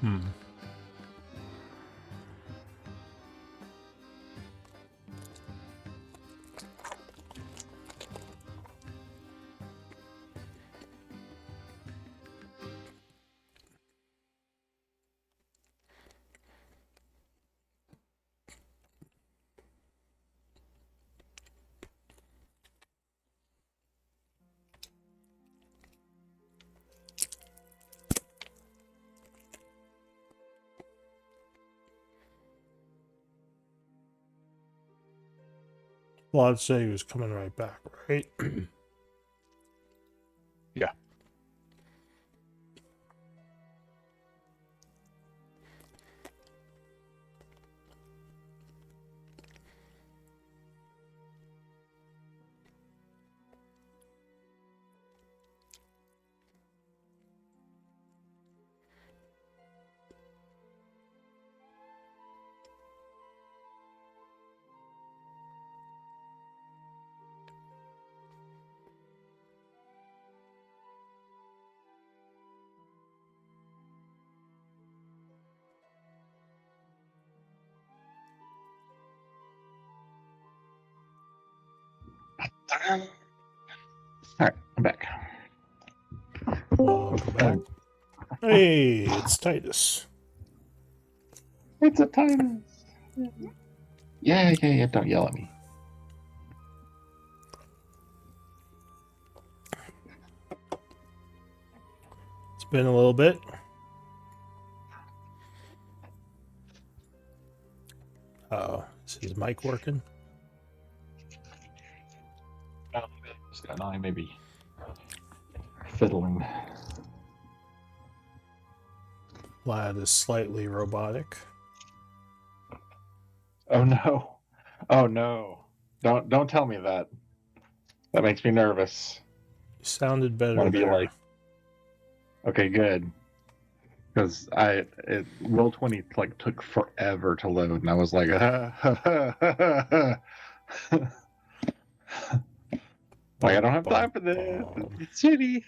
Hmm. Well, I'd say he was coming right back, right? Yeah. All right, I'm back. Welcome back. Hey, it's Titus. It's a Titus. Yeah. Don't yell at me. It's been a little bit. Oh, is his mic working? No, I may be fiddling. Lad is slightly robotic. Oh no! Oh no! Don't tell me that. That makes me nervous. You sounded better Want to be there. like, okay, good. Because Roll20 like took forever to load, and I was like, like I don't have time for this. It's shitty.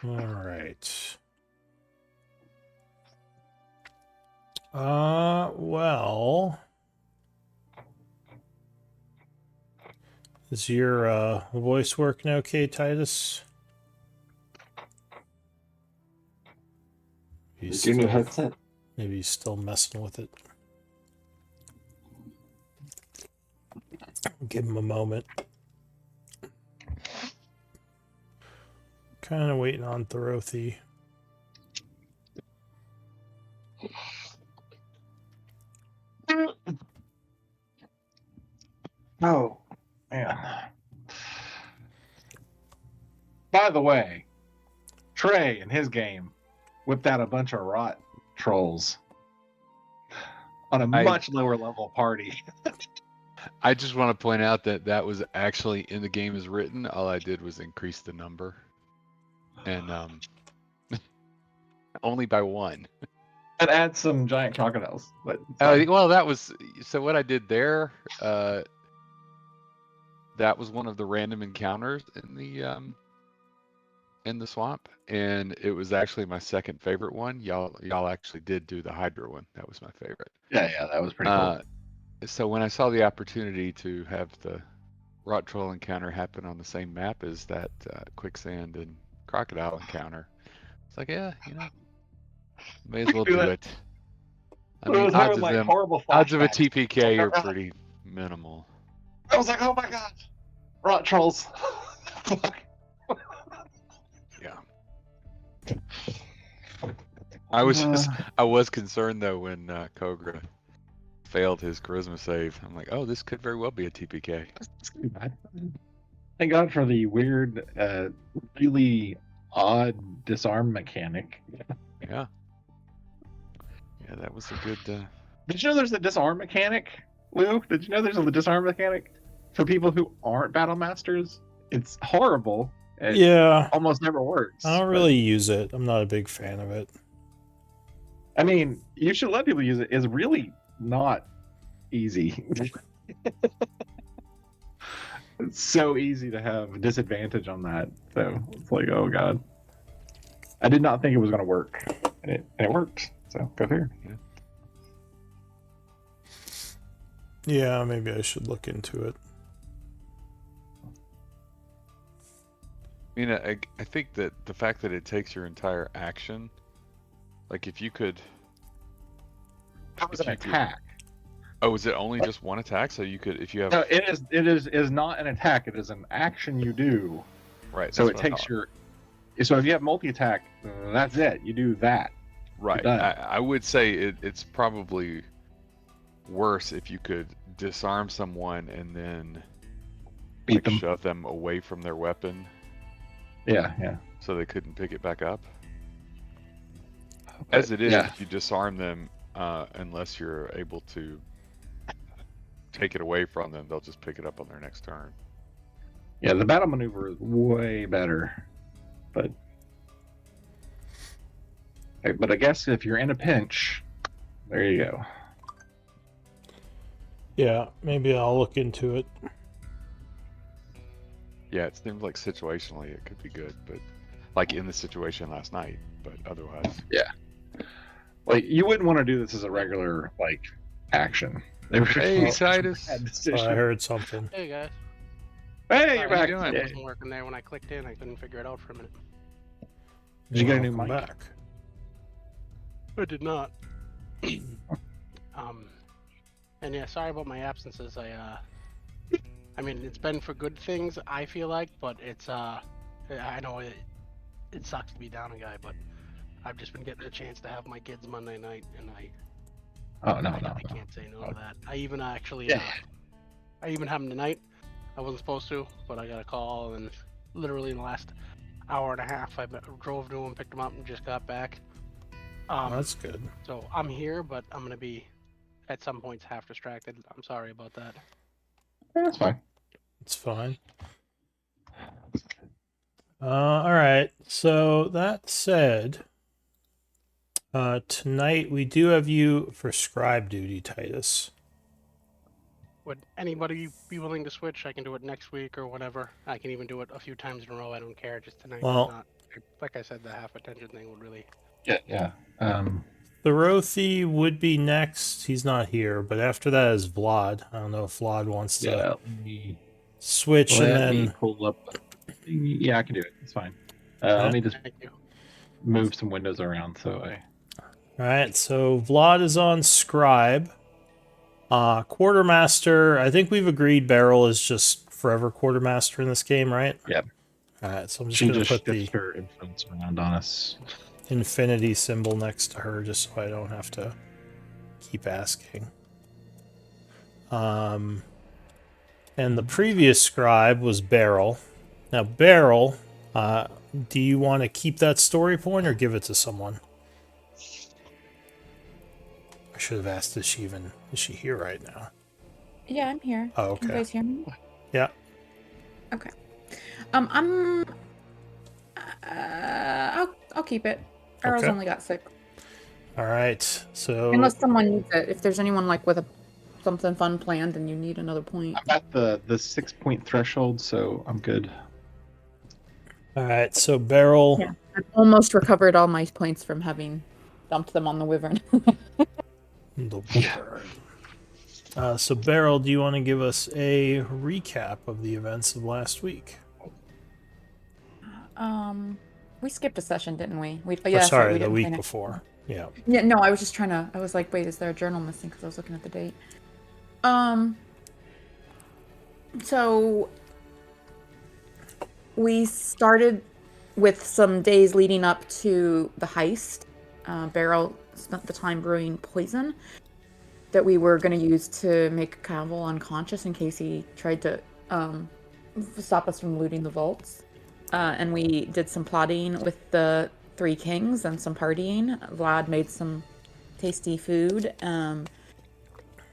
All right. Well, is your voice working okay, Titus? It's your new headset. Maybe he's still messing with it. Give him a moment. Kind of waiting on Thorothy. Oh, man. By the way, Trey in his game whipped out a bunch of rot trolls on a much lower level party. I just want to point out that that was actually in the game as written. All I did was increase the number, and only by 1. And add some giant crocodiles. But well, that was so. What I did there, that was one of the random encounters in the swamp, and it was actually my second favorite one. Y'all actually did do the Hydra one. That was my favorite. Yeah, that was pretty cool. So when I saw the opportunity to have the rot troll encounter happen on the same map as that quicksand and crocodile encounter, it's like, yeah, may as well do it. I mean, odds of a TPK are pretty minimal. I was like, oh my god, rot trolls. Yeah. I was concerned though when Kogra failed his charisma save. I'm like, oh, this could very well be a TPK. Thank God for the weird, really odd disarm mechanic. Yeah. Yeah, that was a good. Did you know there's a disarm mechanic, Lou? Did you know there's a disarm mechanic for people who aren't battle masters? It's horrible. It almost never works. I don't really use it. I'm not a big fan of it. I mean, you should let people use it. It's really not easy. It's so easy to have a disadvantage on that. So it's like, oh god. I did not think it was going to work, and it worked. So go figure. Yeah, maybe I should look into it. I mean, I think that the fact that it takes your entire action, like if you could. That was an attack. Oh, is it only just one attack? So you could, if you have. No, it is not an attack. It is an action you do. Right. So it takes your. So if you have multi-attack, that's it. You do that. Right. I would say it's probably worse if you could disarm someone and then beat them, shove them away from their weapon. Yeah. So they couldn't pick it back up. As it is, if you disarm them, unless you're able to take it away from them, they'll just pick it up on their next turn. Yeah, the battle maneuver is way better, but I guess if you're in a pinch, there you go. Yeah, maybe I'll look into it. Yeah, it seems like situationally it could be good, but like in the situation last night, but otherwise. Yeah. Like, you wouldn't want to do this as a regular, like, action. Hey, Titus. I heard something. Hey, guys. Hey, you're back. It wasn't working there when I clicked in. I couldn't figure it out for a minute. Did you get a new mic? Back. I did not. And yeah, sorry about my absences. I mean, it's been for good things, I feel like, but it's, I know it sucks to be down a guy, but I've just been getting a chance to have my kids Monday night, and I can't say no to that. I even actually, I even had them tonight. I wasn't supposed to, but I got a call, and literally in the last hour and a half, I drove to them, picked them up, and just got back. That's good. So I'm here, but I'm gonna be at some points half distracted. I'm sorry about that. Yeah, that's fine. It's fine. All right. So that said, tonight we do have you for scribe duty, Titus. Would anybody be willing to switch? I can do it next week or whenever. I can even do it a few times in a row. I don't care. Just tonight. Well, not, like I said, the half attention thing would really. Yeah. Thorothi would be next. He's not here, but after that is Vlad. I don't know if Vlad wants to switch and then pull up. Yeah, I can do it. It's fine. Let me just move some windows around so I. All right, so Vlad is on scribe. Quartermaster. I think we've agreed Beryl is just forever quartermaster in this game, right? Yep. All right, so I'm just going to put the her influence around on us. Infinity symbol next to her just so I don't have to keep asking. And the previous scribe was Beryl. Now, Beryl, do you want to keep that story point or give it to someone? I should have asked, is she here right now? Yeah, I'm here. Oh, okay. Can you guys hear me? Yeah. Okay. I'll keep it. Errol's only got 6. All right. So unless someone needs it, if there's anyone like with something fun planned and you need another point. I'm at the 6-point threshold, so I'm good. All right. So Beryl. Yeah, I've almost recovered all my points from having dumped them on the wyvern. So Beryl, do you want to give us a recap of the events of last week? We skipped a session, didn't we? Sorry, the week before. Yeah. Yeah, no, I was just trying to, I was like, wait, is there a journal missing? Because I was looking at the date. So we started with some days leading up to the heist. Beryl spent the time brewing poison that we were going to use to make Cavill unconscious in case he tried to stop us from looting the vaults. And we did some plotting with the 3 kings and some partying. Vlad made some tasty food.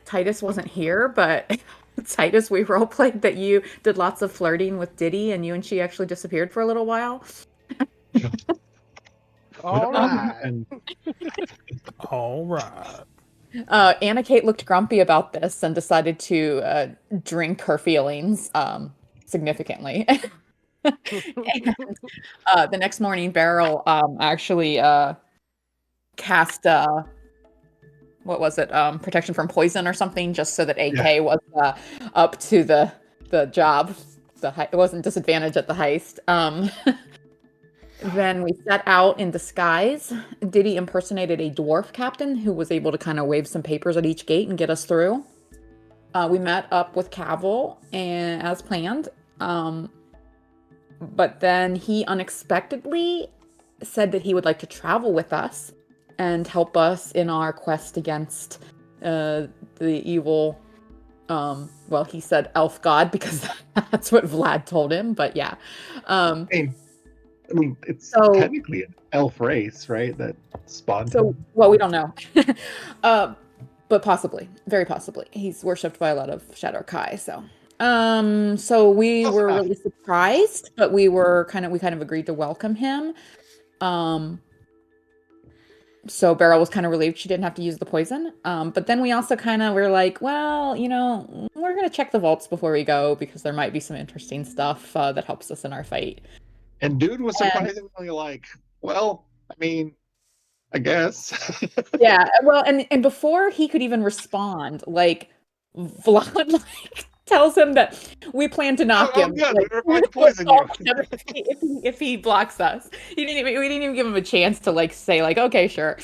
Titus wasn't here, but Titus, we roleplayed that you did lots of flirting with Diddy and you and she actually disappeared for a little while. All right. All right. Anna Kate looked grumpy about this and decided to drink her feelings. significantly. And the next morning, Beryl actually cast what was it? Protection from poison or something, just so that AK was up to the job. It wasn't disadvantaged at the heist. Then we set out in disguise. Diddy impersonated a dwarf captain who was able to kind of wave some papers at each gate and get us through. We met up with Cavill and as planned. But then he unexpectedly said that he would like to travel with us and help us in our quest against the evil, well, he said elf god because that's what Vlad told him, but yeah. I mean, it's technically an elf race, right? That spawned him. Well, we don't know. But possibly, very possibly. He's worshipped by a lot of Shadow Kai, so. So we were really surprised, but we kind of agreed to welcome him. So Beryl was kind of relieved she didn't have to use the poison. But then we also were like, well, we're going to check the vaults before we go because there might be some interesting stuff that helps us in our fight. And dude was surprisingly like, well, I mean, I guess. Yeah, well, and before he could even respond, Vlad tells him that we plan to knock him. Good. We're going to poison you. if he blocks us. We didn't even give him a chance to say okay, sure.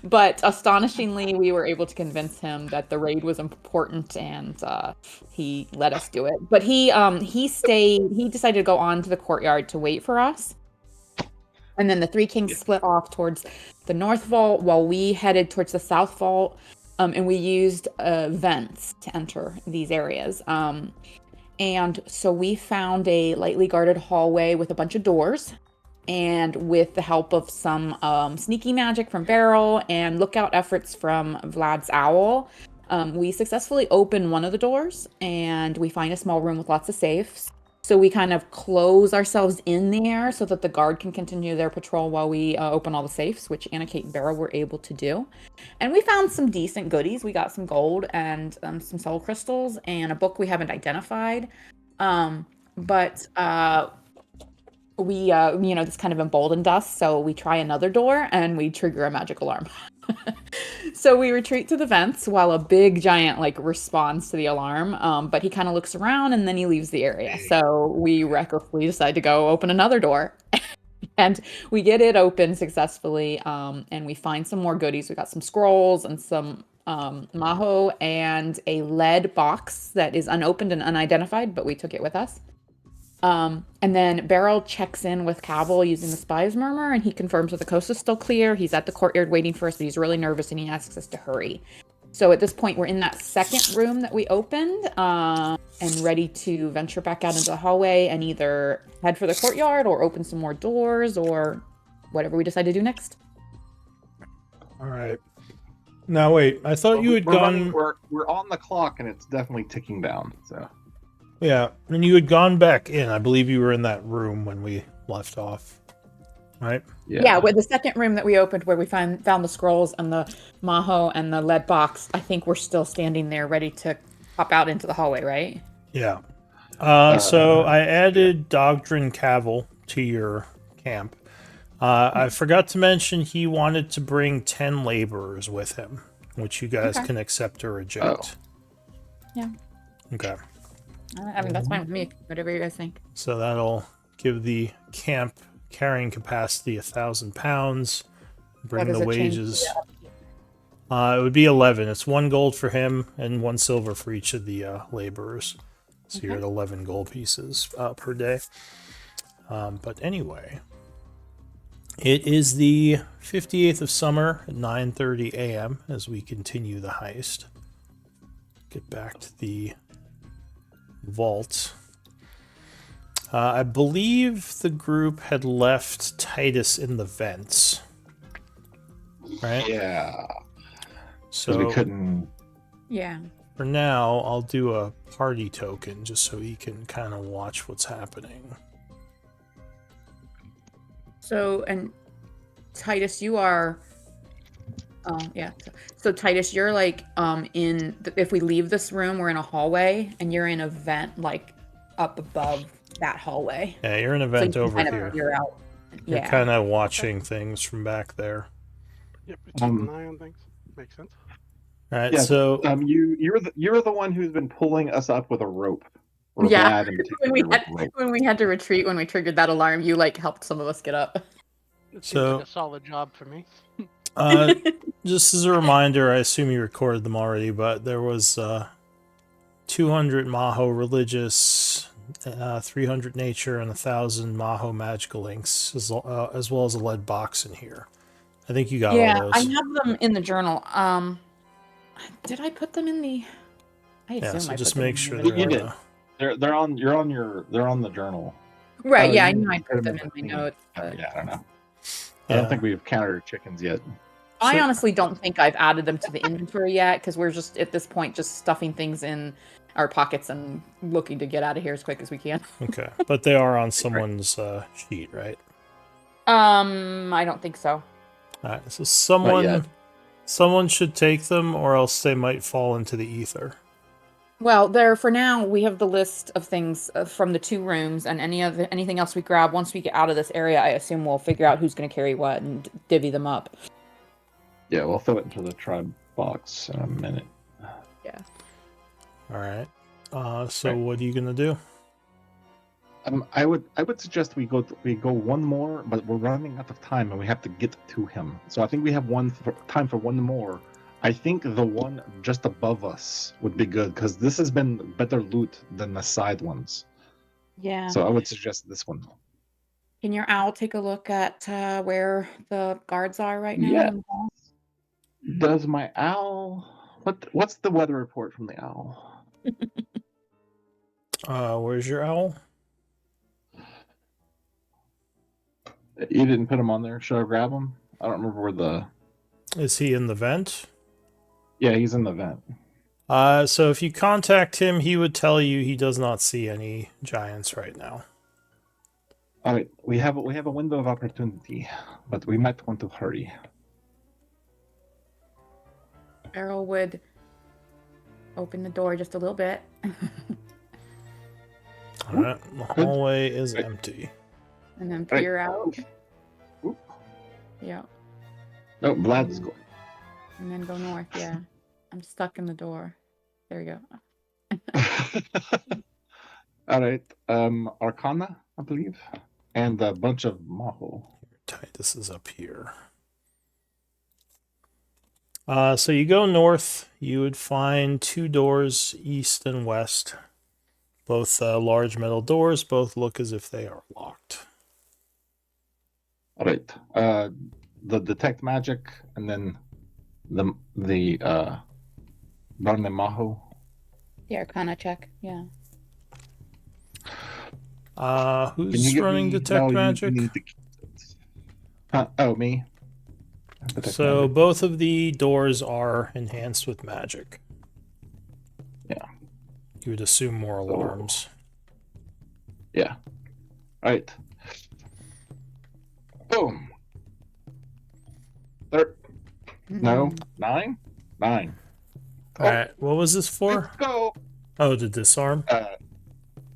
But astonishingly, we were able to convince him that the raid was important, and he let us do it. But he decided to go on to the courtyard to wait for us. And then the three kings split off towards the north vault while we headed towards the south vault. And we used vents to enter these areas. And so we found a lightly guarded hallway with a bunch of doors. And with the help of some sneaky magic from Beryl and lookout efforts from Vlad's owl, we successfully open one of the doors. And we find a small room with lots of safes. So we kind of close ourselves in there so that the guard can continue their patrol while we open all the safes, which Anna, Kate, and Beryl were able to do. And we found some decent goodies. We got some gold and some soul crystals and a book we haven't identified. But we, this kind of emboldened us. So we try another door and we trigger a magic alarm. So we retreat to the vents while a big giant responds to the alarm. But he kind of looks around and then he leaves the area. So we recklessly decide to go open another door. And we get it open successfully. And we find some more goodies. We got some scrolls and some maho and a lead box that is unopened and unidentified, but we took it with us. And then Beryl checks in with Cavill using the spy's murmur, and he confirms that the coast is still clear. He's at the courtyard waiting for us, but he's really nervous, and he asks us to hurry. So at this point, we're in that second room that we opened, and ready to venture back out into the hallway and either head for the courtyard or open some more doors or whatever we decide to do next. All right. Now, wait. I thought you had gone... We're on the clock, and it's definitely ticking down, so... Yeah, and you had gone back in. I believe you were in that room when we left off, right? Yeah, with the second room that we opened where we found the scrolls and the maho and the lead box, I think we're still standing there ready to pop out into the hallway, right? Yeah. So I added Dogdrin Cavill to your camp. I forgot to mention he wanted to bring 10 laborers with him, which you guys can accept or reject. Yeah. Okay. I mean, that's fine with me. Whatever you guys think. So that'll give the camp carrying capacity 1,000 pounds. Bring the wages. It would be 11. It's 1 gold for him and 1 silver for each of the laborers. So you're at 11 gold pieces per day. But anyway, it is the 58th of summer at 9:30 a.m. as we continue the heist. Get back to the vault. I believe the group had left Titus in the vents, right? Yeah. So we couldn't. Yeah. For now, I'll do a party token just so he can kind of watch what's happening. So, and Titus, you are. Yeah. So Titus, you're if we leave this room, we're in a hallway, and you're in a vent, up above that hallway. Yeah, you're in a So vent you can over kind of here. figure out. You're Yeah. kind of watching things from back there. Yep, keep an eye on things. Makes sense. All right, Yeah, so you're the one who's been pulling us up with a rope. Or Yeah. Vlad in particular with a rope. When we had to retreat, when we triggered that alarm, you like helped some of us get up. It seems So- like a solid job for me. just as a reminder, I assume you recorded them already, but there was 200 Maho religious, 300 nature, and 1,000 Maho magical inks, as well as a lead box in here. I think you got all I those. have them in the journal. Did I put them in the? I assume So I just put them make in sure the You they're did. They're on the journal. Right, Oh, yeah, I you knew I put put them them in in the my thing. notes. But Yeah, I don't know. I don't think we've counted chickens yet. I So- honestly don't think I've added them to the inventory yet because we're just at this point just stuffing things in our pockets and looking to get out of here as quick as we can. Okay, but they are on someone's sheet, right? I don't think so. All right, so yet. someone should take them, or else they might fall into the ether. Well, there for now we have the list of things from the 2 rooms, and anything else we grab once we get out of this area. I assume we'll figure out who's going to carry what and divvy them up. Yeah, we'll throw it into the tribe box in a minute. Yeah. All right. So Right. what are you gonna do? I would suggest we go one more, but we're running out of time and we have to get to him. So I think we have time for one more. I think the one just above us would be good because this has been better loot than the side ones. Yeah. So I would suggest this one. Can your owl take a look at where the guards are right now? Yeah. in the hall? Does my owl? What's the weather report from the owl? Where's your owl? You didn't put him on there. Should I grab him? I don't remember where the. Is he in the vent? Yeah, he's in the vent. So if you contact him, he would tell you he does not see any giants right now. All right, we have a window of opportunity, but we might want to hurry. Errol would open the door just a little bit. All right, the hallway is empty. And then peer out. Oop. Yeah. No, Vlad's going. And then go north. Yeah. I'm stuck in the door. There we go. All right, Arcana, I believe, and a bunch of Maho. Titus is up here. So you go north, you would find 2 doors, east and west. Both large metal doors, both look as if they are locked. All right, the detect magic, and then the Barne Maho. The Arcana check. Yeah. Can Who's you give running me- detect no, you magic? need to- Oh, me. Detect So magic. both of the doors are enhanced with magic. Yeah. You would assume more alarms. Yeah. All right. Boom. No, 9. All right, what was this for? Let's go. Oh, to disarm.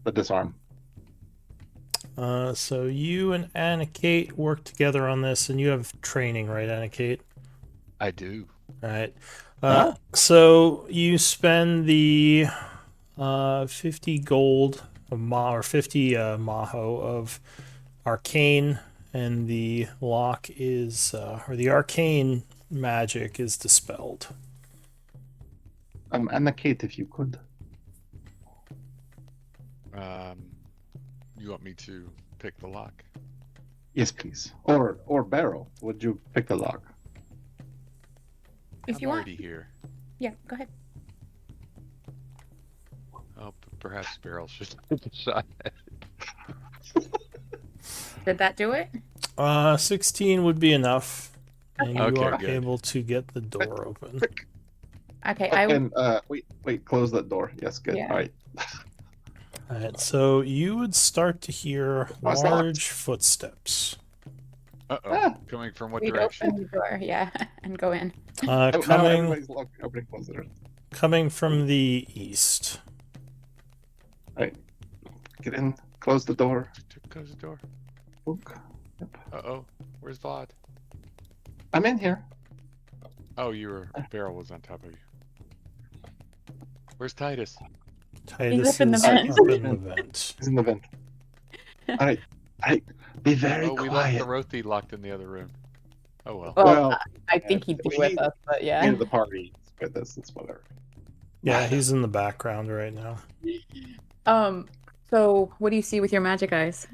The disarm. So you and Anna-Kate work together on this, and you have training, right, Anna-Kate? I do. All right. Huh? So you spend the 50 gold of or 50 Maho of arcane, and the lock is, or the arcane magic is dispelled. Anna Kate, if you could. You want me to pick the lock? Yes, please. Or Barrel, would you pick the lock? If I'm you want. already here. Yeah, go ahead. Oh, perhaps Beryl should take a shot at it. Did that do it? 16 would be enough. And you Okay, are good. able to get the door open. Okay, And wait, close that door. Yes, good. Yeah. All right. Alright, so you would start to hear What's that? large footsteps. Uh-oh. Ah. Coming from what we'd direction? open the door, yeah, and go in. Now Coming everybody's opening close the door. coming from the east. All right. Get in. Close the door. Close the door. Book. Yep. Uh-oh. Where's Vlad? I'm in here. Oh, Barrel was on top of you. Where's Titus? Titus up in the is vent. up in the vent. He's in the vent. Alright. Be very Oh, we left quiet. the Rothy locked in the other room. Oh well. Well, I think he'd be with us, but yeah. Into the party with us. It's whatever. Yeah, he's in the background right now. So what do you see with your magic eyes?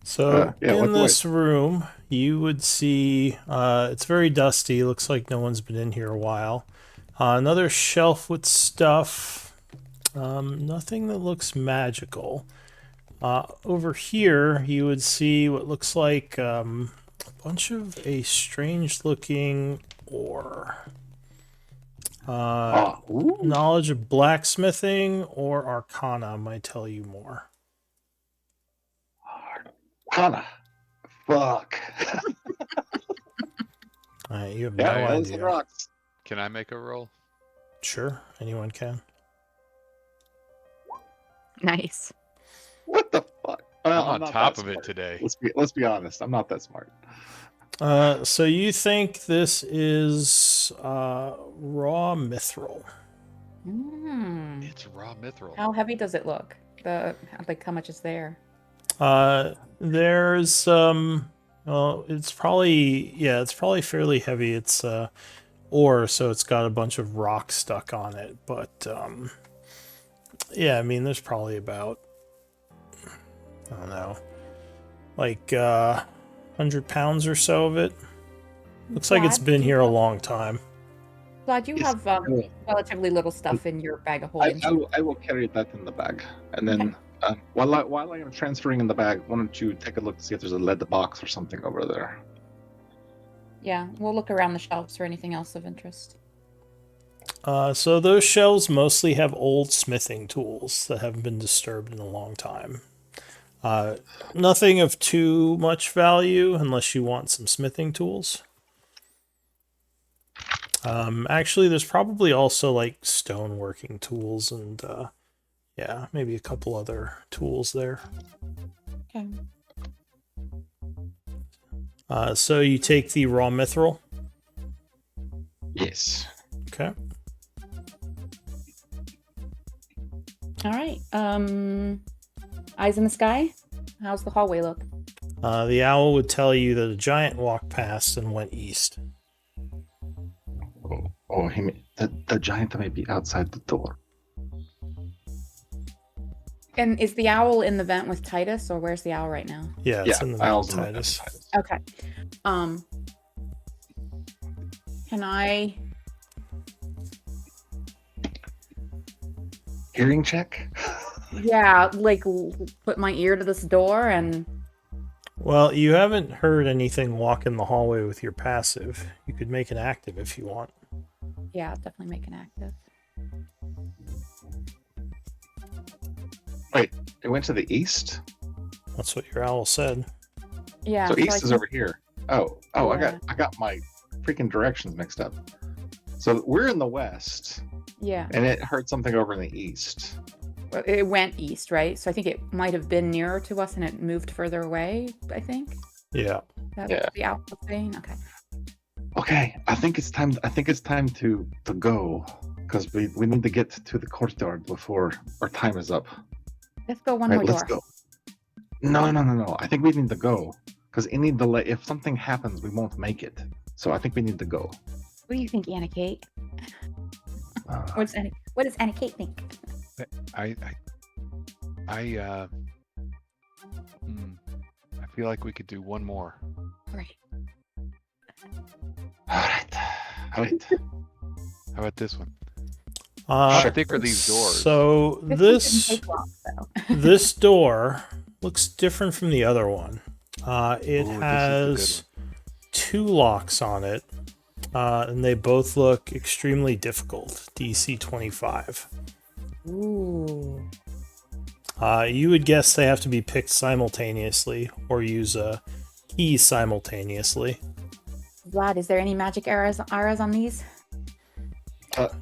So yeah, in what this room, you would see it's very dusty. Looks like no one's been in here a while. Another shelf with stuff. Nothing that looks magical. Over here, you would see what looks like a bunch of a strange-looking ore. Knowledge of blacksmithing or arcana might tell you more. Arcana. Fuck. You have Yeah, no those are idea. rocks. Can I make a roll? Sure, anyone can. Nice. What the fuck? I'm on not top that of it smart. today. Let's be honest. I'm not that smart. So you think this is raw mithril? It's raw mithril. How heavy does it look? How much is there? There's well, it's probably fairly heavy. It's ore, so it's got a bunch of rock stuck on it. But yeah, I mean, there's probably about, I don't know, like 100 pounds or so of it. Looks like it's been here a long time. Glad you have relatively little stuff in your bag of holding. I will carry that in the bag, and then while I'm transferring in the bag, why don't you take a look to see if there's a lead box or something over there? Yeah, we'll look around the shelves for anything else of interest. So those shelves mostly have old smithing tools that haven't been disturbed in a long time. Nothing of too much value unless you want some smithing tools. Actually, there's probably also like stoneworking tools and yeah, maybe a couple other tools there. Okay. So you take the raw mithril. Yes. Okay. All right. Eyes in the sky. How's the hallway look? The owl would tell you that a giant walked past and went east. The giant may be outside the door. And is the owl in the vent with Titus, or where's the owl right now? Yeah, it's in the vent, Titus. Okay. Can I hearing check? Yeah, like put my ear to this door and. Well, you haven't heard anything walk in the hallway with your passive. You could make an active if you want. Yeah, definitely make an active. Wait, it went to the east? That's what your owl said. Yeah. So east is over here. Oh, Yeah. I got my freaking directions mixed up. So we're in the west. Yeah. And it heard something over in the east. It went east, right? So I think it might have been nearer to us and it moved further away, I think. Yeah. That's Yeah. the owl was saying? Okay. Okay, I think it's time to go. Because we need to get to the courtyard before our time is up. Let's go one Right, more let's door. go. No. I think we need to go. Because any delay, if something happens, we won't make it. So I think we need to go. What do you think, Anna Kate? What does Anna Kate think? I feel like we could do one more. Right. All right. How about this one? How thick are these doors? So This this didn't take long, though. this door looks different from the other one. It Ooh, has this is 2 locks on it, and they both look extremely difficult. DC 25. Ooh. You would guess they have to be picked simultaneously or use a key simultaneously. Vlad, is there any magic arrows on these?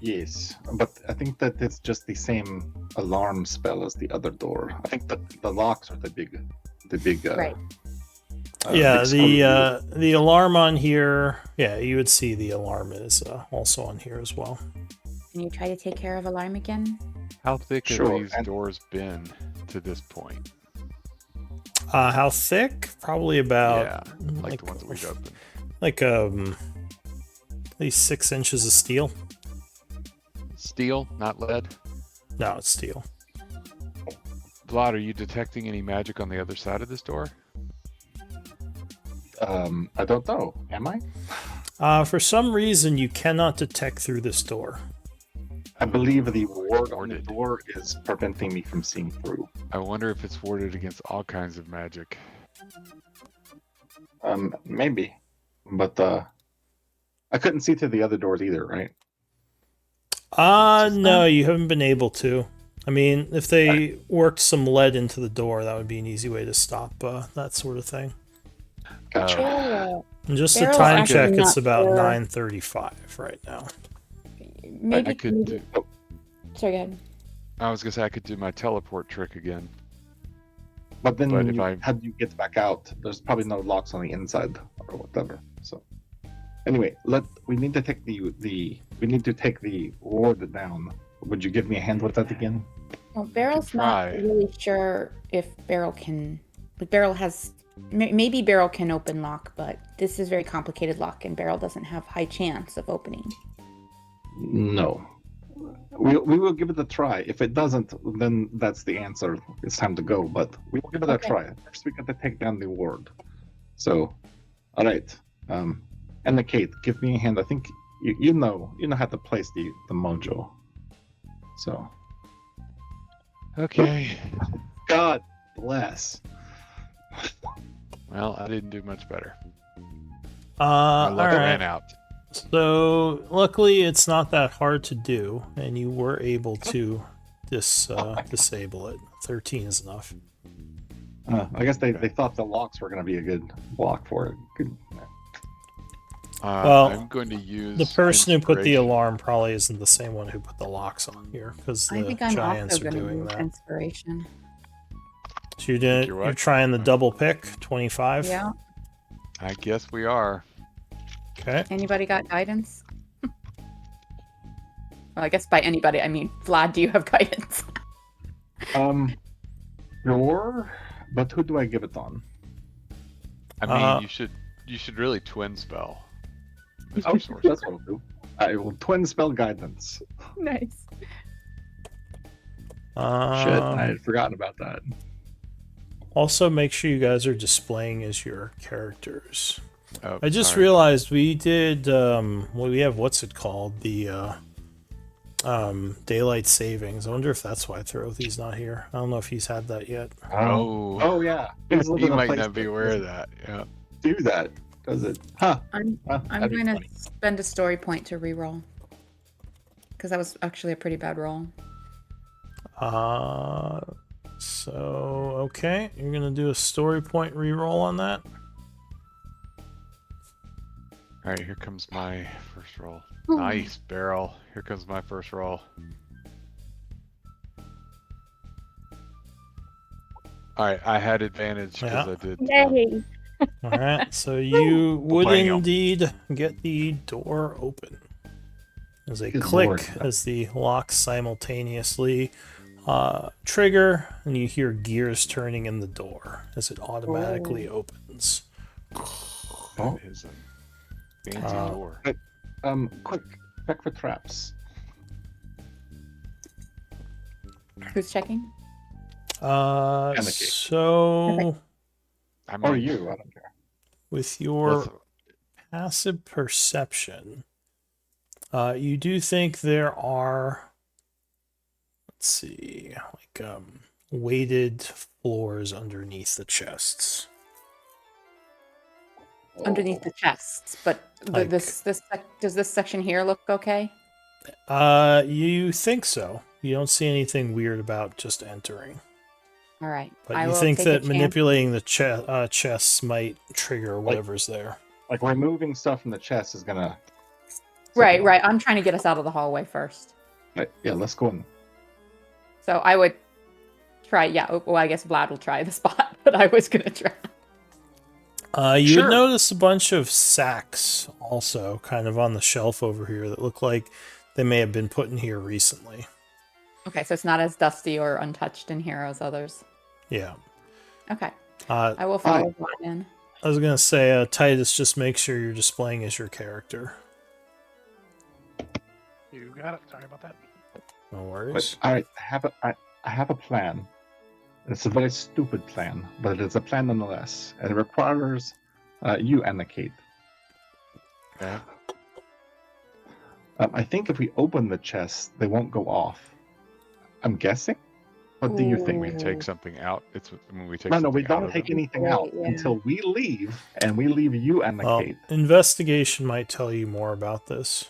Yes, but I think that it's just the same alarm spell as the other door. I think that the locks are the big, Right. Yeah, big screw. the alarm on here. Yeah, you would see the alarm is also on here as well. Can you try to take care of alarm again? How thick Sure, have these and- doors been to this point? How thick? Probably about Yeah, like the ones that we've opened. like at least 6 inches of steel. Steel, not lead. No, it's steel. Vlad, are you detecting any magic on the other side of this door? I don't know. Am I? For some reason, you cannot detect through this door. I believe the ward on the Warded. door is preventing me from seeing through. I wonder if it's warded against all kinds of magic. Maybe, but I couldn't see through the other doors either, right? No, you haven't been able to. I mean, if they worked some lead into the door, that would be an easy way to stop that sort of thing. Gotcha. Beryl, And just Beryl's the time actually check, it's not about sure. 9:35 right now. maybe. I could do. Sorry, go ahead. I was gonna say I could do my teleport trick again. But then But if how do you get back out? There's probably no locks on the inside or whatever. So anyway, we need to take we need to take the ward down. Would you give me a hand with that again? Well, Beryl's not try. really sure if Beryl can. Like, Beryl has. Maybe Beryl can open lock, but this is very complicated lock, and Beryl doesn't have high chance of opening. No. We will give it a try. If it doesn't, then that's the answer. It's time to go. But we will give it a Okay. try. First, we got to take down the ward. So, all right. And Kate, give me a hand. I think you know how to place the mojo. So, Okay. God bless. Well, I didn't do much better. My All luck ran right. out. So luckily, it's not that hard to do, and you were able to disable it. 13 is enough. I guess they thought the locks were going to be a good block for it. Good. Well, I'm going to use The person who put the inspiration. alarm probably isn't the same one who put the locks on here, because I the think I'm giants also are going to doing use that. inspiration. So you're you're what? trying the double pick, 25. Yeah. I guess we are. Okay. Anybody got guidance? Well, I guess by anybody I mean Vlad. Do you have guidance? Sure, but who do I give it on? I mean, you should really twin spell. Mr. Oh, Sorcerer. that's what I'll do. I will twin spell guidance. Nice. Shit, I Um, had forgotten about that. Also, make sure you guys are displaying as your characters. Oh, I just sorry. realized we did. Well, we have what's it called? The daylight savings. I wonder if that's why Throthy's not here. I don't know if he's had that yet. Oh yeah. He's living He in a might place not be that aware of doesn't that. Yeah. Do that, does it? Huh. I'm Well, I'm that'd be going funny. to spend a story point to reroll because that was actually a pretty bad roll. So okay, you're gonna do a story point reroll on that. All right, here comes my first roll. Ooh. Nice barrel. Here comes my first roll. All right, I had advantage because Yeah. I did. Yay! All right, so you would Bam. indeed get the door open. There's a Good click lord. as the locks simultaneously trigger, and you hear gears turning in the door as it automatically opens. That is a fancy Uh, door. Quick, check for traps. Who's checking? Kate. So I Or mean, you, I don't care. with your let's- passive perception, you do think there are, let's see, like weighted floors underneath the chests. Underneath the chests, but Like- does this section here look okay? You think so. You don't see anything weird about just entering. All right. But I you will think take a that chance. manipulating the chests might trigger whatever's there. Like removing stuff from the chest is gonna Right, right. I'm trying to get us out of the hallway first. Right, yeah, let's go in. So I would try. Yeah. Well, I guess Vlad will try the spot, but I was gonna try. You would Sure. notice a bunch of sacks also kind of on the shelf over here that look like they may have been put in here recently. Okay, so it's not as dusty or untouched in here as others. Yeah. Okay, I I will follow Vlad in. was going to say, Titus, just make sure you're displaying as your character. You got it. Sorry about that. No But, worries. all right, I have a plan. It's a very stupid plan, but it's a plan nonetheless. And it requires you, Anna Kate. Okay. I think if we open the chest, they won't go off. I'm guessing. What do you think? We take something out. It's when we take No, something we out don't of take them. anything out Yeah. until we leave, and we leave you, Anna Well, Kate. investigation might tell you more about this.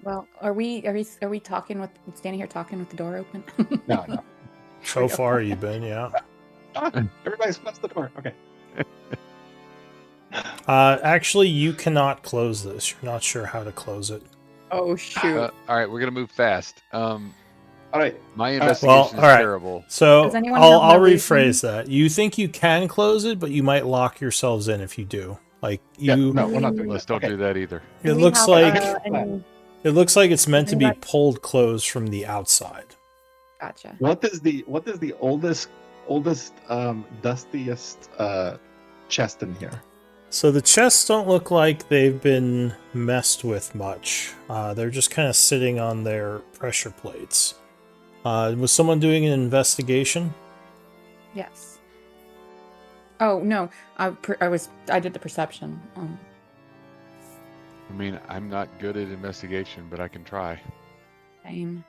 Well, are we talking with standing here talking with the door open? No, no. So far, you've been, yeah. Everybody's closed the door. Okay. Actually, you cannot close this. You're not sure how to close it. Oh shoot! All right, we're gonna move fast. All right. My Well, investigation all is right. terrible. So Does anyone I'll have melee rephrase that. You think you can close it, but you might lock yourselves in if you do. Like Yeah, you, no, we're not doing Let's that. don't Okay. do that either. it Do we looks have, like any- it looks like it's meant to be anybody- pulled closed from the outside. Gotcha. What is the oldest, dustiest chest in here? So the chests don't look like they've been messed with much. They're just kind of sitting on their pressure plates. Was someone doing an investigation? Yes. Oh no, I did the perception. I mean, I'm not good at investigation, but I can try. Same.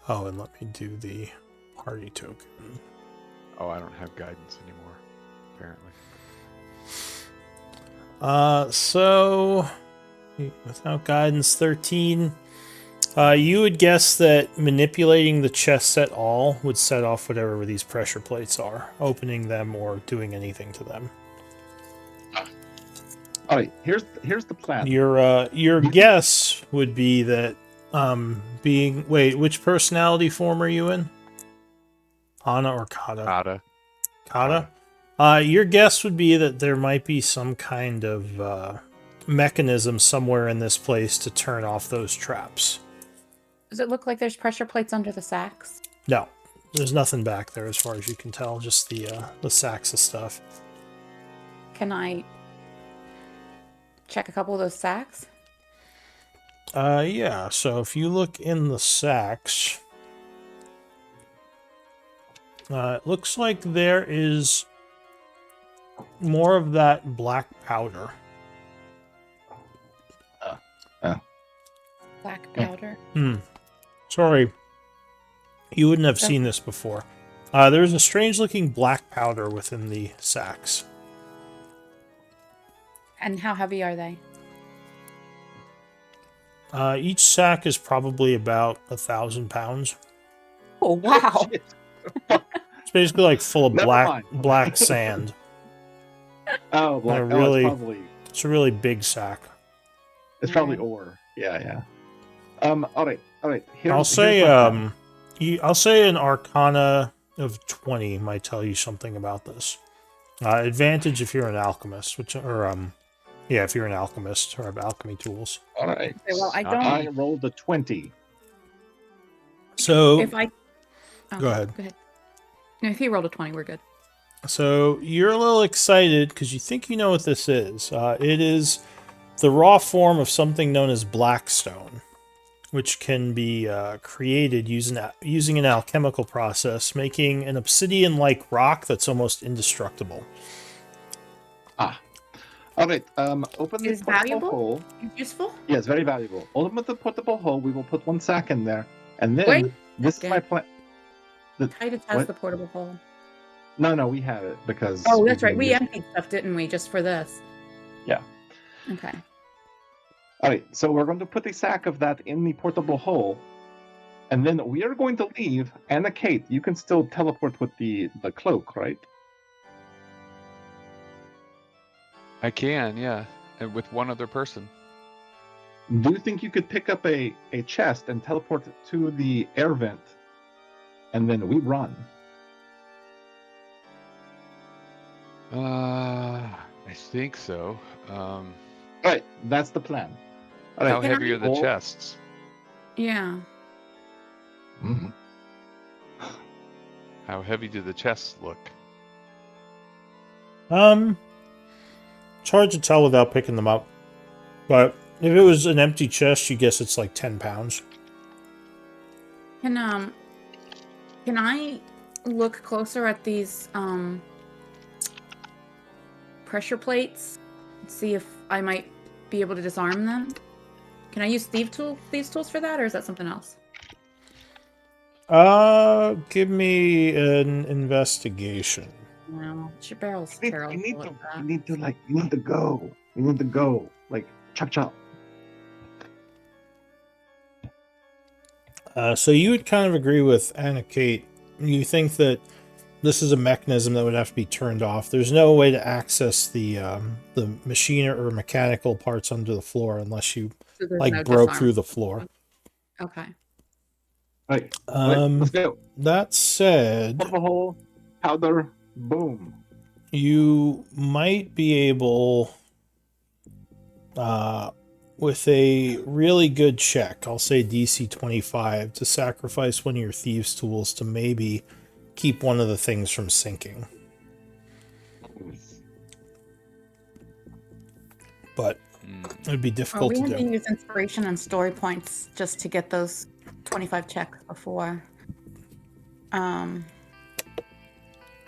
Oh, and let me do the party token. Oh, I don't have guidance anymore, apparently. So without guidance 13. You would guess that manipulating the chests at all would set off whatever these pressure plates are, opening them or doing anything to them. All right. Here's the plan. Your guess would be that which personality form are you in? Ana or Kata? Kata. Kata? Your guess would be that there might be some kind of mechanism somewhere in this place to turn off those traps. Does it look like there's pressure plates under the sacks? No, there's nothing back there as far as you can tell, just the sacks of stuff. Can I check a couple of those sacks? Yeah, so if you look in the sacks, it looks like there is more of that black powder. Black powder. Sorry, you wouldn't have seen this before. There's a strange-looking black powder within the sacks. And how heavy are they? Each sack is probably about 1,000 pounds. Oh wow! Shit. It's basically like full of Never mind. black sand. Oh, They're black. really- It's It's a really big sack. probably ore. Yeah. All right. I'll say I'll say an Arcana of 20 might tell you something about this. Advantage if you're an alchemist, if you're an alchemist or have alchemy tools. All right. Okay, well, I don't. I rolled a 20. So If I Go ahead. Go ahead. No, if he rolled a 20, we're good. So you're a little excited because you think you know what this is. It is the raw form of something known as blackstone, which can be created using an alchemical process, making an obsidian-like rock that's almost indestructible. All right. Open the Is portable valuable? hole. Useful? Yeah, it's very valuable. Open the portable hole. We will put one sack in there, and then Wait. this is Okay. my plan. Titus has What? the portable hole. No, we have it because. Oh, that's right. can We use- emptied stuff, didn't we, just for this? Yeah. Okay. All right. So we're going to put a sack of that in the portable hole, and then we are going to leave. Anna Kate, you can still teleport with the cloak, right? I can, yeah, and with one other person. Do you think you could pick up a chest and teleport it to the air vent, and then we run? I think so. All right, that's the plan. All right, How heavy are the roll- chests? Yeah. Mhm. How heavy do the chests look? It's hard to tell without picking them up. But if it was an empty chest, you guess it's like 10 pounds. Can I look closer at these pressure plates and see if I might be able to disarm them? Can I use thieves tools for that, or is that something else? Give me an investigation. No, Barrel's We terrible need at to. that. We need to like. We need to go. We need to go. Like chop chop. So you would kind of agree with Anna Kate. You think that this is a mechanism that would have to be turned off. There's no way to access the machine or mechanical parts under the floor unless you So there's like no broke disarm. through the floor. Okay. Right. Let's go. That said, Pop a hole. Powder. Boom. you might be able, with a really good check, I'll say DC 25, to sacrifice one of your thieves' tools to maybe keep one of the things from sinking. But it would be difficult we to had to do. use inspiration and story points just to get those 25 checks before.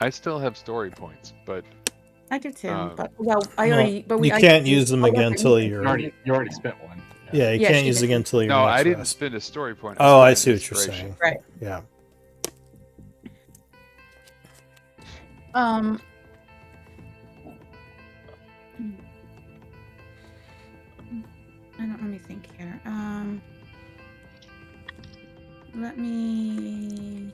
I still have story points, but I do too, but you can't use them again until you're. You already spent one. Yeah, you Yeah, can't she use did. again until you're. no, next I didn't rest. spend a story point. Oh, I spent see what you're inspiration. saying. Right. Yeah. Let me think here. Let me.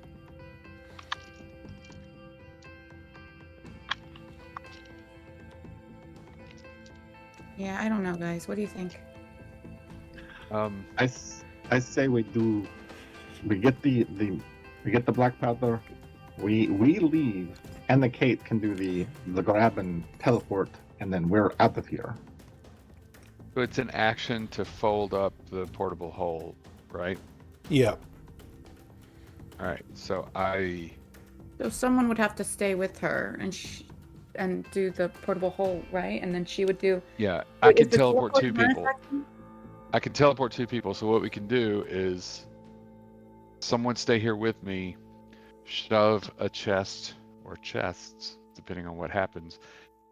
Yeah, I don't know, guys. What do you think? I say we get the black powder. We leave, and the Kate can do the grab and teleport, and then we're out of here. So it's an action to fold up the portable hole, right? Yeah. All right. So So someone would have to stay with her and do the portable hole, right? And then she would do. yeah, I Wait, can is the teleport teleport two bonus people. action? I can teleport two people. So what we can do is someone stay here with me, shove a chest or chests, depending on what happens,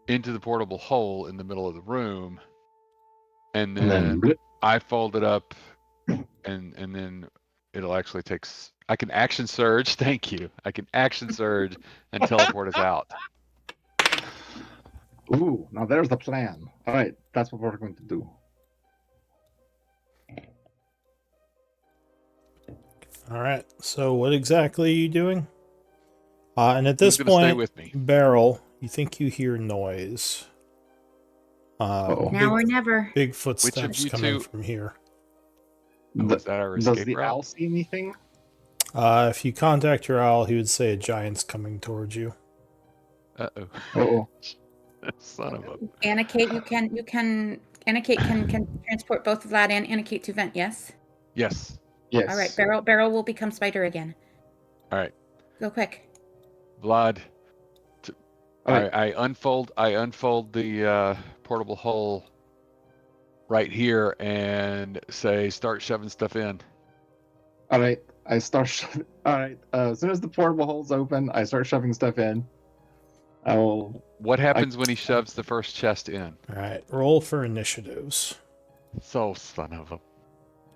into the portable hole in the middle of the room, and then blip. I fold it up, and then it'll actually take. I can action surge. Thank you. I can action surge and teleport us out. Ooh, now there's the plan. All right, that's what we're going to do. All right. So what exactly are you doing? And at this Who's gonna stay point, with me? Beryl, you think you hear noise. Uh-oh. Now or never. Big of footsteps you coming two- from here. Oh, is that our Does escape the route? owl see anything? If you contact your owl, he would say a giant's coming towards you. Uh-oh. Oh, Son of a... Anna Kate, Anna Kate can transport both Vlad and Anna Kate to vent, yes? Yes. yes. All right, Beryl will become Spider again. All right. Go quick. Vlad. All right. I unfold the portable hole right here and say start shoving stuff in. All right. I start. All right. As soon as the portable hole's open, I start shoving stuff in. I will. What happens when he shoves the first chest in? All right. Roll for initiatives. So son of a...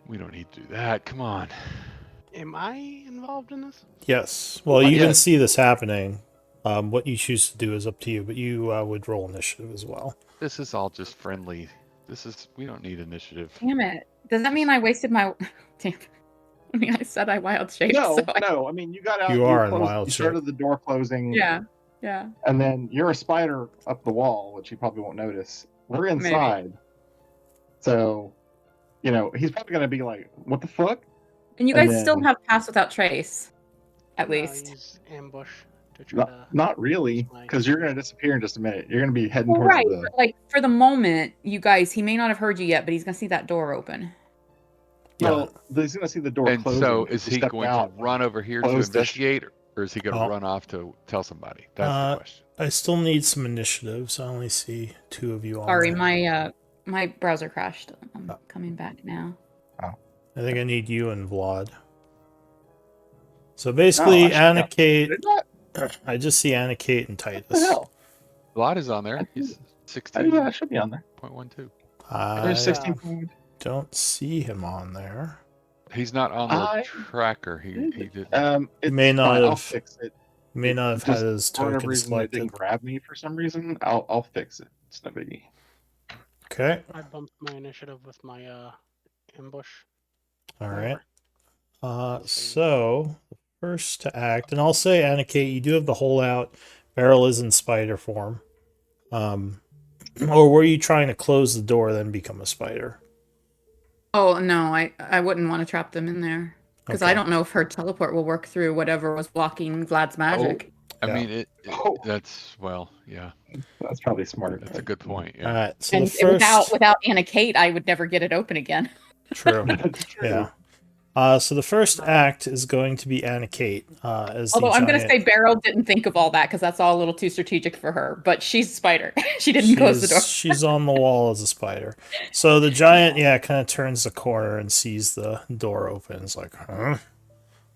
We don't need to do that. Come on. Am I involved in this? Yes. Well, you can yes. see this happening. What you choose to do is up to you, but you would roll initiative as well. This is all just friendly. We don't need initiative. Damn it. Does that mean I wasted my... Damn. I mean, I said I wild shaped. No, so no. I mean, you got out. You are in closed, wild you shape. started the door closing. Yeah. Yeah. And then you're a spider up the wall, which you probably won't notice. We're inside. So, he's probably going to be like, what the fuck? And you guys still have Pass Without Trace, at least. Use ambush to try not really, because you're going to disappear in just a minute. You're going to be heading towards right, but like for the moment, you guys, he may not have heard you yet, but he's going to see that door open. Well, he's going to see the door And closing. so is he going to run over here to investigate, or is he going to run off to tell somebody? That's the question. I still need some initiatives. I only see 2 of you on Sorry, there. my browser crashed. I'm coming back now. Oh. I think I need you and Vlad. So basically, Anna-Kate... I just see Anna-Kate and Titus. What the hell? Vlad is on there. He's 16. Yeah, I should be on there. 0.12. There's 16. Don't see him on there. He's not on the tracker. He didn't. It may not have. I'll fix it. May not have had his token reason selected. It didn't grab me for some reason. I'll fix it. It's no biggie. Okay. I bumped my initiative with my ambush. All right. So the first to act, and I'll say, Anna-Kate, you do have the holdout. Beryl is in spider form. Or were you trying to close the door, then become a spider? Oh no, I wouldn't want to trap them in there because I don't know if her teleport will work through whatever was blocking Vlad's magic. I mean, that's yeah. That's probably smart. That's a good point. Yeah. All right. So and the first... without Anna-Kate, I would never get it open again. True. Yeah. So the first act is going to be Anna-Kate. Although I'm going to say Beryl didn't think of all that because that's all a little too strategic for her. But she's a spider. She didn't close the door. She's on the wall as a spider. So the giant, kind of turns the corner and sees the door open. It's like, huh?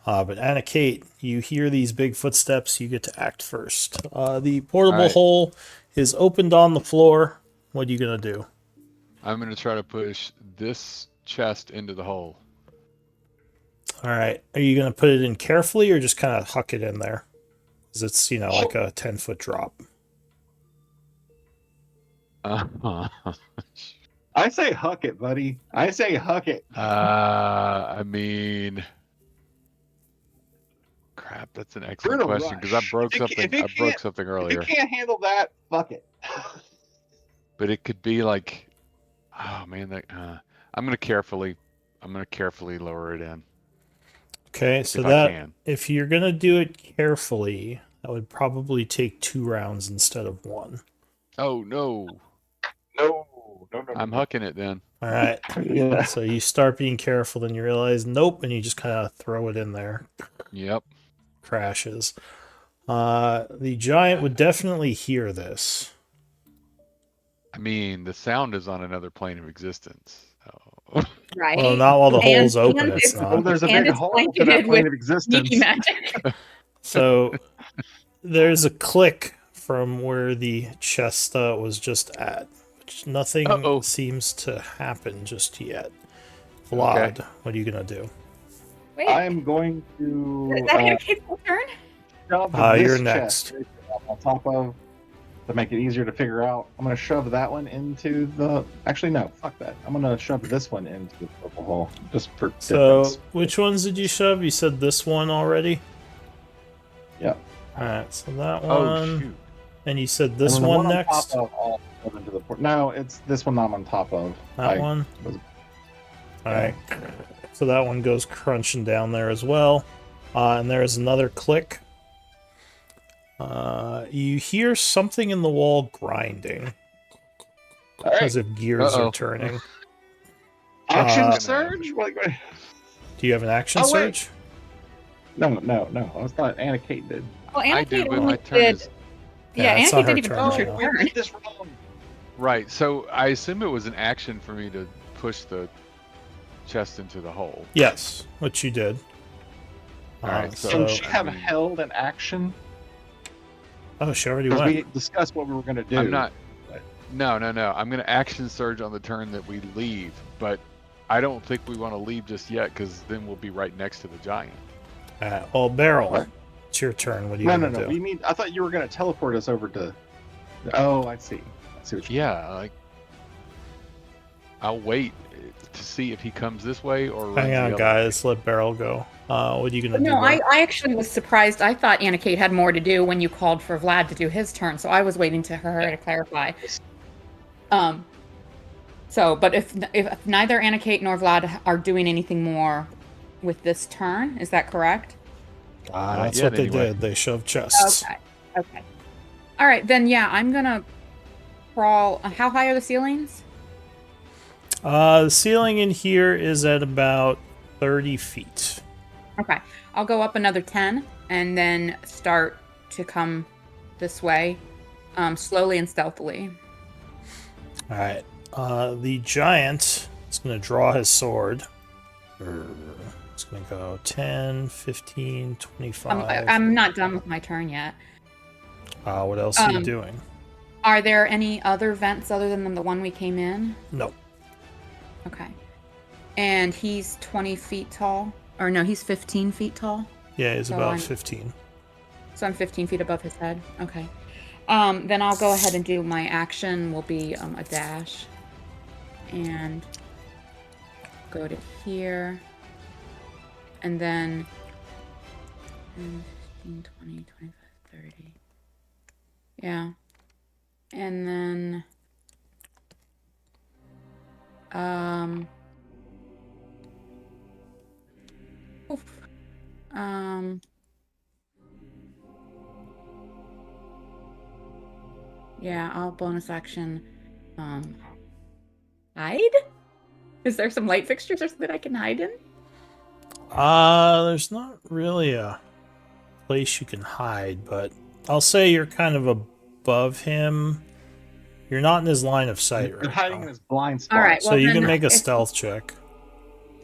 But Anna-Kate, you hear these big footsteps. You get to act first. The portable hole is opened on the floor. What are you going to do? I'm going to try to push this chest into the hole. All right. Are you going to put it in carefully or just kind of huck it in there? Because it's, like a 10-foot drop. I say huck it, buddy. I say huck it. I mean... Crap, that's an excellent question because I broke something earlier. If you can't handle that, fuck it. But it could be like, oh man, I'm gonna carefully lower it in. Okay, so if you're gonna do it carefully, that would probably take 2 rounds instead of 1. Oh no! I'm hucking it then. All right. Yeah. So you start being careful, then you realize nope, and you just kind of throw it in there. Yep. Crashes. The giant would definitely hear this. I mean, the sound is on another plane of existence. Oh. Right. Well, not while the hole's open. It's not. Well, there's a big hole in that plane of existence. Magic. So there's a click from where the chest was just at, which nothing seems to happen just yet. Vlad, what are you gonna do? Wait. I'm going to. Is that Anna-Kate's turn? You're next. On top of, to make it easier to figure out, I'm going to shove that one into the. Actually, no, fuck that. I'm going to shove this one into the purple hole just for difference. Which ones did you shove? You said this one already. Yep. All right, so that one. Oh shoot! And you said this one next. No, it's this one I'm on top of. That one. All right. So that one goes crunching down there as well. And there's another click. You hear something in the wall grinding. As if gears are turning. Action surge? Do you have an action surge? No. I thought Anna-Kate did. Well, Anna-Kate but my turn is... Yeah, Anna-Kate didn't even finish her turn. We did this wrong. Right, so I assume it was an action for me to push the chest into the hole. Yes, which you did. Alright, so can she have held an action? Oh, she already went. We discussed what we were going to do. I'm not. No. I'm going to action surge on the turn that we leave, but I don't think we want to leave just yet because then we'll be right next to the giant. Well, Beryl, it's your turn. What do you want to do? We mean, I thought you were going to teleport us over to. Oh, I see. Yeah, like I'll wait to see if he comes this way or runs Hang the on, other guys. Let Beryl go. What are you gonna do? No, Beryl? I actually was surprised. I thought Anna Kate had more to do when you called for Vlad to do his turn, so I was waiting to her to clarify. But if neither Anna Kate nor Vlad are doing anything more with this turn, is that correct? That's yet, what they anyway. did. They shoved chests. Okay. All right, then yeah, I'm gonna crawl. How high are the ceilings? The ceiling in here is at about 30 feet. Okay, I'll go up another 10 and then start to come this way, slowly and stealthily. All right. The giant is going to draw his sword. It's going to go 10, 15, 25. I'm not done with my turn yet. What else are you doing? Are there any other vents other than the one we came in? No. Okay. And he's 20 feet tall? Or no, he's 15 feet tall? Yeah, he's So about I'm- 15. So I'm 15 feet above his head? Okay. Then I'll go ahead and do my action will be a dash. And go to here. And then 10, 15, 20, 25, 30. Yeah. And then yeah, I'll bonus action hide? Is there some light fixtures or something I can hide in? There's not really a place you can hide, but I'll say you're kind of above him. You're not in his line of sight You're right hiding now. in his blind spot. All right. So well, you then can make a if- stealth check.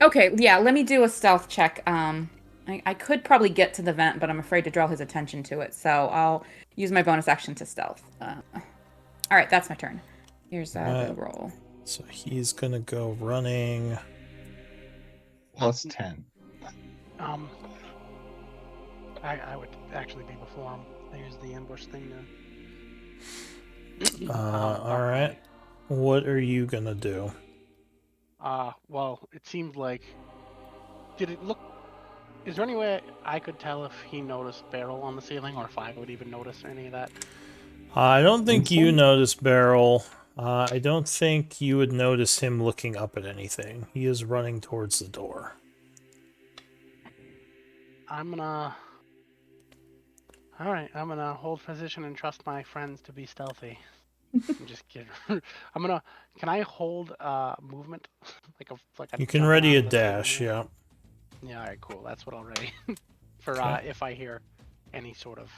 Okay, yeah, let me do a stealth check. I could probably get to the vent, but I'm afraid to draw his attention to it, so I'll use my bonus action to stealth. All right, that's my turn. Here's the roll. So he's going to go running. Plus 10. I would actually be before him. I use the ambush thing to. All right. What are you going to do? Well, it seemed like. Did it look? Is there any way I could tell if he noticed Beryl on the ceiling, or if I would even notice any of that? I don't think you noticed Beryl. I don't think you would notice him looking up at anything. He is running towards the door. I'm gonna hold position and trust my friends to be stealthy. I'm just kidding. Can I hold movement? like You can ready a dash, yeah. Yeah, alright, cool. That's what I'll ready. For Okay. if I hear any sort of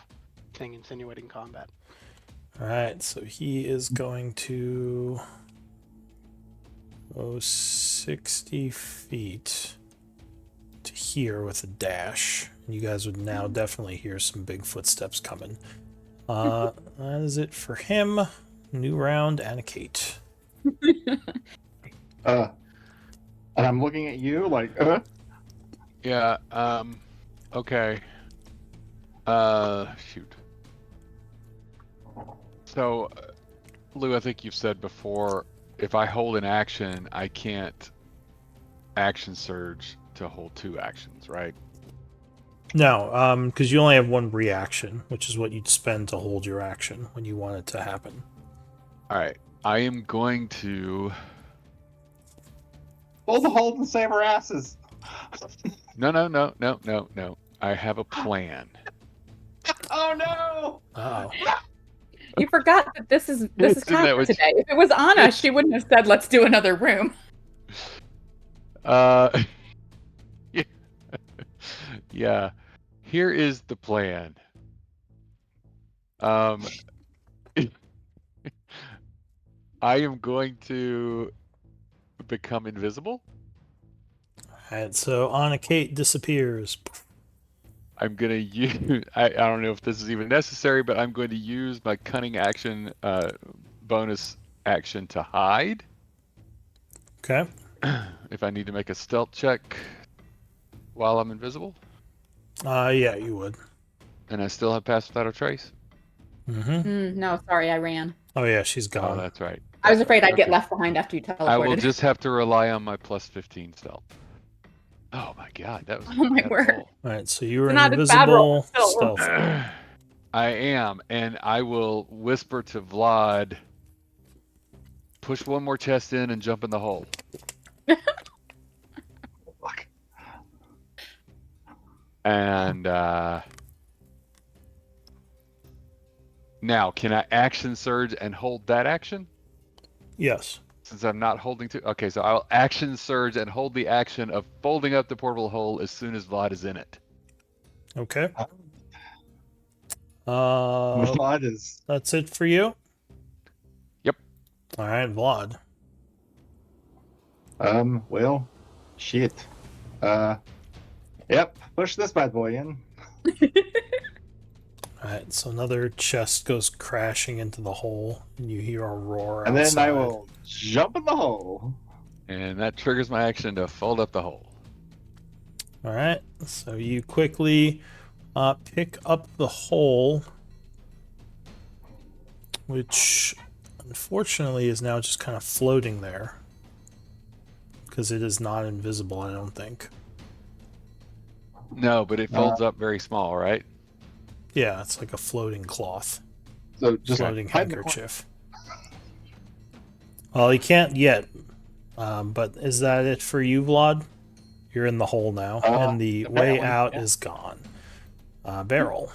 thing insinuating combat. Alright, so he is going to go 60 feet to here with a dash. You guys would now definitely hear some big footsteps coming. That is it for him. New round, Anna Kate. And I'm looking at you like, Yeah, okay. Shoot. So, Lou, I think you've said before, if I hold an action, I can't action surge to hold 2 actions, right? No, because you only have one reaction, which is what you'd spend to hold your action when you want it to happen. Alright, I am going to... hold and save our asses. No. I have a plan. Oh no! Uh-oh. You forgot that this is Isn't that Catherine what today. If it was Anna, she wouldn't have said, "Let's do another room." Yeah. Here is the plan. I am going to become invisible. Alright, so Anna Kate disappears. I'm gonna use. I don't know if this is even necessary, but I'm going to use my cunning action, bonus action to hide. Okay. If I need to make a stealth check while I'm invisible, Yeah, you would. and I still have pass without a trace. Mm-hmm. No, sorry, I ran. Oh yeah, she's Oh, gone. that's right. I was afraid I'd get Okay. left behind after you teleported. I will just have to rely on my plus 15 stealth. Oh my god, that was Oh my bad word. roll. All right, so you were It's not a bad roll, invisible, but still. stealth. I am, and I will whisper to Vlad, push one more chest in and jump in the hole. Fuck. And now, can I action surge and hold that action? Yes. Since I'm not holding to. Okay, so I'll action surge and hold the action of folding up the portable hole as soon as Vlad is in it. Okay. Vlad is. That's it for you? Yep. All right, Vlad. Well, shit. Yep. Push this bad boy in. All right, so another chest goes crashing into the hole, and you hear a roar And outside. then I will jump in the hole. And that triggers my action to fold up the hole. All right, so you quickly pick up the hole, which unfortunately is now just kind of floating there because it is not invisible, I don't think. No, but it folds up very small, right? Yeah, it's like a floating cloth, So just floating hide in the handkerchief. Well, you can't yet, but is that it for you, Vlad? You're in the hole now, and the way apparently, out yeah. is gone. Beryl.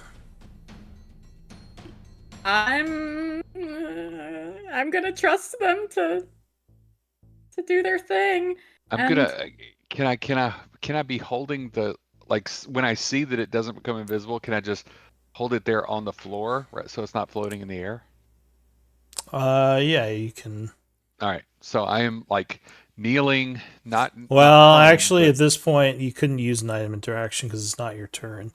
I'm gonna trust them to do their thing. I'm And gonna. Can I be holding the when I see that it doesn't become invisible? Can I just hold it there on the floor, right, so it's not floating in the air? Yeah, you can. All right. So I am kneeling, not. Well, prone, actually, but- at this point, you couldn't use an item interaction because it's not your turn.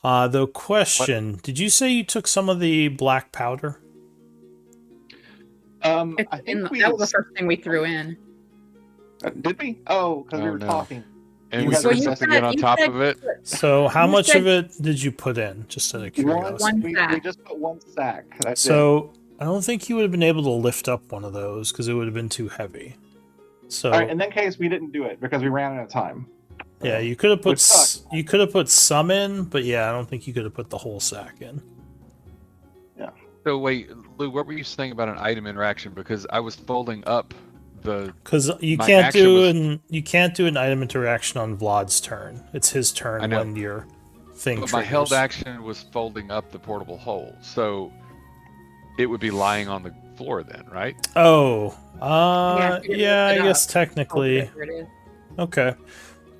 The question: did you say you took some of the black powder? I think that was the first thing we threw in. Did we? Oh, because we Oh, were no. talking. And You we guys threw were something said- in on top of it. So, how You much said- of it did you put in? Just out of curiosity. One we sack. just put one sack. That's So, I don't think you would have been able to lift up one of those because it would have been too heavy. So, All right, in that case, we didn't do it because we ran out of time. yeah, you could have put Which sucks. you could have put some in, but yeah, I don't think you could have put the whole sack in. So wait, Lou, what were you saying about an item interaction? Because I was folding up the. Because you My can't action do was- you can't do an item interaction on Vlad's turn. It's his I turn know. when your thing But triggers. my held action was folding up the portable hole, so it would be lying on the floor then, right? Oh, Yeah, you can yeah, lift I it guess up. technically. Whatever it is. Okay.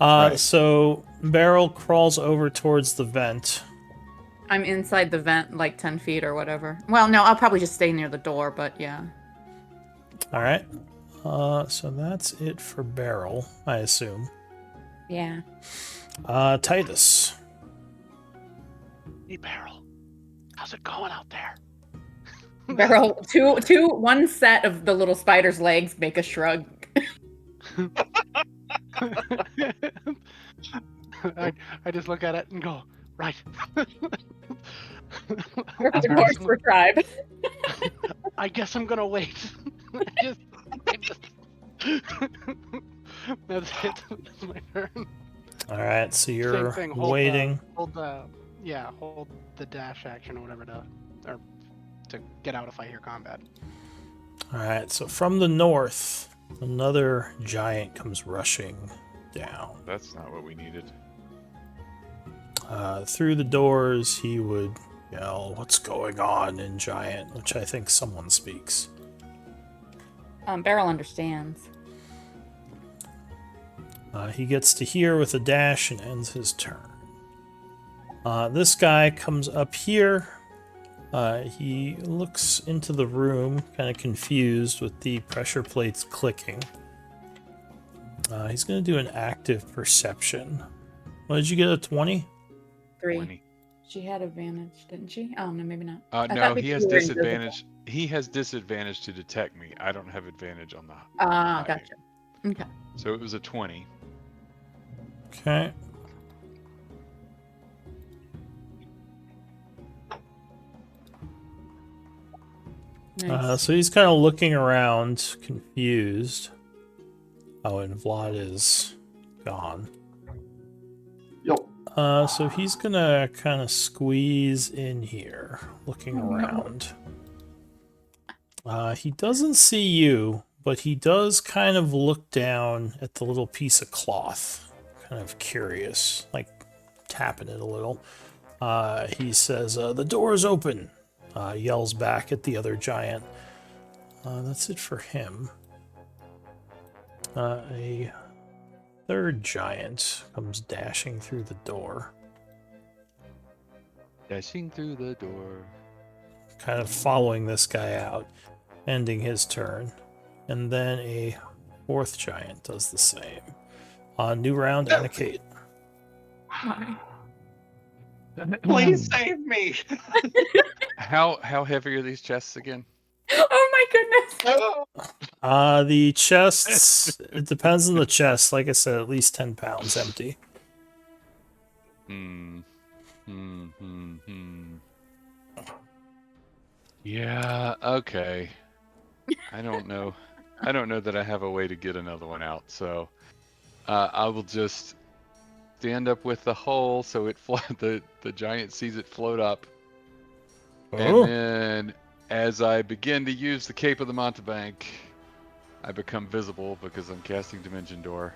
Right. So Beryl crawls over towards the vent. I'm inside the vent, like 10 feet or whatever. Well, no, I'll probably just stay near the door, but yeah. All right. So that's it for Beryl, I assume. Yeah. Titus. Hey, Beryl. How's it going out there? Barrel, one set of the little spider's legs make a shrug. I just look at it and go, right. Of course, for tribe. I guess I'm gonna wait. I just... That's it. That's my turn. All right, so Same you're thing. waiting. Hold the dash action or whatever to get out if I hear combat. All right, so from the north, another giant comes rushing down. That's not what we needed. Through the doors, he would yell, "What's going on?" in giant, which I think someone speaks. Beryl understands. He gets to here with a dash and ends his turn. This guy comes up here. He looks into the room, kind of confused with the pressure plates clicking. He's going to do an active perception. What did you get, a 20? 3. 20. She had advantage, didn't she? Oh, no, maybe not. No, thought he maybe has you were invisible. disadvantage. He has disadvantage to detect me. I don't have advantage on the. Ah, hiding. gotcha. Okay. So it was a 20. Okay. Nice. So he's kind of looking around, confused. Oh, and Vlad is gone. Yo. So he's gonna kind of squeeze in here, looking around. He doesn't see you, but he does kind of look down at the little piece of cloth, kind of curious, like tapping it a little. He says, "The door is open," yells back at the other giant. That's it for him. A third giant comes dashing through the door. Dashing through the door. Kind of following this guy out, ending his turn. And then a fourth giant does the same. New round, Anna Kate. Why? Please save me. How heavy are these chests again? Oh my goodness. The chests, it depends on the chest. Like I said, at least 10 pounds empty. Yeah, okay. I don't know. I don't know that I have a way to get another one out, so I will just stand up with the hole so it the giant sees it float up. Oh. And then as I begin to use the Cape of the Mountebank, I become visible because I'm casting Dimension Door.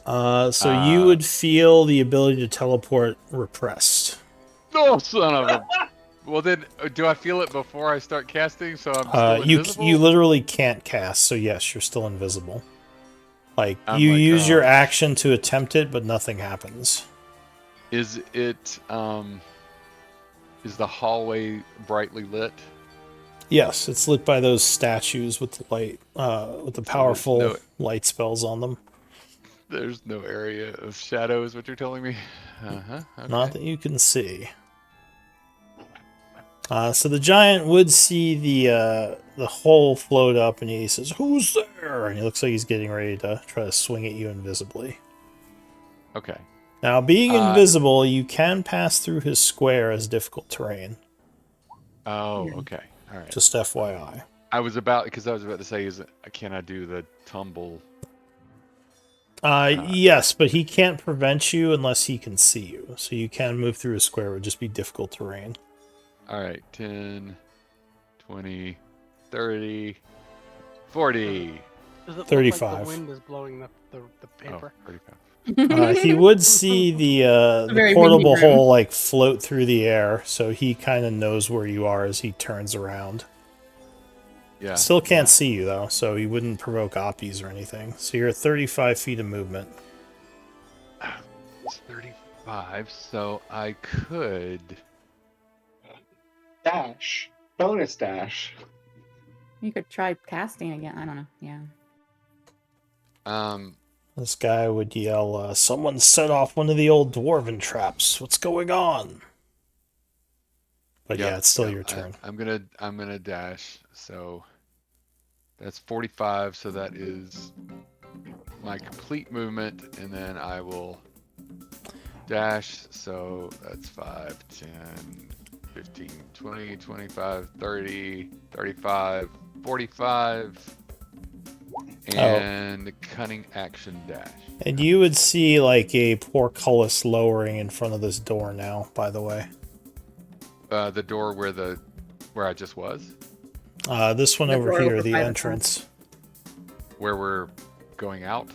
So you would feel the ability to teleport repressed. Oh, son of a... Well then, do I feel it before I start casting, so I'm still invisible? You literally can't cast, so yes, you're still invisible. Like, I'm you like, use your action to attempt it, but nothing happens. Is it, is the hallway brightly lit? Yes, it's lit by those statues with the light, with the powerful light spells on them. There's no area of shadow, is what you're telling me? Okay. Not that you can see. So the giant would see the hole float up, and he says, "Who's there?" And he looks like he's getting ready to try to swing at you invisibly. Okay. Now, being invisible, you can pass through his square as difficult terrain. Oh, okay. All right. Just FYI. I was about to say, can I do the tumble? Yes, but he can't prevent you unless he can see you. So you can move through his square. It would just be difficult terrain. All right. 10, 20, 30, 40. Does it 35. look like the wind is blowing the paper? Oh, 35. He would see the very portable windy room. hole like float through the air, so he kind of knows where you are as he turns around. Yeah. Still can't see you though, so he wouldn't provoke oppies or anything. So you're at 35 feet of movement. It's 35, so I could... Dash. Bonus dash. You could try casting again. I don't know. Yeah. This guy would yell, "Someone set off one of the old dwarven traps. What's going on?" But yeah, it's still your turn. I'm gonna dash. So that's 45. So that is my complete movement, and then I will dash. So that's 5, 10, 15, 20, 25, 30, 35, 45. And cunning action dash. And you would see like a portcullis lowering in front of this door now, by the way. The door where I just was? This one The over door here, over the by the entrance. Where we're going out?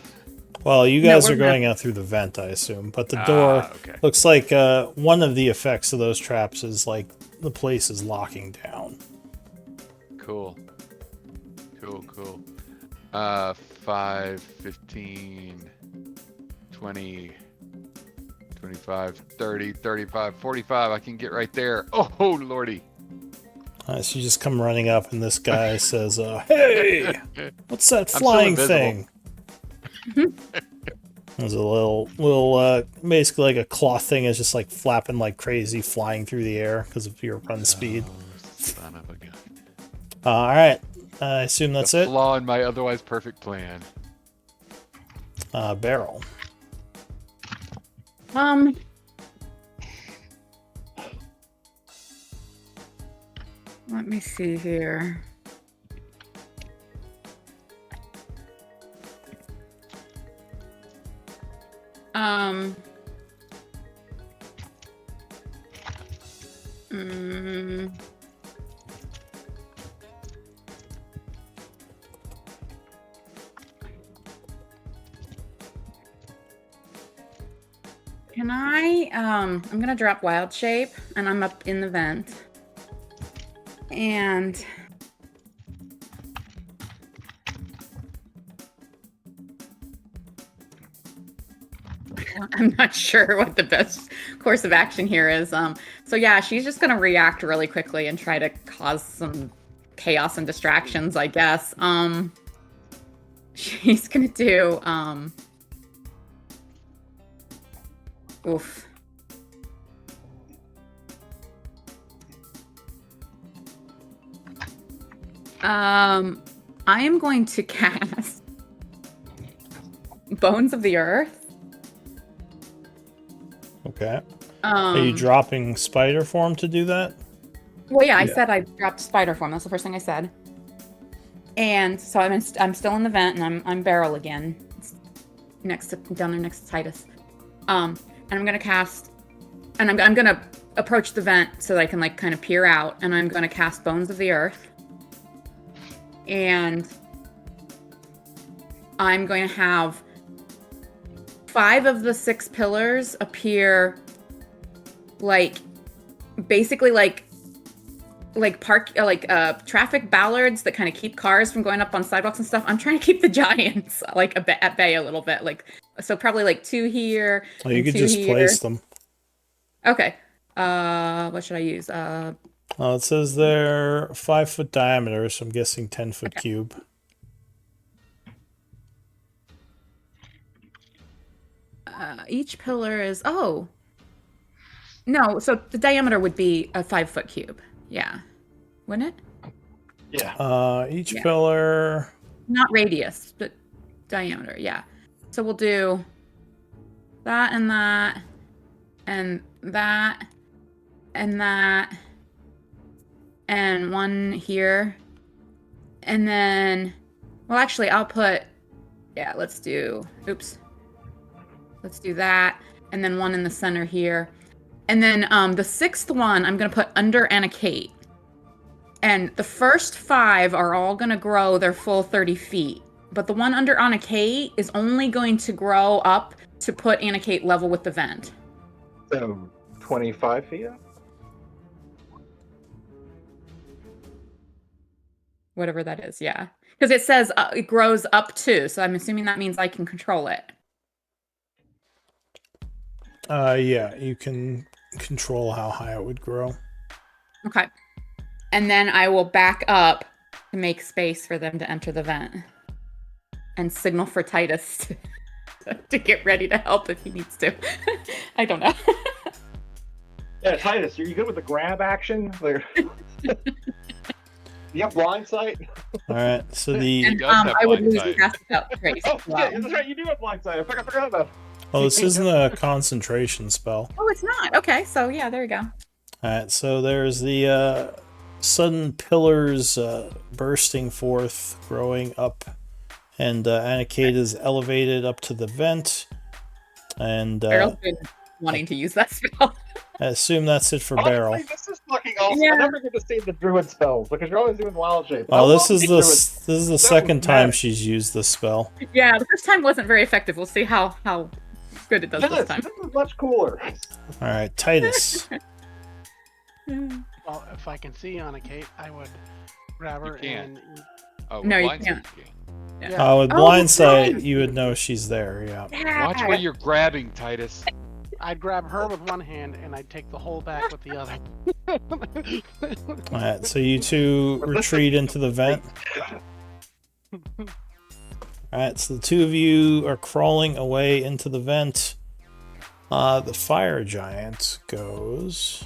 Well, you guys we're are not. going out through the vent, I assume. But the door Okay. looks like one of the effects of those traps is like the place is locking down. Cool. 5, 15, 20, 25, 30, 35, 45. I can get right there. Oh, lordy. So you just come running up, and this guy says, "Hey, what's that I'm flying still thing?" There's a little, basically like a cloth thing is just like flapping like crazy, flying through the air because of your run speed. Son of a gun. All right, I assume that's The it. flaw in my otherwise perfect plan. Barrel. Let me see here. Mm, can I, I'm gonna drop Wild Shape, and I'm up in the vent. And I'm not sure what the best course of action here is. So yeah, she's just gonna react really quickly and try to cause some chaos and distractions, I guess. She's gonna do oof. I am going to cast Bones of the Earth. Okay. Are you dropping spider form to do that? Well, yeah, I said I dropped spider form. That's the first thing I said. And so I'm still in the vent, and I'm Beryl again, down there next to Titus. And I'm gonna cast, and I'm gonna approach the vent so that I can like kind of peer out, and I'm gonna cast Bones of the Earth. And I'm going to have 5 of the 6 pillars appear like basically like traffic ballards that kind of keep cars from going up on sidewalks and stuff. I'm trying to keep the giants like at bay a little bit, like so probably like 2 here. Oh, you could just place them. Okay. What should I use? It says they're 5-foot diameter, so I'm guessing 10-foot cube. Each pillar is no, so the diameter would be a 5-foot cube. Yeah, wouldn't it? Yeah. Each pillar, not radius, but diameter. Yeah. So we'll do that and that and that and that and one here, and then well, actually, I'll put let's do that, and then one in the center here. And then the 6th one, I'm going to put under Anakate. And the first 5 are all going to grow their full 30 feet. But the one under Anakate is only going to grow up to put Anakate level with the vent. So 25 feet up? Whatever that is, yeah. Because it says it grows up to, so I'm assuming that means I can control it. Yeah, you can control how high it would grow. Okay. And then I will back up to make space for them to enter the vent. And signal for Titus to get ready to help if he needs to. I don't know. Yeah, Titus, are you good with the grab action? You have blind sight? Alright, so the... And I would lose cast without trace. Oh, yeah, that's right, you do have blind sight. I forgot about it. Oh, this isn't a concentration spell. Oh, it's not. Okay, so yeah, there you go. Alright, so there's the sudden pillars bursting forth, growing up, and Anakate is elevated up to the vent. And Beryl's been wanting to use that spell. I assume that's it for Beryl. This is fucking awesome. Yeah. I never get to see the druid spells because you're always doing wild shape. Oh, this is the second time she's used this spell. Yeah, the first time wasn't very effective. We'll see how good it does this time. This is much cooler. All right, Titus. Well, if I can see Anakate, I would grab her and. Oh, No, you blind can't. sight Yeah. With blindsight, you would know she's there. Yeah. Watch where you're grabbing, Titus. I'd grab her with one hand and I'd take the whole back with the other. All right, so you two retreat into the vent. All right, so the 2 of you are crawling away into the vent. The fire giant goes.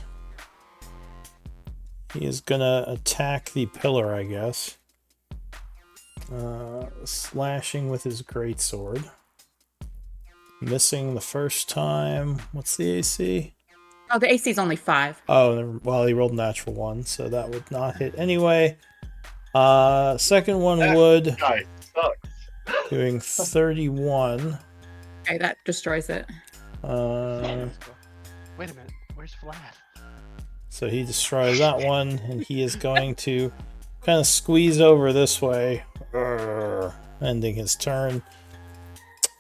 He is gonna attack the pillar, I guess. Slashing with his greatsword. Missing the first time. What's the AC? Oh, the AC is only 5. Oh, well, he rolled natural 1, so that would not hit anyway. Second one would, Guy sucks. doing 31. Okay, that destroys it. Let's go. Wait a minute. Where's Vlad? So he destroys that one, and he is going to kind of squeeze over this way, ending his turn.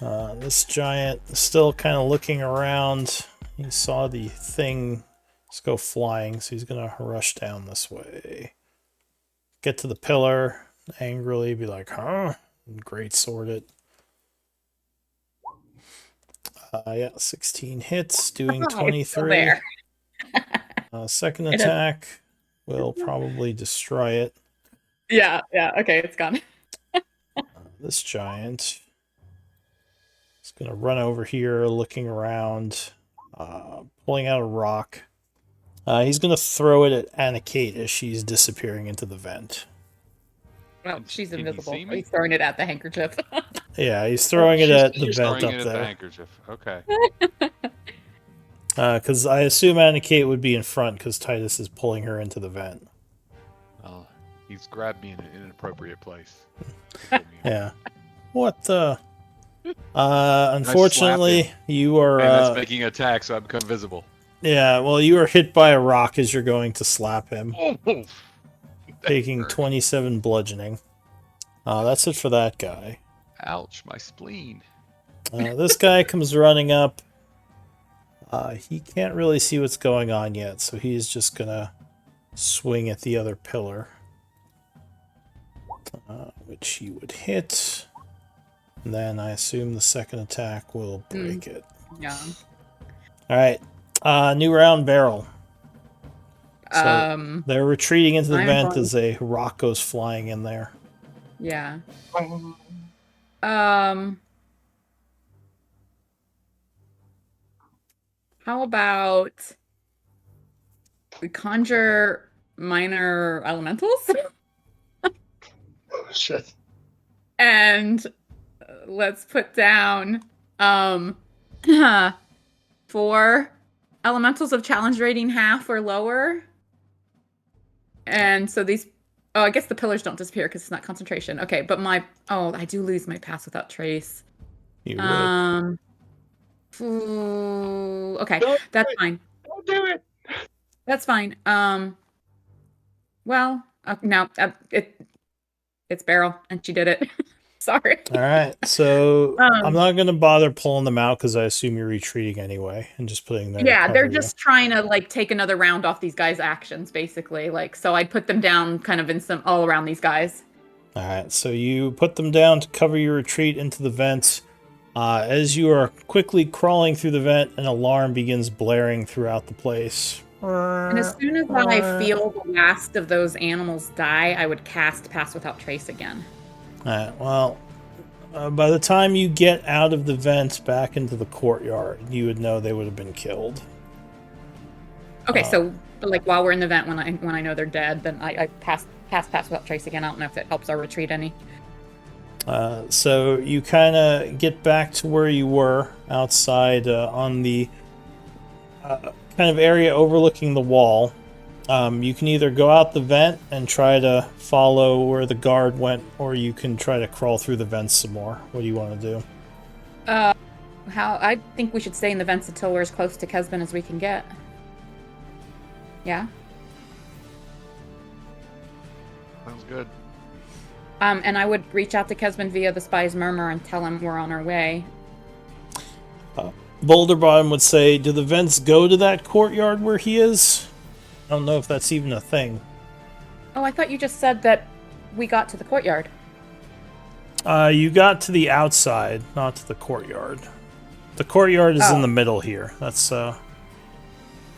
This giant is still kind of looking around. He saw the thing just go flying, so he's going to rush down this way. Get to the pillar, angrily be like, huh? And great sword it. Yeah, 16 hits, doing 23. There. Second attack will probably destroy it. Yeah, okay, it's gone. This giant is going to run over here, looking around, pulling out a rock. He's going to throw it at Anna Kate as she's disappearing into the vent. Well, she's Can you invisible. see me? He's throwing it at the handkerchief. Yeah, he's throwing it at the You're vent throwing up it at the there. handkerchief. Okay. Because I assume Anna Kate would be in front because Titus is pulling her into the vent. Well, he's grabbed me in an inappropriate place. Yeah. What the? Unfortunately, you are. And that's making an attack, so I become visible. Yeah, well, you are hit by a rock as you're going to slap him, Oh, taking 27 bludgeoning. That's it for that guy. ouch, my spleen. This guy comes running up. He can't really see what's going on yet, so he's just gonna swing at the other pillar, which he would hit. And then I assume the second attack will break it. Yeah. All right, new round, Barrel. So they're retreating into the I'm vent fine. as a rock goes flying in there. Yeah. How about we conjure minor elementals Oh, shit. and let's put down 4 elementals of challenge rating half or lower. And so these, I guess the pillars don't disappear because it's not concentration. Okay, but I do lose my pass without trace. You would. Okay, that's fine. Don't do it. That's fine. Well, no, it's Beryl, and she did it. Sorry. All right, so I'm not going to bother pulling them out because I assume you're retreating anyway and just putting them. Yeah, they're just trying to like take another round off these guys' actions, basically. Like, so I'd put them down kind of in some all around these guys. All right, so you put them down to cover your retreat into the vent. As you are quickly crawling through the vent, an alarm begins blaring throughout the place. And as soon as I feel the last of those animals die, I would cast Pass Without Trace again. Alright, well, by the time you get out of the vent back into the courtyard, you would know they would have been killed. Okay, so like while we're in the vent, when I know they're dead, then I cast Pass Without Trace again. I don't know if it helps our retreat any. So you kind of get back to where you were outside on the kind of area overlooking the wall. You can either go out the vent and try to follow where the guard went, or you can try to crawl through the vents some more. What do you want to do? I think we should stay in the vents until we're as close to Kesben as we can get. Yeah? Sounds good. And I would reach out to Kesben via the Spy's Murmur and tell him we're on our way. Boulder Bottom would say, do the vents go to that courtyard where he is? I don't know if that's even a thing. Oh, I thought you just said that we got to the courtyard. You got to the outside, not to the courtyard. The courtyard is in the middle here. That's yeah,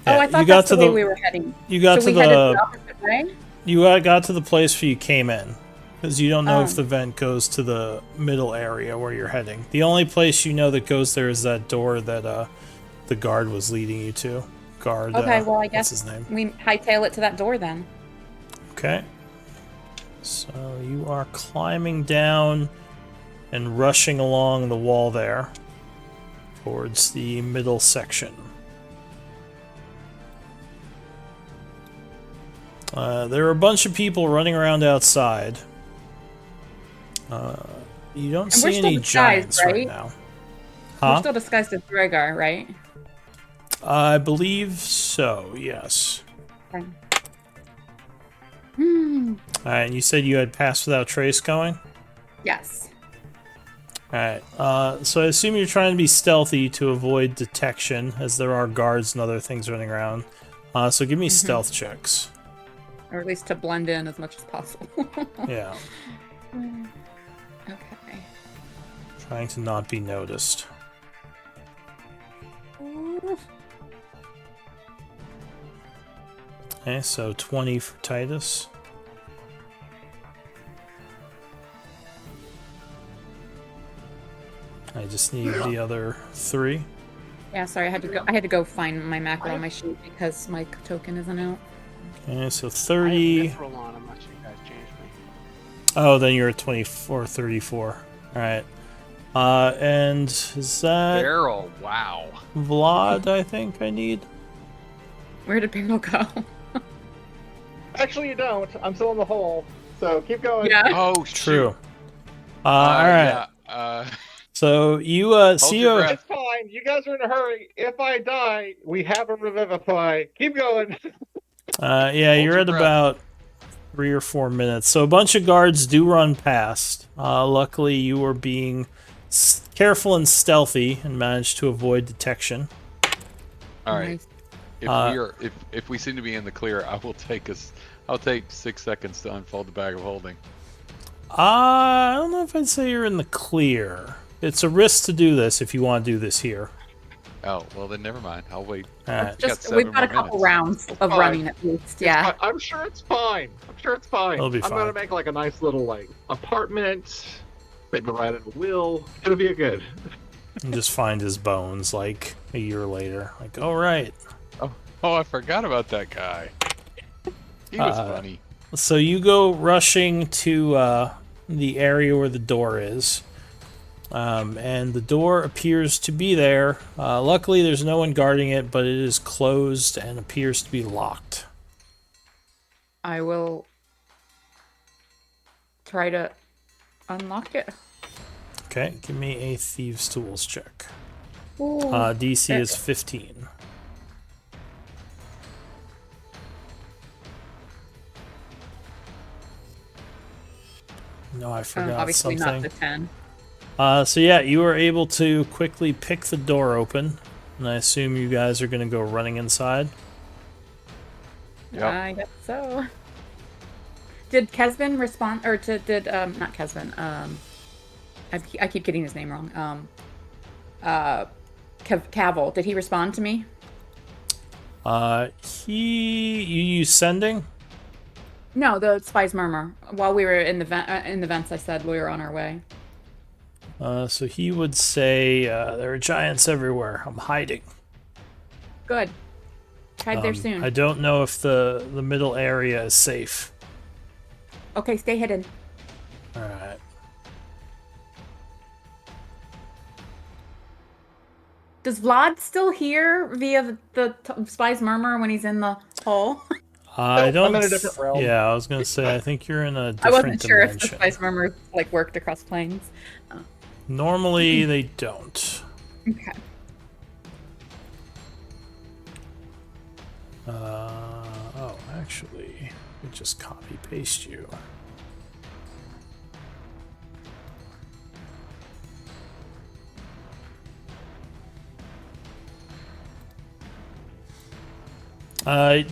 I thought that's the way we were heading. You got so to we headed the opposite way? You got to the place where you came in, because you don't know if the vent goes to the middle area where you're heading. The only place you know that goes there is that door that the guard was leading you to. Guard. Okay, well, I guess what's his name? we hightail it to that door then. Okay. So you are climbing down and rushing along the wall there towards the middle section. There are a bunch of people running around outside. You don't And we're see still any disguised, giants right right? now. We're Huh? still disguised as Dragar, right? I believe so, yes. Okay. Alright, and you said you had Pass Without Trace going? Yes. Alright, so I assume you're trying to be stealthy to avoid detection, as there are guards and other things running around. So give me stealth checks. Or at least to blend in as much as possible. Yeah. Okay. Trying to not be noticed. Okay, so 20 for Titus. I just need the other 3. Yeah, sorry, I had to go find my macro on my sheet because my token isn't out. Okay, so I have 30. mithril on. I'm not sure you guys changed me. Oh, then you're at 24, 34. Alright. And is that Barrel, wow. Vlad, I think I need? Where did Beryl go? Actually, you don't. I'm still in the hole. So keep going. Yeah. Oh, shoot. True. Alright. Yeah, So you see your a... breath. It's fine. You guys are in a hurry. If I die, we have a revivify. Keep going. yeah, Hold you're your at breath. about 3 or 4 minutes. So a bunch of guards do run past. Luckily, you were being careful and stealthy and managed to avoid detection. All right. Nice. If we seem to be in the clear, I'll take 6 seconds to unfold the bag of holding. I don't know if I'd say you're in the clear. It's a risk to do this if you want to do this here. Oh, well then never mind. I'll wait. Alright. We've got a couple rounds of fine. running at least, yeah. I'm sure it's fine. It'll be I'm fine. gonna make like a nice little like apartment. Maybe write it a will. It'll be a good. And just find his bones like a year later. Like, all right. Oh, I forgot about that guy. He was funny. So you go rushing to the area where the door is. And the door appears to be there. Luckily, there's no one guarding it, but it is closed and appears to be locked. I will try to unlock it. Okay, give me a Thieves' Tools check. Ooh, DC is 15. No, I forgot obviously something. not the 10. So yeah, you were able to quickly pick the door open, and I assume you guys are going to go running inside. Yep. I guess so. Did Kesvin respond, or did not Kesvin? I keep getting his name wrong. Cavill. Did he respond to me? You use sending? No, the Spy's Murmur. While we were in the vents, I said we were on our way. So he would say, there are giants everywhere. I'm hiding. Good. Hide there soon. I don't know if the middle area is safe. Okay, stay hidden. Alright. Does Vlad still hear via the Spy's Murmur when he's in the hole? I don't. I'm in a different realm. Yeah, I was gonna say. I think you're in a different I wasn't sure if the dimension. Spy's Murmur like worked across planes. Normally they don't. Okay. Oh, actually, we just copy paste you.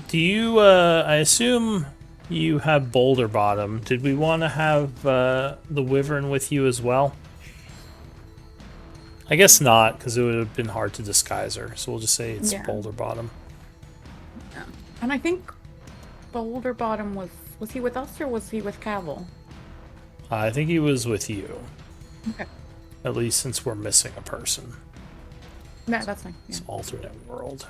Do you? I assume you have Boulder Bottom. Did we want to have the Wyvern with you as well? I guess not, because it would have been hard to disguise her. So we'll just say it's Boulder Bottom. Yeah. And I think Boulder Bottom was he with us or was he with Cavill? I think he was with you. Okay. At least since we're missing a person. Yeah, that's fine. Yeah. It's alternate world.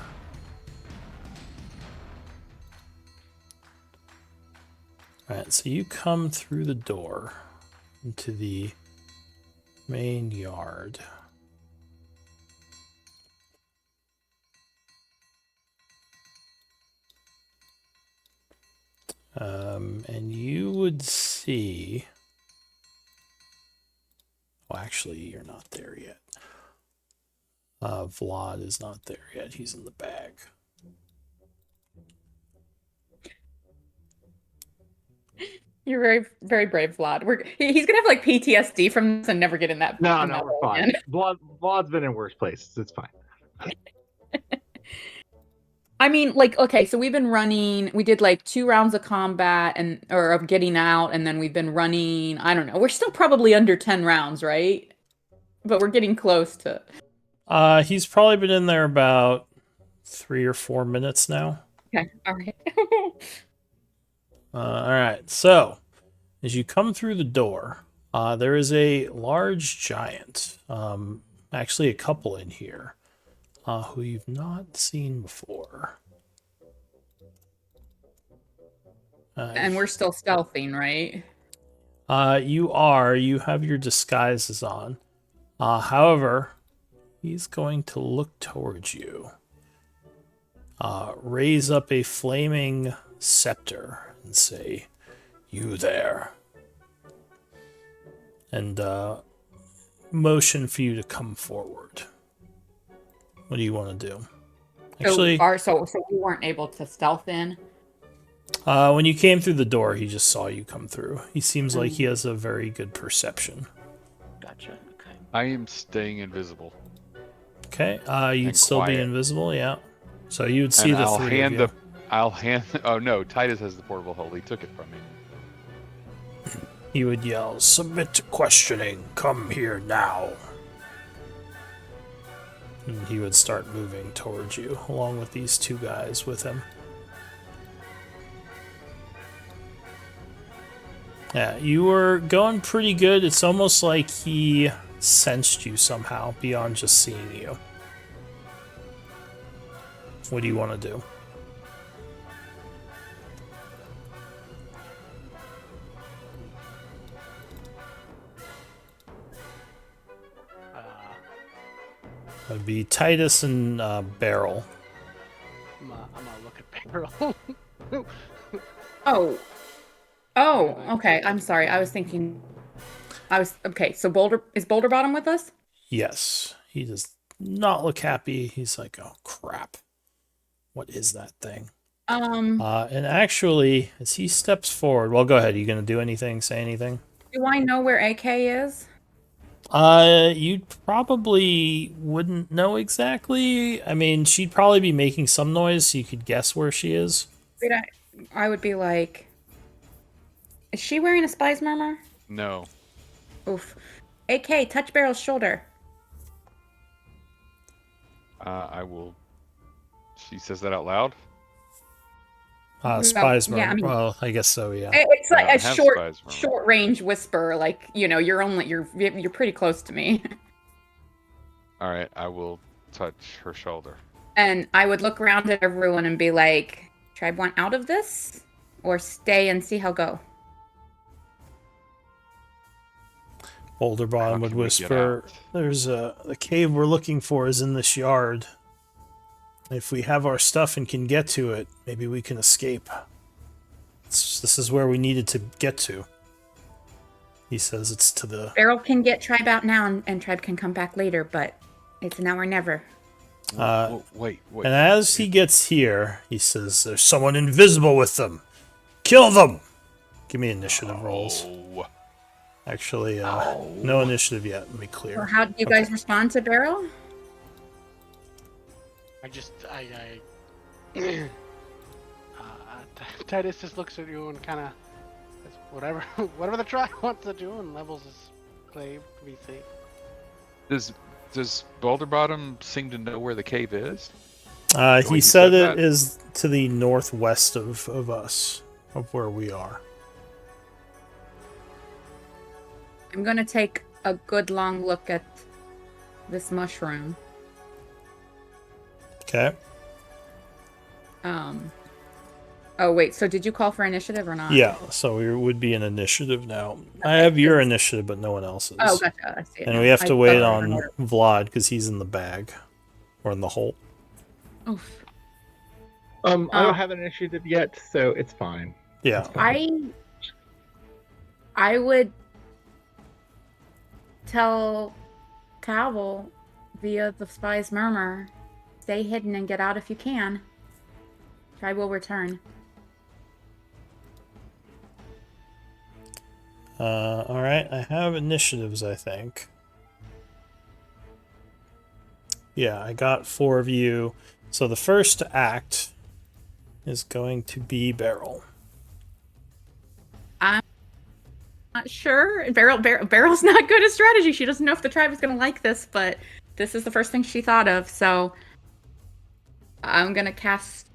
Alright, so you come through the door into the main yard. And you would see... Well, actually, you're not there yet. Vlad is not there yet. He's in the bag. You're very, very brave, Vlad. He's gonna have like PTSD from this and never get in that. No, in no, that we're hole fine. again. Vlad's been in worse places. It's fine. I mean, like, okay, so we've been running. We did like 2 rounds of combat or of getting out, and then we've been running. I don't know. We're still probably under 10 rounds, right? But we're getting close to. He's probably been in there about 3 or 4 minutes now. Okay, all right. All right. So, as you come through the door, there is a large giant. Actually, a couple in here, who you've not seen before. And we're still stealthing, right? You are. You have your disguises on. However, he's going to look towards you. Raise up a flaming scepter and say, "You there." And motion for you to come forward. What do you want to do? Actually, so we weren't able to stealth in. when you came through the door, he just saw you come through. He seems like he has a very good perception. Gotcha. Okay. I am staying invisible. Okay, you'd And still be quiet. invisible, yeah. So you would see And the I'll three hand of you. I'll hand. Oh no, Titus has the portable hole. He took it from me. He would yell, "Submit to questioning. Come here now." And he would start moving towards you, along with these 2 guys with him. Yeah, you were going pretty good. It's almost like he sensed you somehow, beyond just seeing you. What do you want to do? It'd be Titus and Beryl. I'm gonna look at Barrel. Oh, okay. I'm sorry. I was thinking. Okay. So Boulder Bottom with us? Yes, he does not look happy. He's like, "Oh crap, what is that thing?" And actually, as he steps forward, well, go ahead. Are you gonna do anything? Say anything? Do I know where AK is? You probably wouldn't know exactly. I mean, she'd probably be making some noise, so you could guess where she is. Wait, I would be like, is she wearing a spy's murmur? No. Oof. AK, touch Barrel's shoulder. I will. She says that out loud. Spies yeah, murmur. I mean- well, I guess so. Yeah. It's like I a have short, spies murmur. short range whisper. Like, you're pretty close to me. All right, I will touch her shoulder. And I would look around at everyone and be like, "Tribe want out of this, or stay and see how go." Boulder Bottom How would can we get whisper, out? "There's the cave we're looking for is in this yard. If we have our stuff and can get to it, maybe we can escape. This is where we needed to get to." He says it's to the... Barrel can get Tribe out now, and Tribe can come back later, but it's now or never. Whoa, wait. And as he gets here, he says, "There's someone invisible with them. Kill them!" Give me initiative rolls. Oh. Actually, no initiative yet. Let me clear. Or how do you guys respond to Barrel? Titus just looks at you and kind of, whatever the tribe wants to do, and levels his glaive to be safe. Does Boulder Bottom seem to know where the cave is? He he said said it that. is to the northwest of us, of where we are. I'm gonna take a good long look at this mushroom. Okay. Oh wait, so did you call for initiative or not? Yeah, so we would be in initiative now. I have your initiative, but no one else's. Oh, gotcha. I see it And now. we have I to wait thought- on Vlad because he's in the bag or in the hole. Oof. I don't have an initiative yet, so it's fine. Yeah. I would tell Cavill via the spy's murmur, stay hidden and get out if you can. Tribe will return. Alright, I have initiatives, I think. Yeah, I got 4 of you. So the first act is going to be Beryl. I'm not sure. Beryl's not good at strategy. She doesn't know if the tribe is going to like this, but this is the first thing she thought of. So I'm going to cast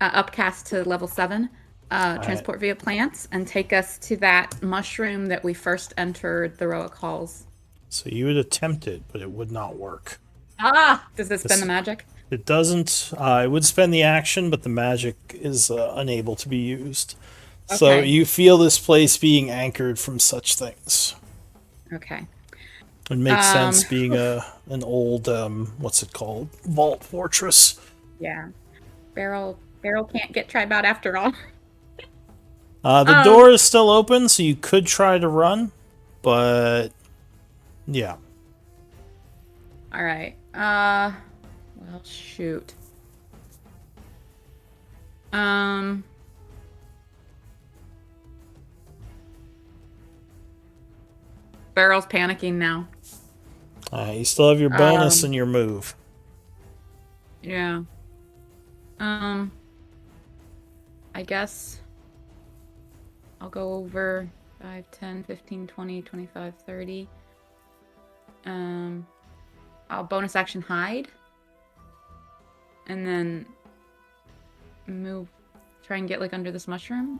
upcast to level 7, transport via plants, and take us to that mushroom that we first entered the Roic Halls. So you would attempt it, but it would not work. Ah! Does it spend the magic? It doesn't. It would spend the action, but the magic is unable to be used. Okay. So you feel this place being anchored from such things. Okay. It makes sense being an old, what's it called? Vault fortress. Yeah. Beryl can't get tribe out after all. The door is still open, so you could try to run, but yeah. All right. Well, shoot. Beryl's panicking now. You still have your bonus and your move. Yeah. I guess I'll go over 5, 10, 15, 20, 25, 30. I'll bonus action hide. And then move, try and get like under this mushroom.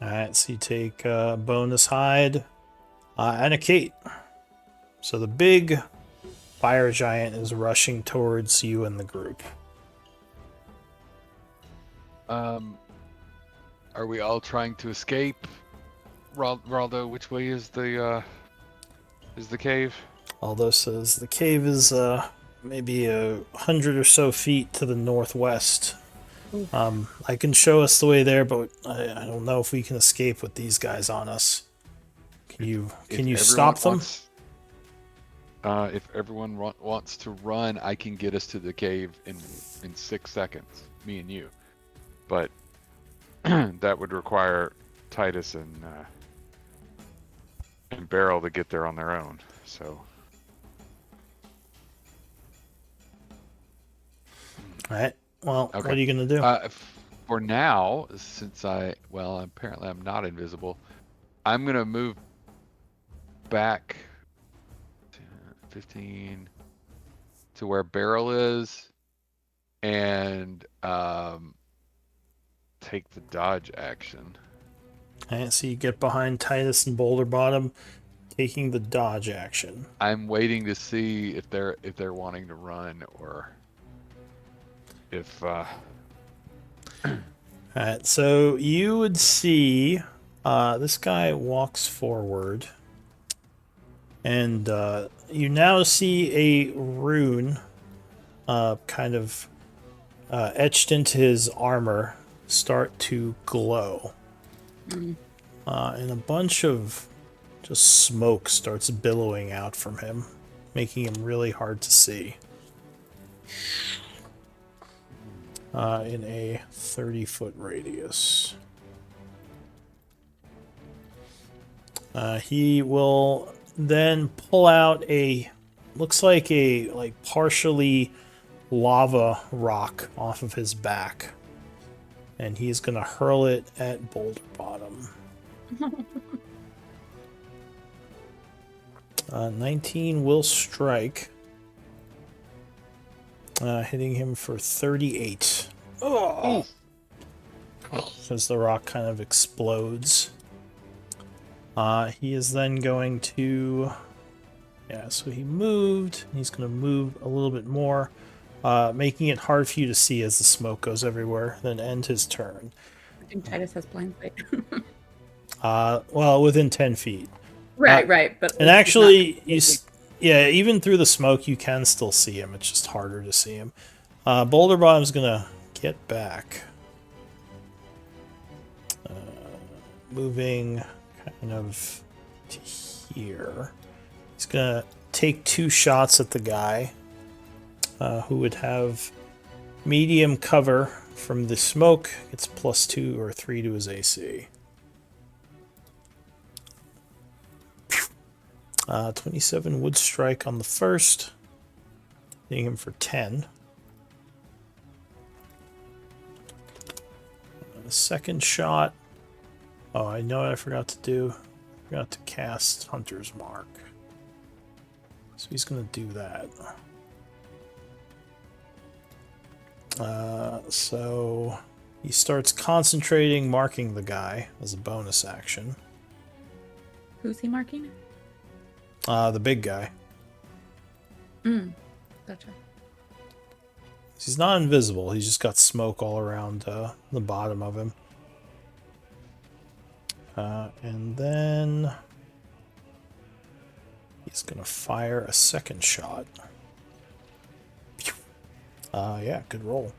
Alright, so you take bonus hide and a Kate. So the big fire giant is rushing towards you and the group. Are we all trying to escape? Raldo, which way is the cave? Aldo says the cave is maybe 100 or so feet to the northwest. I can show us the way there, but I don't know if we can escape with these guys on us. Can you stop them? If everyone wants to run, I can get us to the cave in 6 seconds, me and you. But that would require Titus and Beryl to get there on their own. So. All right. Well, okay. What are you gonna do? For now, since apparently I'm not invisible, I'm gonna move back 15 to where Beryl is, and take the dodge action. Alright, so you get behind Titus and Boulder Bottom, taking the dodge action. I'm waiting to see if they're wanting to run or if. Alright, so you would see this guy walks forward, and you now see a rune kind of etched into his armor start to glow. And a bunch of just smoke starts billowing out from him, making him really hard to see. In a 30-foot radius. He will then pull out looks like a partially lava rock off of his back. And he's going to hurl it at Boulder Bottom. 19 will strike. Hitting him for 38. Oh! As the rock kind of explodes. He is then going to... Yeah, so he moved. He's going to move a little bit more. Making it hard for you to see as the smoke goes everywhere, then end his turn. I think Titus has blind sight. Well, within 10 feet. Right, but... And actually, yeah, even through the smoke, you can still see him. It's just harder to see him. Boulder Bottom's gonna get back. moving kind of to here. He's gonna take 2 shots at the guy who would have medium cover from the smoke. Gets +2 or 3 to his AC. 27 would strike on the first, hitting him for 10. The second shot. Oh, I know what I forgot to do. I forgot to cast Hunter's Mark. So he's going to do that. So he starts concentrating, marking the guy as a bonus action. Who's he marking? The big guy. Gotcha. He's not invisible. He's just got smoke all around the bottom of him. And then he's going to fire a second shot. Yeah, good roll.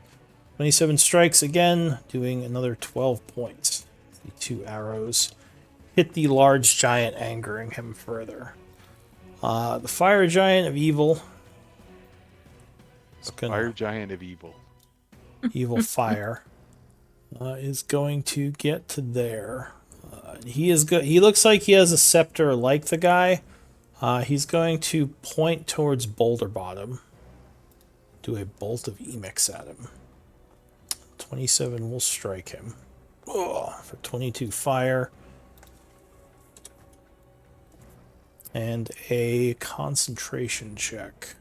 27 strikes again, doing another 12 points. The 2 arrows hit the large giant, angering him further. The fire giant of evil. Fire giant of evil. Evil fire is going to get to there. He is good. He looks like he has a scepter like the guy. He's going to point towards Boulder Bottom. Do a bolt of Emix at him. 27 will strike him. For 22 fire. And a concentration check.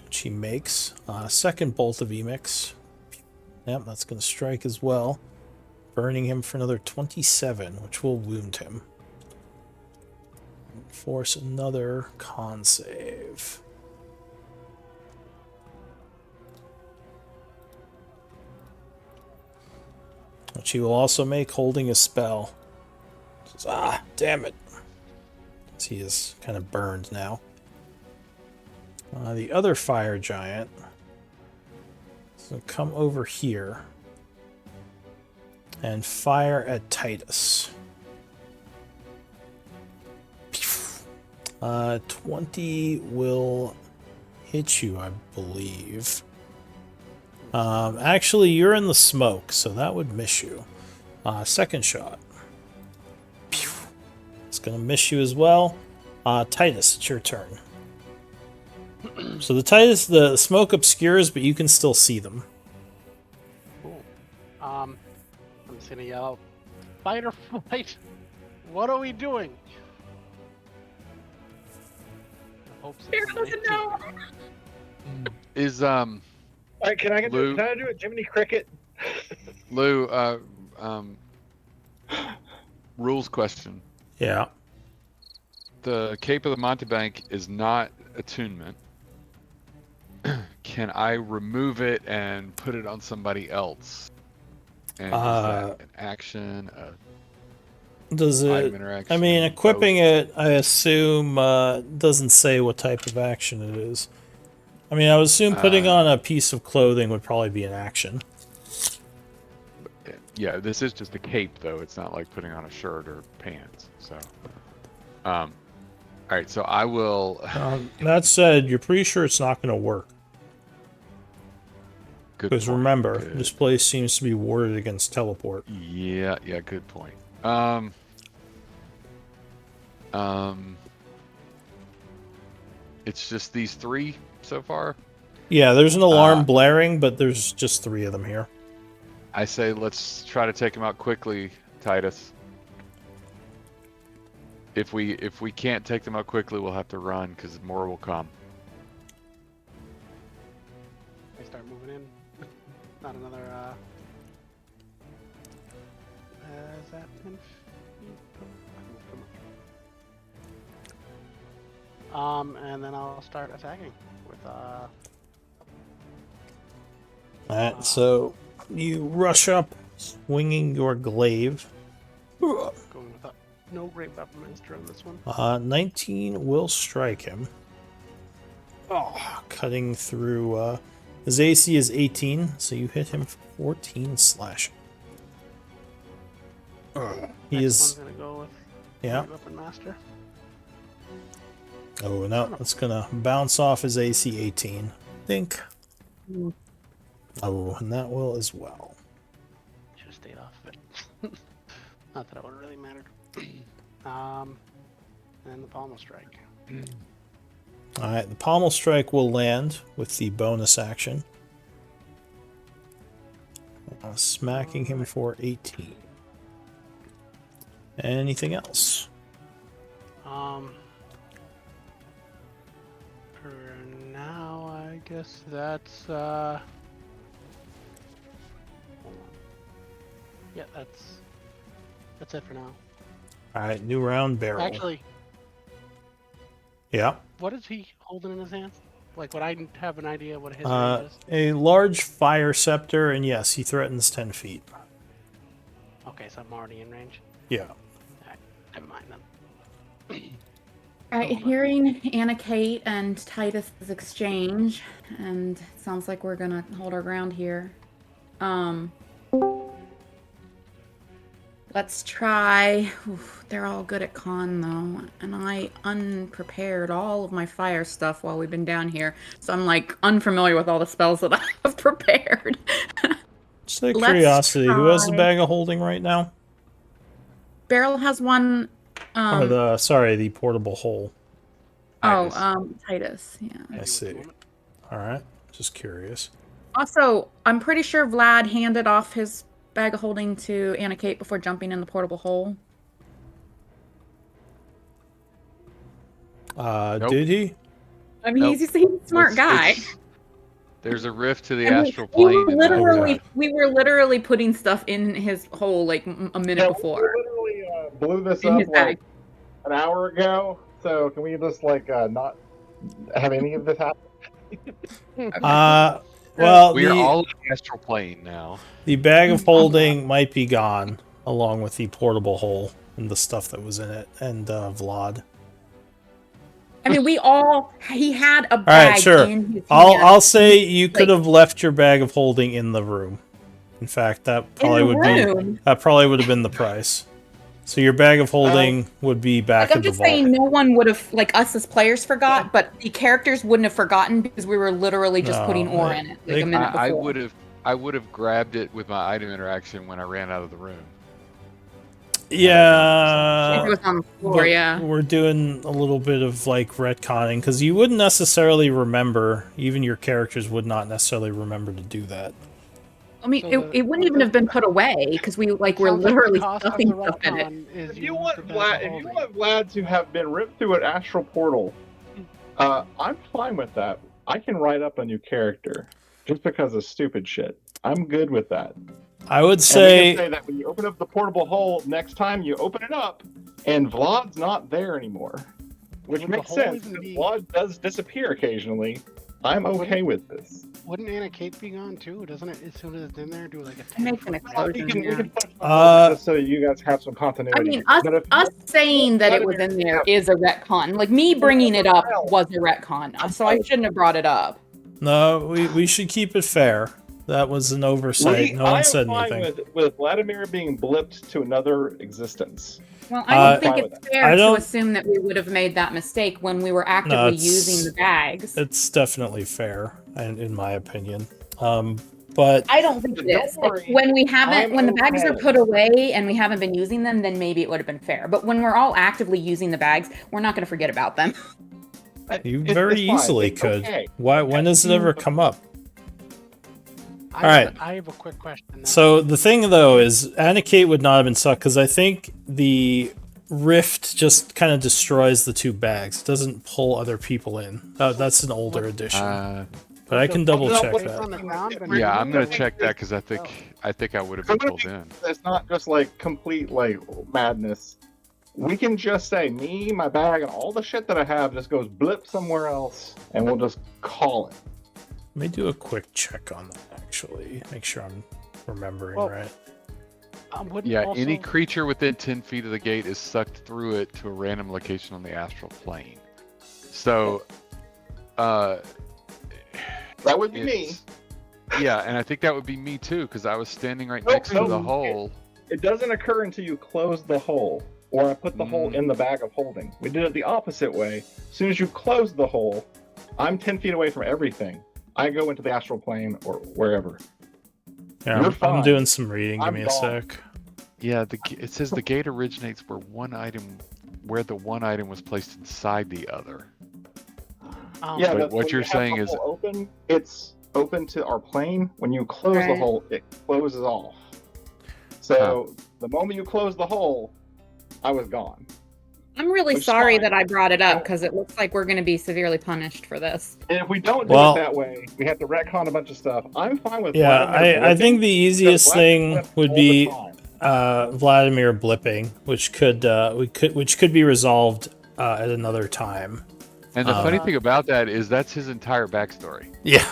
Which he makes. Second bolt of Emix. Yep, that's going to strike as well. Burning him for another 27, which will wound him. Force another con save. Which he will also make holding a spell. Says, damn it. So he is kind of burned now. The other fire giant is going to come over here and fire at Titus. 20 will hit you, I believe. Actually, you're in the smoke, so that would miss you. Second shot. It's going to miss you as well. Titus, it's your turn. So the smoke obscures, but you can still see them. Cool. I'm just gonna yell out, "Fight or flight! What are we doing?" Bear doesn't know. Is All right, can I Lou- do a Jiminy Cricket? Lou, rules question. Yeah. The Cape of the Montebank is not attunement. Can I remove it and put it on somebody else? And is that an action? Does Item it? interaction, I mean, equipping both? it, I assume, doesn't say what type of action it is. I mean, I would assume putting on a piece of clothing would probably be an action. Yeah, this is just a cape, though. It's not like putting on a shirt or pants. So, all right. So I will. That said, you're pretty sure it's not going to work. Good Because point, remember, good. this place seems to be warded against teleport. Yeah, good point. It's just these 3 so far. Yeah, there's an alarm blaring, but there's just 3 of them here. I say let's try to take them out quickly, Titus. If we can't take them out quickly, we'll have to run because more will come. I start moving in. Not another. Is that 10 feet? And then I'll start attacking with Alright, so you rush up, swinging your glaive. going with no great weapon master on this one. 19 will strike him. Cutting through His AC is 18, so you hit him for 14 slashing. He Next is. one's gonna go with Yeah. Weapon Master. Oh, no, it's gonna bounce off his AC 18. Think. Oh, and that will as well. Should have stayed off of it. Not that it would have really mattered. And the pommel strike. Alright, the pommel strike will land with the bonus action. Smacking him for 18. Anything else? For now, I guess that's hold on. Yeah, that's it for now. Alright, new round, barrel. Actually, Yeah. what is he holding in his hand? Like, would I have an idea what his range is? A large fire scepter, and yes, he threatens 10 feet. Okay, so I'm already in range. Yeah. Alright, never mind then. Alright, hearing Anna Kate and Titus's exchange, and it sounds like we're gonna hold our ground here. Let's try. Oof, they're all good at con though, and I unprepared all of my fire stuff while we've been down here, so I'm like unfamiliar with all the spells that I have prepared. Just out of Let's curiosity, who has the try- bag of holding right now? Beryl has one. Or the portable hole. Titus. Yeah. I see. Alright, just curious. Also, I'm pretty sure Vlad handed off his bag of holding to Anna Kate before jumping in the portable hole. Nope. Did he? I mean, Nope. he's a smart guy. There's a rift to the I mean, astral plane. we were literally putting stuff in his hole like a minute before. We literally blew this In up his like bag. an hour ago. So can we just like not have any of this happen? Well, we are all in the astral plane now. the bag of holding might be gone, along with the portable hole and the stuff that was in it, and Vlad. I mean, he had a All bag right, sure. in his I'll say you could Like- have left your bag of holding in the room. In fact, that probably the would room? be been the price. So your bag of holding would be back Like, in I'm the just vault. saying no one would have, like us as players forgot, but the characters wouldn't have forgotten because we were literally just No, putting ore they- in it like a minute before. I would have grabbed it with my item interaction when I ran out of the room. Yeah, If it was on the floor, but yeah. we're doing a little bit of like retconning because you wouldn't necessarily remember. Even your characters would not necessarily remember to do that. I mean, So it wouldn't even have been put away because we were literally stuffing stuff in it. If you want Vlad to have been ripped through an astral portal, I'm fine with that. I can write up a new character just because of stupid shit. I'm good with that. I would And we say can say that when you open up the portable hole, next time you open it up, and Vlad's not there anymore, which Would the makes hole sense. even Because be- Vlad does disappear occasionally. I'm okay with this. Wouldn't Anna Kate be gone too? Doesn't it, as soon as it's in there, do like a 10 Make an foot- explosion. We can Yeah. touch on it just so you guys have some I continuity. mean, But if us saying that it was in there is a retcon. Like, me bringing it up was a retcon, so I shouldn't have brought it up. no. We should keep it fair. That was an oversight. No I one am said fine anything. with Vladimir being blipped to another existence. Well, I don't think Fine it's with fair I to don't- assume that we would have made that mistake when we were actively No, it's- using the bags. It's definitely fair, in my opinion. But I don't think it Don't is. Like, worry, when we haven't, I'm when the bags are okay. put away and we haven't been using them, then maybe it would have been fair. But when we're all actively using the bags, we're not going to forget about them. you It's very fine. easily It's could. okay. Why? When does it ever come up? I have a quick question. Then. So the thing though is, Anna Kate would not have been sucked because I think the rift just kind of destroys the two bags. It doesn't pull other people in. That's an older edition, but I can double check It's on that. the ground, but Yeah, it's I'm gonna not- check that because I think I would have been pulled in. It's not just like complete like madness. We can just say me, my bag, and all the shit that I have just goes blip somewhere else, and we'll just call it. Let me do a quick check on that actually. Make sure I'm remembering Well, right. wouldn't Yeah, also- any creature within 10 feet of the gate is sucked through it to a random location on the astral plane. So, That would be me. it's- Yeah, and I think that would be me too, because I was standing right Nope, next to the nope. hole. It doesn't occur until you close the hole, or I put the hole in the bag of holding. We did it the opposite way. As soon as you close the hole, I'm 10 feet away from everything. I go into the astral plane or wherever. Yeah, You're I'm fine. doing some reading. Give I'm me a gone. sec. Yeah, it says the gate originates where the one item was placed inside the other. Yeah, But but what when you're you have saying the is- hole open, it's open to our plane. When you close the Right. hole, it closes off. So the moment you close the hole, I was gone. I'm really Which is sorry fine. that I brought it up Don't- because it looks like we're going to be severely punished for this. And if we don't do Well- it that way, we have to retcon a bunch of stuff. I'm fine with Yeah, Vladimir I think blipping, the easiest because Vladimir thing blips would all be the time. Vladimir blipping, which could be resolved at another time. And the funny thing about that is that's his entire backstory. Yeah,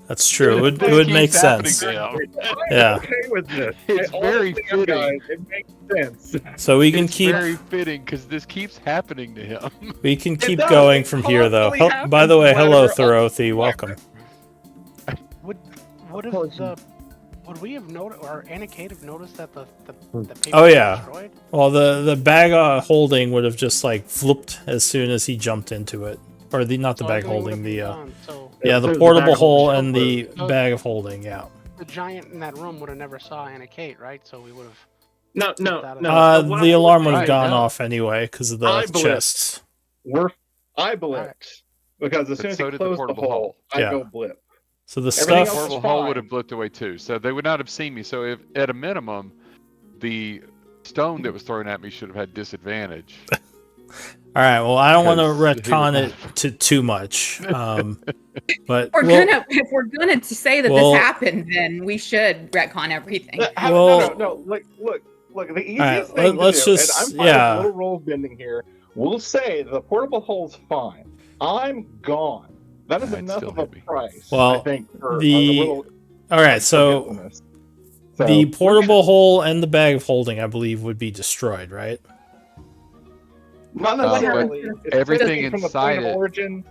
that's true. It would This make keeps happening sense. to him. I'm Yeah. okay with this. It's I very honestly am, fitting. guys. It makes sense. So we can It's keep very fitting because this keeps happening to him. keep does. going It from here though. constantly By the way, happens, hello Vladimir. Thorothy, welcome. Would we have noticed, or Anna Kate have noticed that the paper Oh, was yeah. destroyed? Well, the bag holding would have just like flooped as soon as he jumped into it, or not the So bag everything would holding, have the been gone, so yeah, the There's the portable bag of hole holding. and the So- bag of holding. Yeah. the giant in that room would have never saw Anna Kate, right? So we would have. No. The alarm would have Right, gone no. off anyway because of the I blipped. chests. I blipped. Because as But soon as so you did the close the portable hole, hole. I Yeah. go blip. So the Everything stuff. else- Portable is hole would fine. have blipped away too, so they would not have seen me. So if at a minimum, the stone that was thrown at me should have had disadvantage. All right. Well, I don't want to 'Cause he would retcon not- it to too much. But If we're gonna say that well- this happened, then we should retcon everything. Well- No. Look. The easiest Alright, thing to let's do, just- and I'm fine yeah. with little role bending here. We'll say the portable hole's fine. I'm gone. That is I'd enough still of a hit me. price. Well, I think for the- a little all right. So forgetfulness. So, the portable hole and the bag of holding, I believe, would be destroyed, right? not but necessarily. It's everything taken from the inside point of it- origin.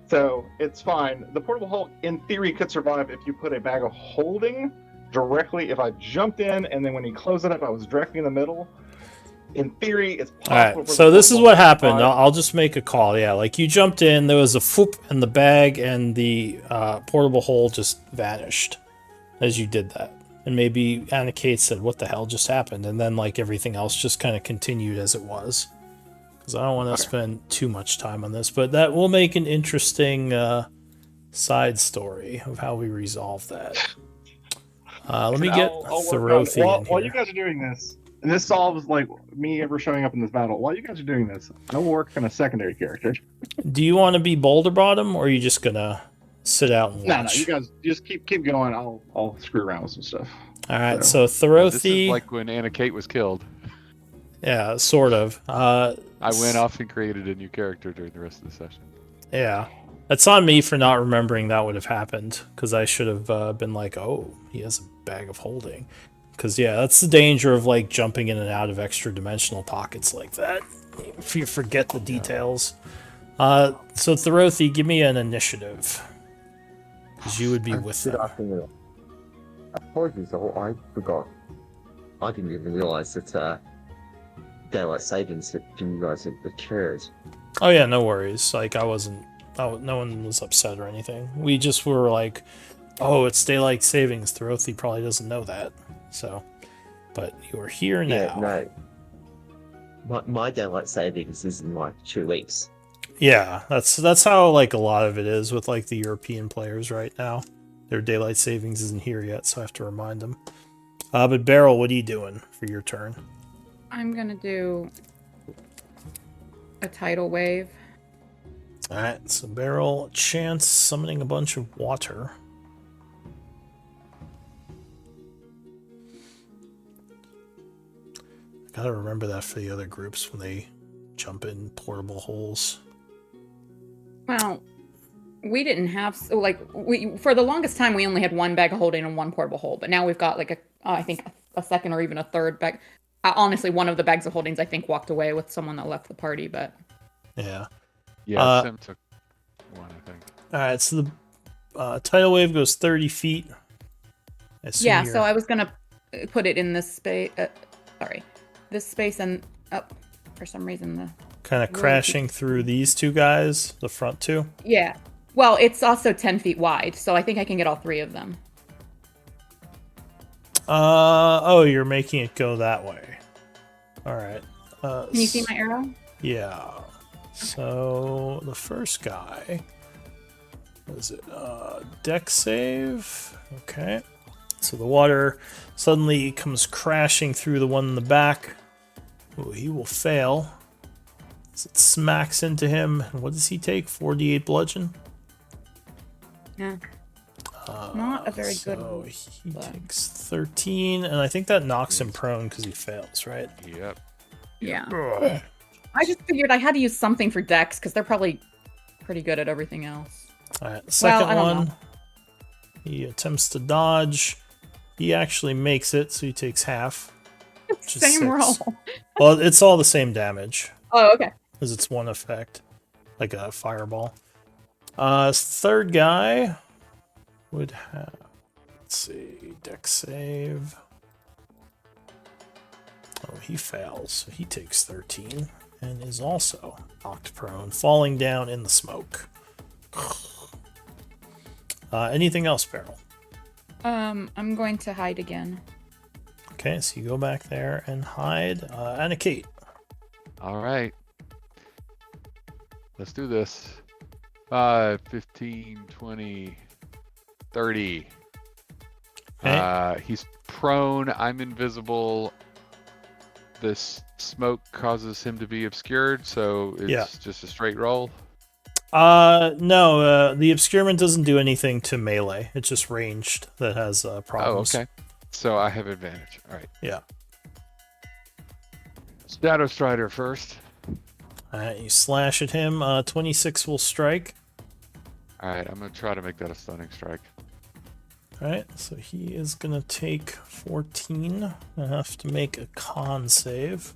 So it's fine. The portable hole, in theory, could survive if you put a bag of holding directly. If I jumped in and then when you close it up, I was directly in the middle. In theory, it's possible. All right. for So the this is portable what hole to happened. survive. I'll just make a call. Yeah, like you jumped in, there was a foop, and the bag and the portable hole just vanished as you did that. And maybe Anna Kate said, "What the hell just happened?" And then like everything else just kind of continued as it was. Because I don't want to spend too much time on this, but that will make an interesting side story of how we resolve that. Let me get I'll work on it. Thorothy in While here. you guys are doing this, and this solves like me ever showing up in this battle. While you guys are doing this, I will work on a secondary character. Do you want to be Boulder Bottom, or are you just gonna sit out and No, watch? you guys just keep going. I'll screw around with some stuff. All right, so This Thorothy, is like when Anna Kate was killed. yeah, sort of. I went off and created a new character during the rest of the session. Yeah, it's on me for not remembering that would have happened because I should have been like, oh, he has a bag of holding. Because yeah, that's the danger of like jumping in and out of extra dimensional pockets like that. If you forget the details. So Thorothy, give me an initiative. Because you would be with Good them. afternoon. Apologies, I forgot. I didn't even realise that daylight savings that you guys had occurred. Oh yeah, no worries. Like no one was upset or anything. We just were like, oh, it's daylight savings. Thorothy probably doesn't know that. So, but you're here now. Yeah, no. My daylight savings is in like 2 weeks. Yeah, that's how like a lot of it is with like the European players right now. Their daylight savings isn't here yet, so I have to remind them. But Beryl, what are you doing for your turn? I'm gonna do a tidal wave. All right, so Beryl, chance summoning a bunch of water. Gotta remember that for the other groups when they jump in portable holes. Well, we didn't have we for the longest time we only had one bag of holding and one portable hole, but now we've got like I think a second or even a third bag. Honestly, one of the bags of holdings I think walked away with someone that left the party, but Yeah. Yeah, Sim took one, I think. All right, so the tidal wave goes 30 feet I assume Yeah, you're so I was gonna put it in this space. Sorry, this space, and for some reason the kind of roll crashing keeps- through these two guys, the front two. Yeah. Well, it's also 10 feet wide, so I think I can get all three of them. Oh, you're making it go that way. All right. Can you see my arrow? Yeah. So the first guy, what is it? Deck save. Okay. So the water suddenly comes crashing through the one in the back. Oh, he will fail. As it smacks into him. And what does he take? 4d8 bludgeon? Yeah. Not a very so good. He takes 13, and I think that knocks him prone because he fails, right? Yep. Yeah. Ugh. I just figured I had to use something for Dex because they're probably pretty good at everything else. All right, the second I don't one, know. he attempts to dodge. He actually makes it, so he takes half. Which is Same 6. roll. Well, it's all the same damage, Oh, okay. because it's one effect, like a fireball. Third guy would have, let's see, deck save. Oh, he fails, so he takes 13 and is also knocked prone, falling down in the smoke. Anything else, Beryl? I'm going to hide again. Okay, so you go back there and hide. Anna Kate. All right. Let's do this. 5, 15, 20, 30. Okay. He's prone. I'm invisible. This smoke causes him to be obscured, so it's just a straight roll. No, the obscurement doesn't do anything to melee. It's just ranged that has problems. Oh, okay. So I have advantage. All right. Yeah. Shadow Strider first. You slash at him. 26 will strike. All right, I'm gonna try to make that a stunning strike. Alright, so he is gonna take 14. I have to make a con save.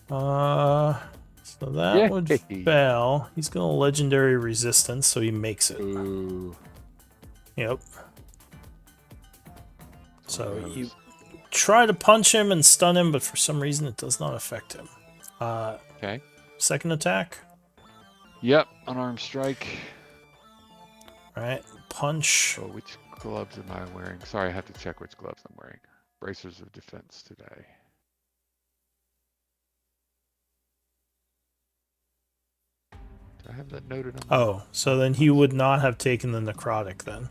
So that would Yay. fail. He's gonna legendary resistance, so he makes it. Ooh. Yep. So you try to punch him and stun him, but for some reason it does not affect him. Okay. Second attack. Yep, unarmed strike. Alright, punch. Oh, which gloves am I wearing? Sorry, I have to check which gloves I'm wearing. Bracers of defense today. Do I have that noted on? Oh, so then he would not have taken the necrotic then.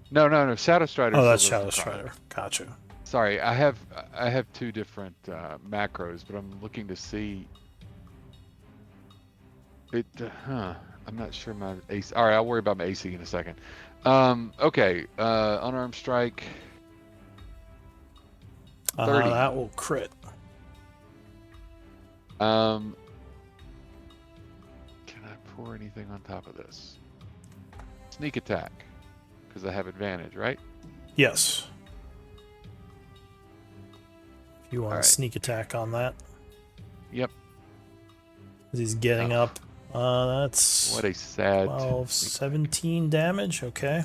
No. Shadow Strider. Oh, that's still Shadow does necrotic. Strider. Gotcha. Sorry, I have two different macros, but I'm looking to see. I'm not sure my AC. All right, I'll worry about my AC in a second. Okay. Unarmed strike. 30. That will crit. Can I pour anything on top of this? Sneak attack, because I have advantage, right? Yes. If you want Alright. a sneak attack on that. Yep. As he's getting up. That's What a sad. 12, 17 damage. Okay.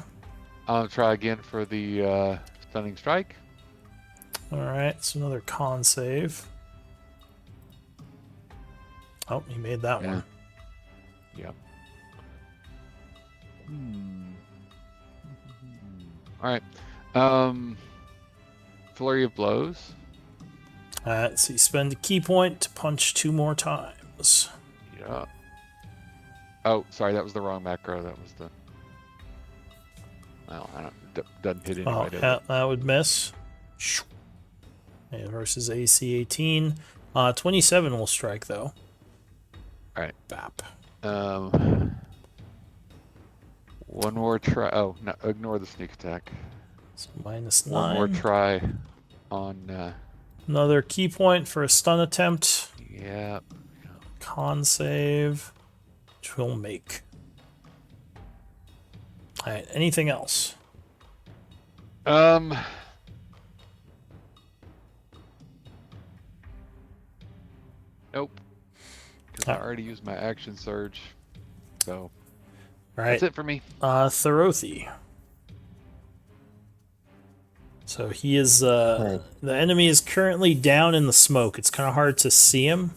I'll try again for the stunning strike. Alright, so another con save. Oh, he made that one. Yep. All right. Flurry of blows. Alright, so you spend a key point to punch 2 more times. Yeah. Oh, sorry, that was the wrong macro. That was the. Well, I don't. Doesn't hit Oh, anybody. does it? that would miss. And versus AC 18. 27 will strike, though. Alright. Bap. One more try. Oh, no, ignore the sneak attack. So minus 9. One more try on. Another key point for a stun attempt. Yeah. Con save, which will make. Alright, anything else? Nope. Because I already used my action surge. So. Right. That's it for me. Thorothi. So he is, the enemy is currently down in the smoke. It's kind of hard to see him.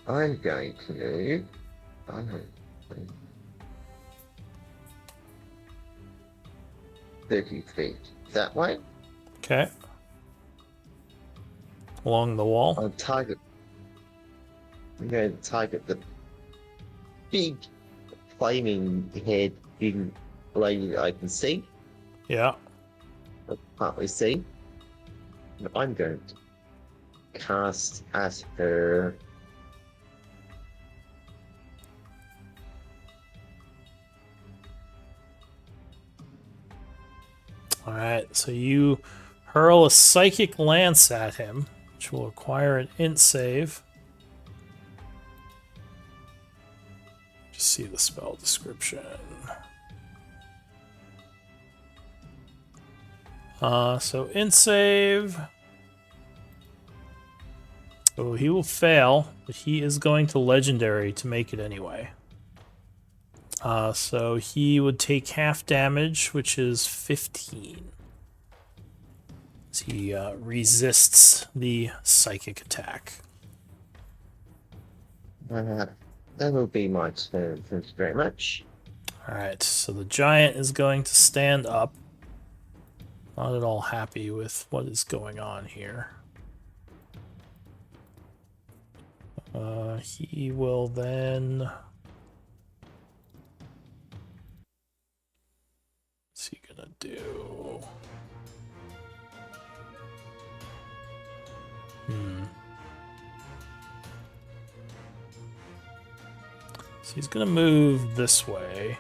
I'm going to move. 30 feet that way. Okay. Along the wall. I'm going to target the big flaming head in lady that I can see. Yeah. Or partly see. And I'm going to cast at her. Alright, so you hurl a psychic lance at him, which will require an int save. Just see the spell description. So int save. So he will fail, but he is going to legendary to make it anyway. So he would take half damage, which is 15. As he resists the psychic attack. That will be my turn. Thank you very much. Alright, so the giant is going to stand up. Not at all happy with what is going on here. He will then... What's he gonna do? So he's gonna move this way.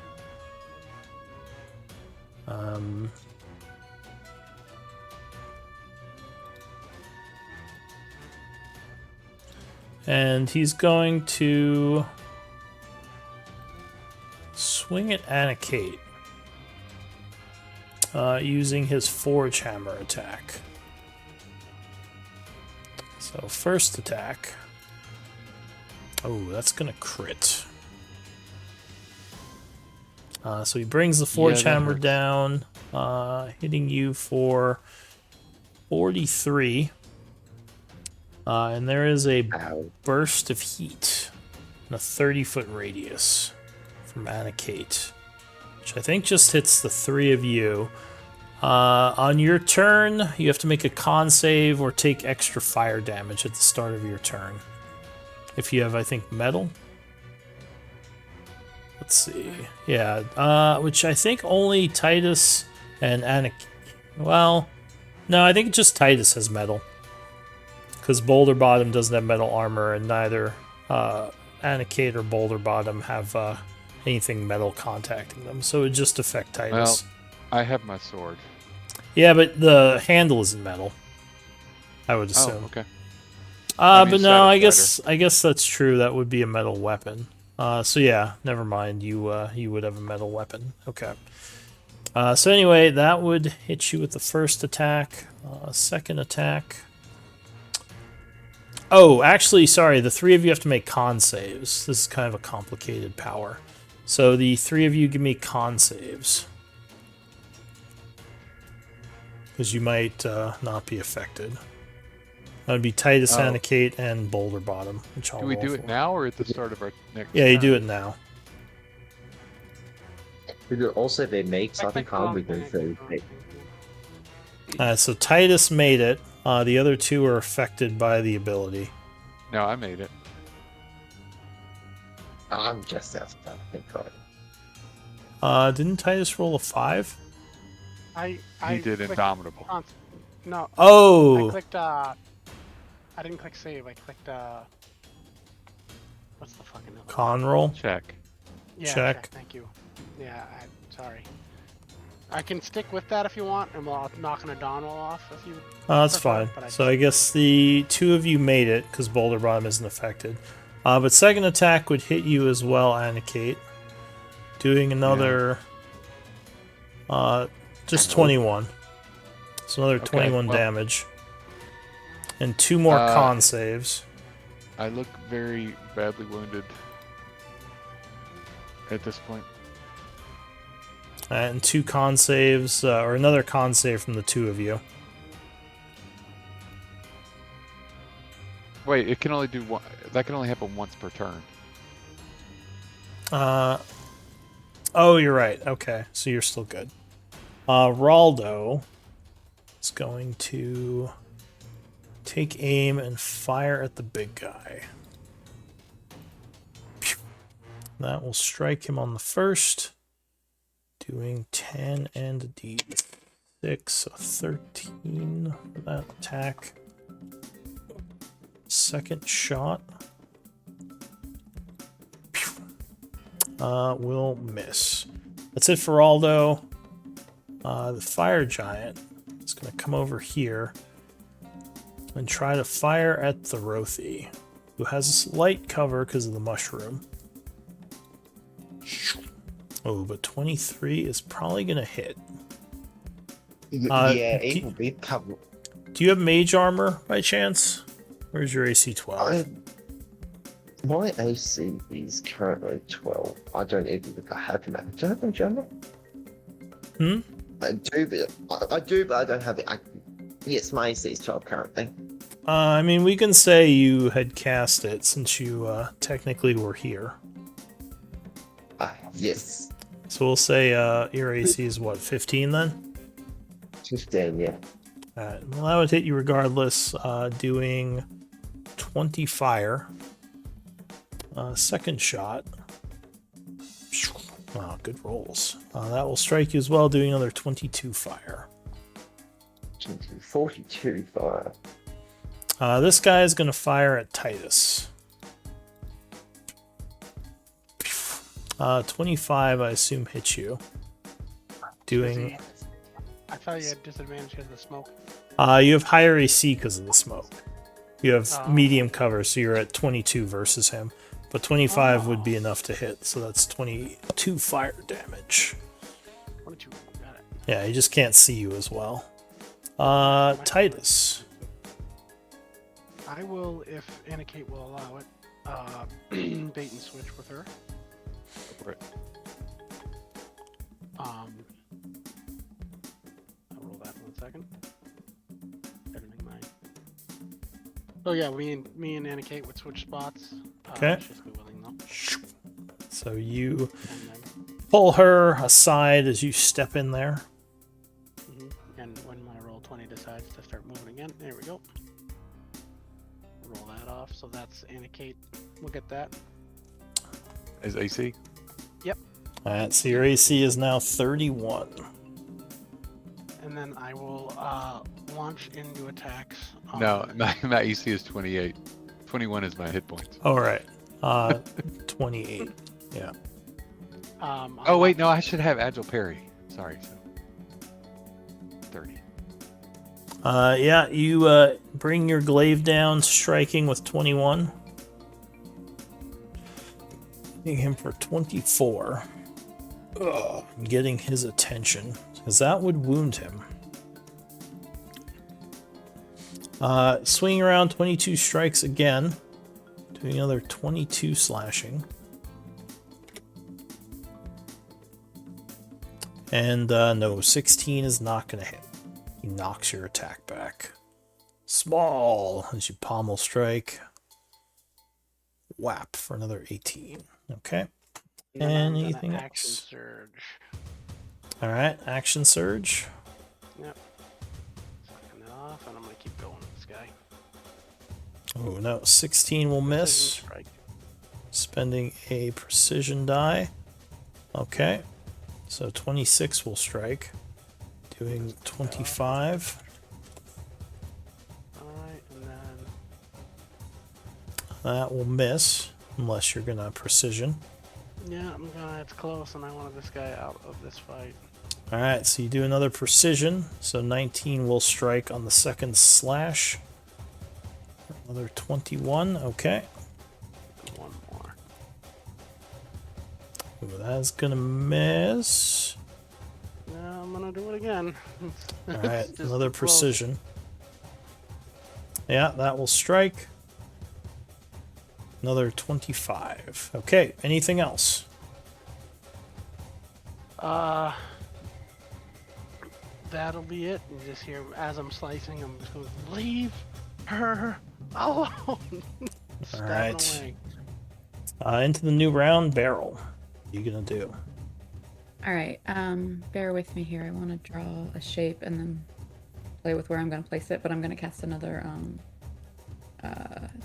And he's going to swing at Anakate. Using his Forge Hammer attack. So first attack. Oh, that's gonna crit. So he brings the Forge Hammer down, hitting you for 43. And there is a burst of heat in a 30-foot radius from Anakate, which I think just hits the three of you. On your turn, you have to make a con save or take extra fire damage at the start of your turn. If you have, I think, metal. Let's see. Yeah, which I think only Titus and Anakate... Well, no, I think just Titus has metal. Because Boulder Bottom doesn't have metal armor, and neither Anakate or Boulder Bottom have anything metal contacting them. So it would just affect Titus. Well, I have my sword. Yeah, but the handle isn't metal, I would assume. Oh, okay. But no, I guess that's true. That would be a metal weapon. So yeah, never mind. You would have a metal weapon. Okay. So anyway, that would hit you with the first attack. Second attack. Oh, actually, sorry. The three of you have to make con saves. This is kind of a complicated power. So the three of you give me con saves. Because you might not be affected. That would be Titus, Anakate, and Boulder Bottom. Which I'll do we do roll it for. now or at the start of our next Yeah, you turn? do it now. Would it also be me? Because I think I'll be doing 30 feet. So Titus made it. The other two are affected by the ability. No, I made it. I'm just out of right. Didn't Titus roll a 5? I He did clicked Indomitable. No. Oh! I clicked, I didn't click save. I clicked, what's the fucking other? Con roll? Check. Yeah, check. thank you. Yeah, sorry. I can stick with that if you want, and I'm not going to Dawn roll off if you... That's prefer, fine. but So I guess the two of you made it, because Boulder Bottom isn't affected. But second attack would hit you as well, Anakate. Doing another... just 21. So another 21 well- damage. And two more con saves. I look very badly wounded at this point. And 2 con saves, or another con save from the 2 of you. Wait, it can only do one. That can only happen once per turn. Oh, you're right. Okay, so you're still good. Raldo is going to take aim and fire at the big guy. Pew. That will strike him on the first, doing 10 and a d6, so 13 for that attack. Second shot. Will miss. That's it for Aldo. The fire giant is going to come over here and try to fire at the Rothy, who has light cover because of the mushroom. Oh, but 23 is probably going to hit. Yeah, it will be covered. Do you have mage armor by chance? Where's your AC 12? My AC is currently 12. I don't even think I have that. Do I have mage armor? I do, but I don't have it. Yes, my AC is 12 currently. I mean, we can say you had cast it since you technically were here. Yes. So we'll say your AC is what, 15 then? 15, yeah. Alright, well that would hit you regardless, doing 20 fire. Second shot. Wow, good rolls. That will strike you as well, doing another 22 fire. 42 fire. This guy is going to fire at Titus. 25, I assume, hits you. Doing... I thought you had disadvantage because of the smoke. You have higher AC because of the smoke. You have medium cover, so you're at 22 versus him. But 25 would be enough to hit, so that's 22 fire damage. 22, got it. Yeah, he just can't see you as well. Titus. I will, if Anna Kate will allow it, bait and switch with her. Go for it. I'll roll that 1 second. Editing mine. Oh yeah, me and Anna Kate would switch spots. Okay. She's willing though. So you And then, pull her aside as you step in there. and when my roll 20 decides to start moving again, there we go. Roll that off. So that's Anna Kate. We'll get that. Is AC? Yep. Alright, so your AC is now 31. And then I will launch into attacks. No, my AC is 28. 21 is my hit points. Alright. 28. Yeah. Oh wait, no, I should have agile parry. Sorry. So 30. Yeah, you bring your glaive down, striking with 21. Hitting him for 24. Ugh, getting his attention, because that would wound him. Swinging around, 22 strikes again. Doing another 22 slashing. And no, 16 is not going to hit. He knocks your attack back. Small as you pommel strike. Whap for another 18. Okay. And Anything action else? surge. Alright, action surge. Yep. Sucking it off, and I'm gonna keep going with this guy. Oh no, 16 will miss. Precision strike. Spending a precision die. Okay. So 26 will strike. Doing 25. Alright, and then That will miss. Unless you're gonna precision. yeah, I'm gonna. It's close, and I wanted this guy out of this fight. Alright, so you do another precision. So 19 will strike on the second slash. Another 21. Okay. One more. Ooh, that's gonna miss. No, I'm gonna do it again. Alright, Just another close. precision. Yeah, that will strike. Another 25. Okay, anything else? That'll be it. You just hear as I'm slicing, I'm just going, leave her alone. Stabbing Alright. away. Into the new round, Barrel. What are you gonna do? All right. Bear with me here. I want to draw a shape and then play with where I'm going to place it. But I'm going to cast another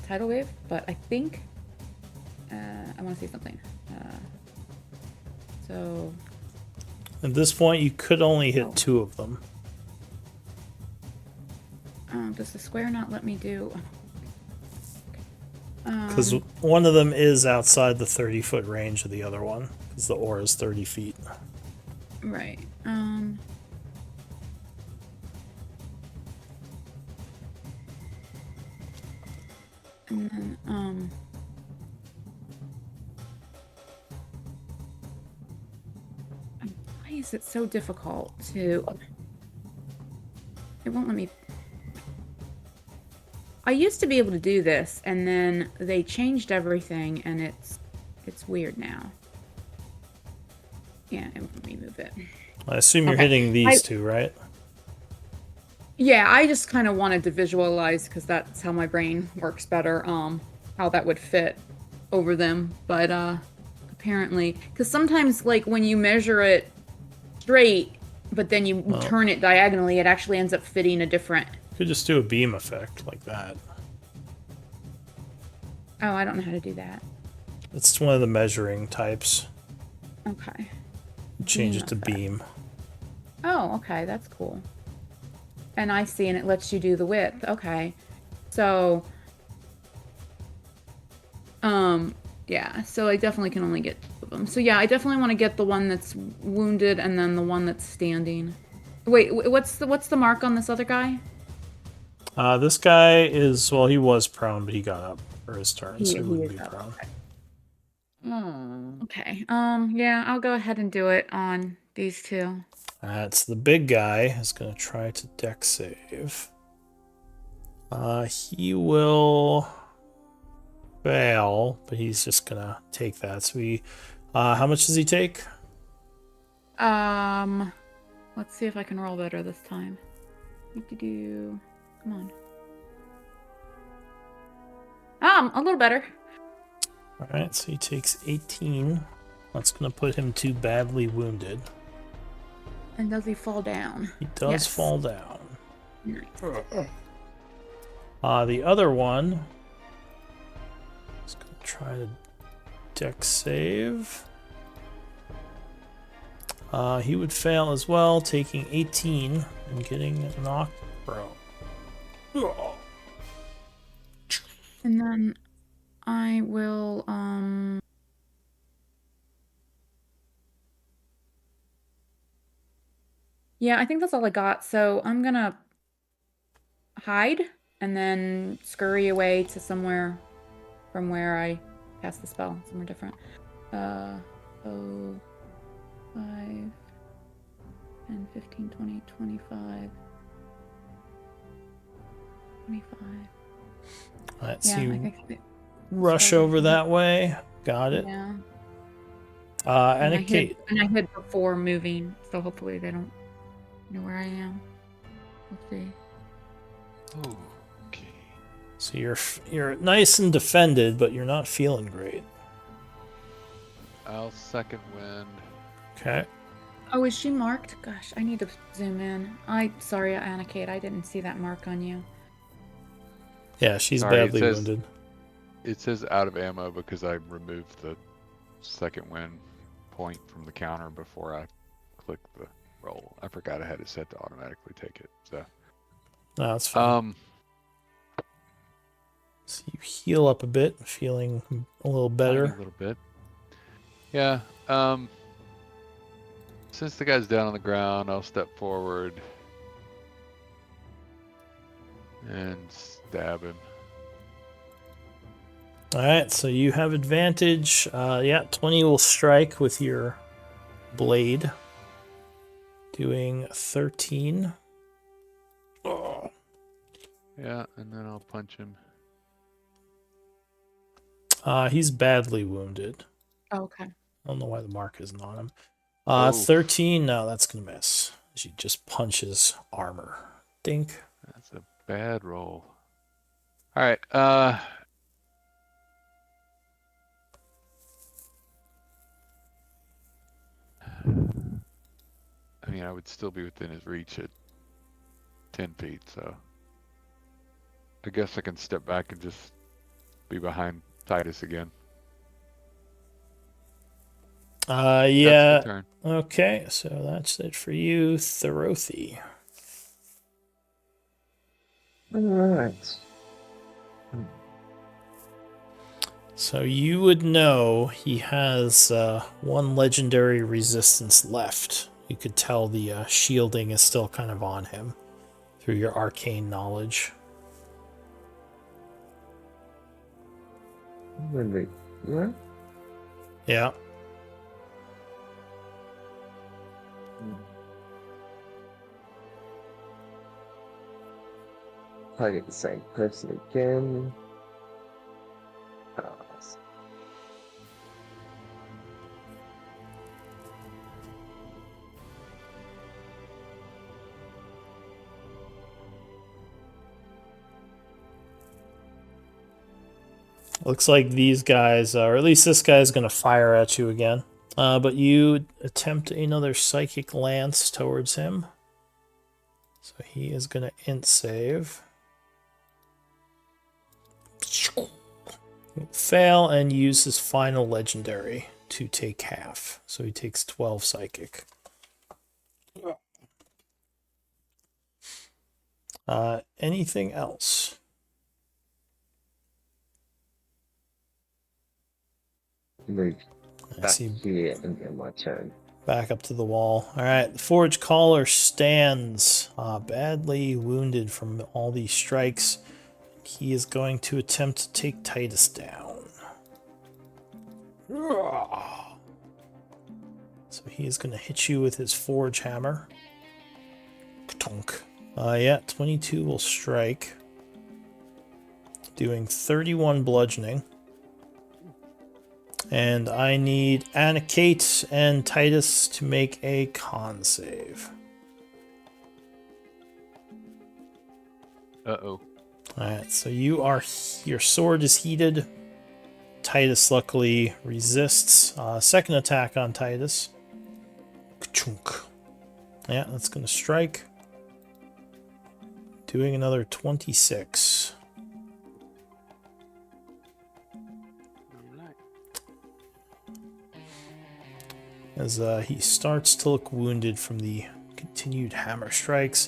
tidal wave. But I think I want to see something. So At this point, you could only hit 2 of them. does the square not let me do? Because one of them is outside the 30-foot range of the other one. Because the ore is 30 feet. Right. And then, why is it so difficult to... It won't let me... I used to be able to do this, and then they changed everything, and it's weird now. Yeah, it won't let me move it. I assume you're hitting these two, right? Yeah, I just kind of wanted to visualize, because that's how my brain works better, how that would fit over them. But apparently, because sometimes, like, when you measure it straight, but then you turn it diagonally, it actually ends up fitting a different... You could just do a beam effect like that. Oh, I don't know how to do that. It's one of the measuring types. Okay. Change it to beam. Oh, okay, that's cool. And I see, and it lets you do the width. Okay. So, yeah, so I definitely can only get 2 of them. So yeah, I definitely want to get the one that's wounded and then the one that's standing. Wait, what's the mark on this other guy? This guy is, well, he was prone, but he got up for his turn, so he wouldn't be up, prone. Okay. Yeah, I'll go ahead and do it on these 2. That's the big guy is going to try to dex save. He will fail, but he's just going to take that. So he, how much does he take? Let's see if I can roll better this time. Come on. A little better. Alright, so he takes 18. That's going to put him too badly wounded. And does he fall down? He does fall down. Nice. The other one is going to try to dex save. He would fail as well, taking 18 and getting knocked prone. And then I will, yeah, I think that's all I got. So I'm gonna hide and then scurry away to somewhere from where I cast the spell, somewhere different. 5, 10, 15, 20, 25. 25. Let's see. Rush over that way. Got it. Yeah. And Kate. And I hid before moving, so hopefully they don't know where I am. We'll see. Okay. So you're nice and defended, but you're not feeling great. I'll second wind. Okay. Oh, is she marked? Gosh, I need to zoom in. Sorry, Anna Kate, I didn't see that mark on you. Yeah, she's Sorry, badly wounded. It says out of ammo because I removed the second wind point from the counter before I clicked the roll. I forgot I had it set to automatically take it. So No, that's fine. So you heal up a bit, feeling a little better. A little bit. Yeah. Since the guy's down on the ground, I'll step forward and stab him. Alright, so you have advantage. Yeah, 20 will strike with your blade. Doing 13. Oh. Yeah, and then I'll punch him. He's badly wounded. Okay. I don't know why the mark isn't on him. Oh. 13. No, that's gonna miss. She just punches armor. Dink. That's a bad roll. All right. I mean, I would still be within his reach at 10 feet, so I guess I can step back and just be behind Titus again. Yeah. That's the turn. Okay, so that's it for you, Thorothi. Alright. So you would know he has one legendary resistance left. You could tell the shielding is still kind of on him through your arcane knowledge. Really? Yeah? Yeah. Target the same person again. Looks like these guys, or at least this guy, is going to fire at you again. But you attempt another Psychic Lance towards him. So he is going to int save. He'll fail and use his final legendary to take half. So he takes 12 Psychic. Anything else? Move I back see. here and get my turn. Back up to the wall. Alright, the Forge Caller stands badly wounded from all these strikes. He is going to attempt to take Titus down. So he is going to hit you with his Forge Hammer. Tonk. Yeah, 22 will strike. Doing 31 bludgeoning. And I need Anna-Kate and Titus to make a con save. Uh-oh. Alright, so your sword is heated. Titus luckily resists. Second attack on Titus. Ka-chunk. Yeah, that's going to strike. Doing another 26. As he starts to look wounded from the continued hammer strikes.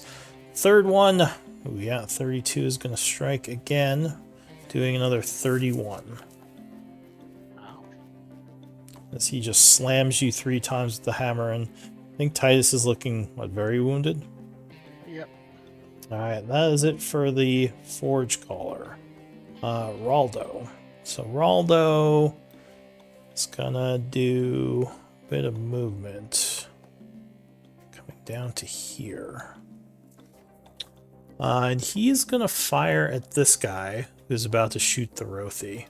Third one. Oh yeah, 32 is going to strike again. Doing another 31. As he just slams you 3 times with the hammer, and I think Titus is looking, very wounded? Yep. Alright, that is it for the Forge Caller. Raldo. So Raldo is gonna do a bit of movement. Coming down to here. And he is gonna fire at this guy who's about to shoot Thorothi.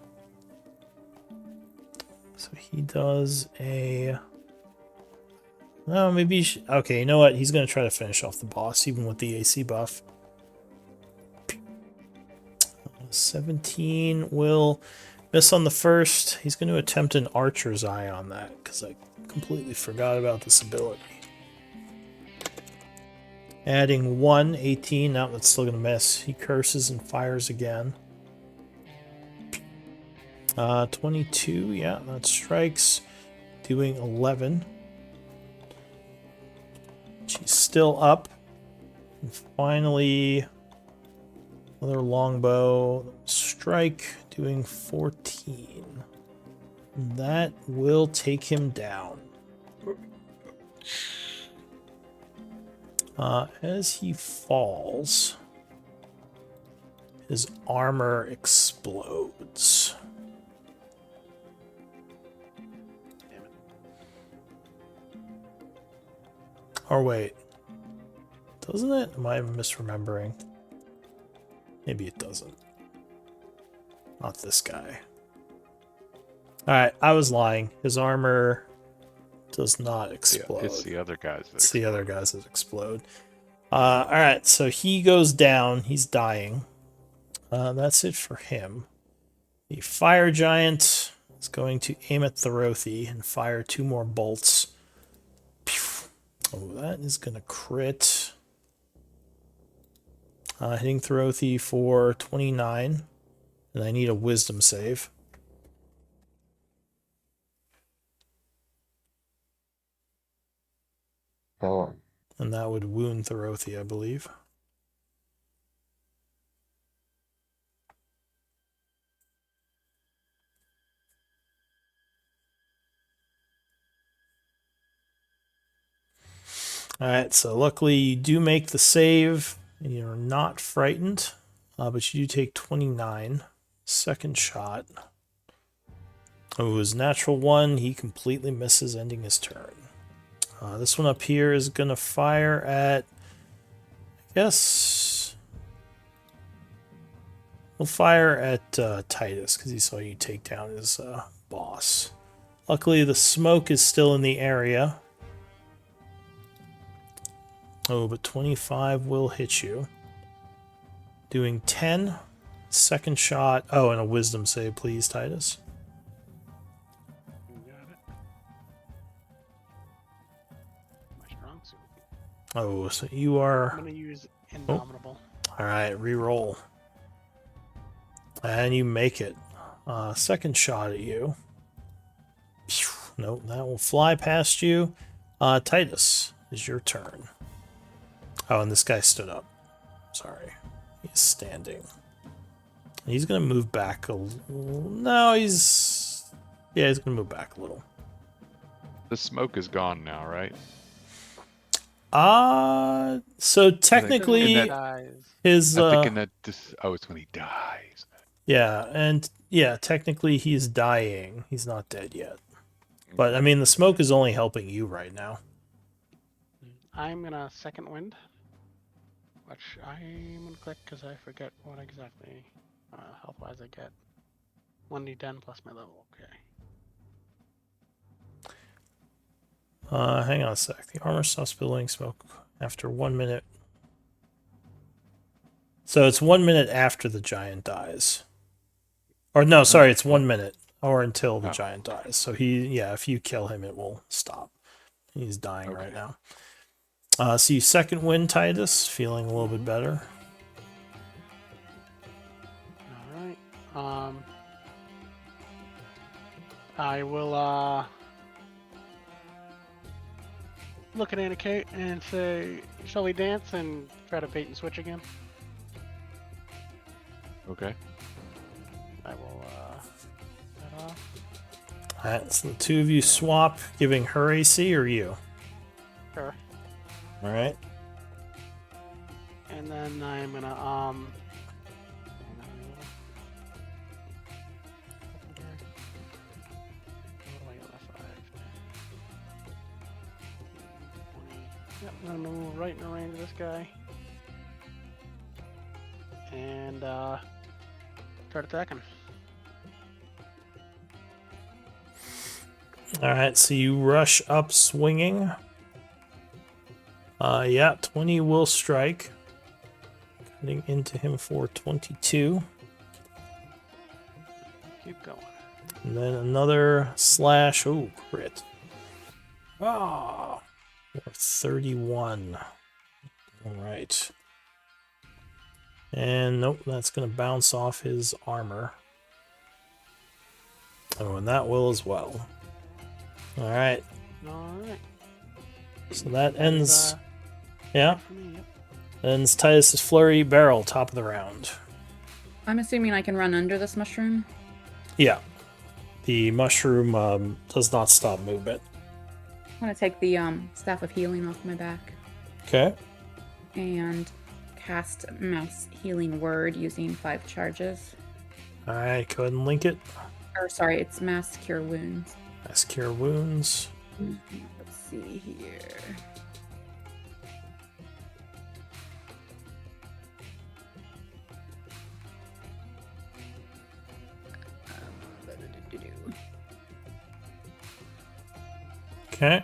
So he does a... No, maybe... Okay, you know what? He's going to try to finish off the boss, even with the AC buff. 17 will miss on the first. He's going to attempt an Archer's Eye on that, because I completely forgot about this ability. Adding 1, 18. No, that's still going to miss. He curses and fires again. 22, yeah, that strikes. Doing 11. She's still up. And finally, another longbow strike, doing 14. That will take him down. As he falls, his armor explodes. Or wait, doesn't it? Am I misremembering? Maybe it doesn't. Not this guy. Alright, I was lying. His armor does not explode. It's the other guys. It's the other guys that explode. Alright, so he goes down. He's dying. That's it for him. The fire giant is going to aim at Thorothi and fire 2 more bolts. Pew. Oh, that is going to crit. Hitting Thorothi for 29. And I need a wisdom save. Oh. And that would wound Thorothi, I believe. Alright, so luckily you do make the save, and you're not frightened, but you do take 29. Second shot. Oh, it was natural 1. He completely misses, ending his turn. This one up here is going to fire at, I guess, we'll fire at Titus, because he saw you take down his boss. Luckily, the smoke is still in the area. Oh, but 25 will hit you. Doing 10. Second shot. Oh, and a wisdom save, please, Titus. You got it. My strong suit. Oh, so you are... I'm gonna use Indomitable. Alright, reroll. And you make it. Second shot at you. Phew, nope, that will fly past you. Titus, is your turn. Oh, and this guy stood up. Sorry. He's standing. He's going to move back a little. No, he's... Yeah, he's going to move back a little. The smoke is gone now, right? So technically, his... I'm thinking that this... Oh, it's when he dies. Yeah, and yeah, technically he's dying. He's not dead yet. But, I mean, the smoke is only helping you right now. I'm gonna second wind. Which I'm gonna click because I forget what exactly health-wise I get. 1d10 plus my level, okay. Hang on a sec. The armor stops billowing smoke after 1 minute. So it's 1 minute after the giant dies. Or no, sorry, it's 1 minute. Or until the giant dies. So if you kill him, it will stop. He's dying right now. So you second wind, Titus, feeling a little bit better. Alright. I will look at Anna-Kate and say, shall we dance, and try to bait and switch again? Okay. I will head off. Alright, so the two of you swap, giving her AC or you? Sure. Alright. And then I'm gonna Yep, I'm gonna move right in the range of this guy. And start attacking. Alright, so you rush up swinging. Yeah, 20 will strike. Cutting into him for 22. Keep going. And then another slash. Oh, crit. Ah, 31. Alright. And nope, that's going to bounce off his armor. Oh, and that will as well. Alright. Alright. So that ends... Yeah. Yeah? Ends Titus's flurry. Barrel, top of the round. I'm assuming I can run under this mushroom. Yeah. The mushroom does not stop movement. I'm going to take the Staff of Healing off my back. Okay. And cast Mass Healing Word using 5 charges. Alright, go ahead and link it. Or, sorry, it's Mass Cure Wounds. Mass Cure Wounds. Let's see here. Okay.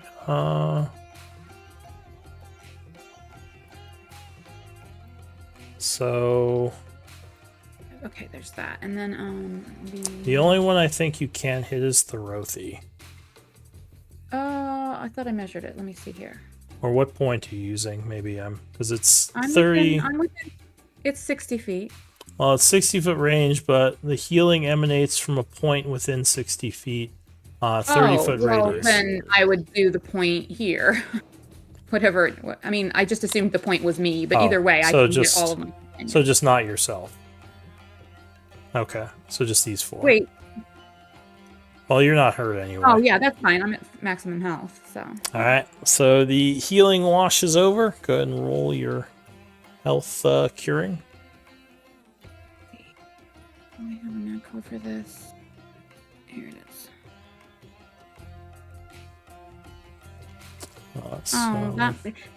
So Okay, there's that. And then the only one I think you can't hit is Thorothy. I thought I measured it. Let me see here. Or what point are you using? Maybe because it's I'm 30. within. It's 60 feet. Well, it's 60-foot range, but the healing emanates from a point within 60 feet. 30-foot radius. Then I would do the point here. Whatever. I mean, I just assumed the point was me, but either way, I can get all of them. So just not yourself. Okay, so just these 4. Wait. Well, you're not hurt anyway. Oh, yeah, that's fine. I'm at maximum health, so. All right, so the healing washes over. Go ahead and roll your health curing. I have a new code for this. Here it is.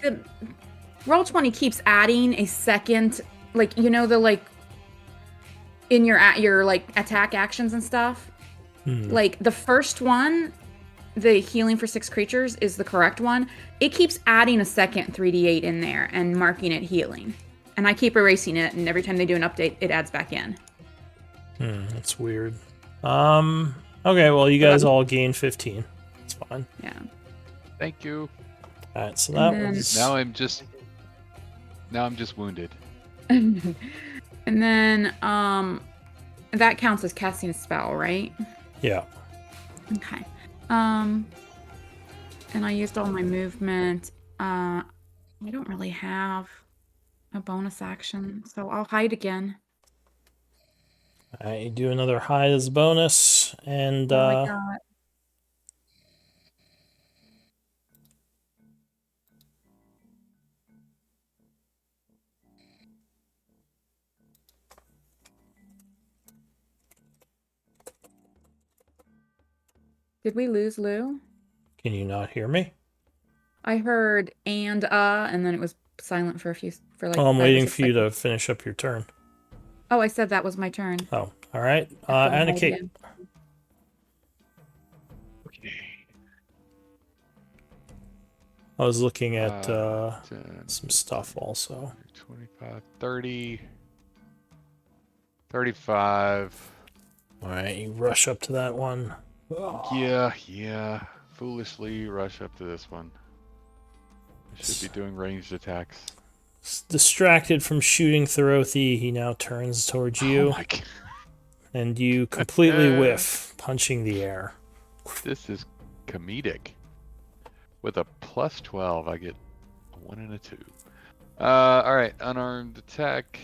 The Roll20 keeps adding a second, like, you know, the like in your like attack actions and stuff. Like the first one, the healing for 6 creatures is the correct one. It keeps adding a second 3d8 in there and marking it healing, and I keep erasing it. And every time they do an update, it adds back in. That's weird. Okay, well, you guys all gain 15. It's fine. Yeah. Thank you. All right, so that was. Now I'm just wounded. And then that counts as casting a spell, right? Yeah. Okay. And I used all my movement. I don't really have a bonus action, so I'll hide again. All right, you do another hide as a bonus, and Did we lose Lou? Can you not hear me? I heard and then it was silent for like. Oh, I'm waiting for you to finish up your turn. Oh, I said that was my turn. Oh, all right. Anna Kate. Okay. I was looking at 10, some stuff also. 25, 30, 35. All right, you rush up to that one. Yeah. Foolishly rush up to this one. I should be doing ranged attacks. Distracted from shooting Thorothy, he now turns towards you. Oh my God. And you completely whiff, punching the air. This is comedic. With a plus 12, I get a 1 and a 2. Alright, unarmed attack.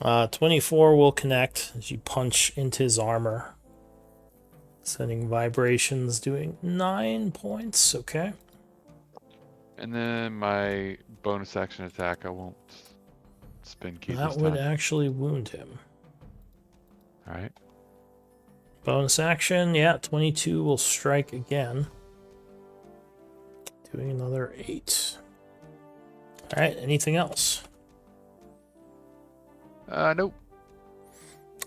24 will connect as you punch into his armor. Sending vibrations, doing 9 points. Okay. And then my bonus action attack, I won't spin key that this would time. actually wound him. Alright. Bonus action, yeah, 22 will strike again. Doing another 8. Alright, anything else? Nope.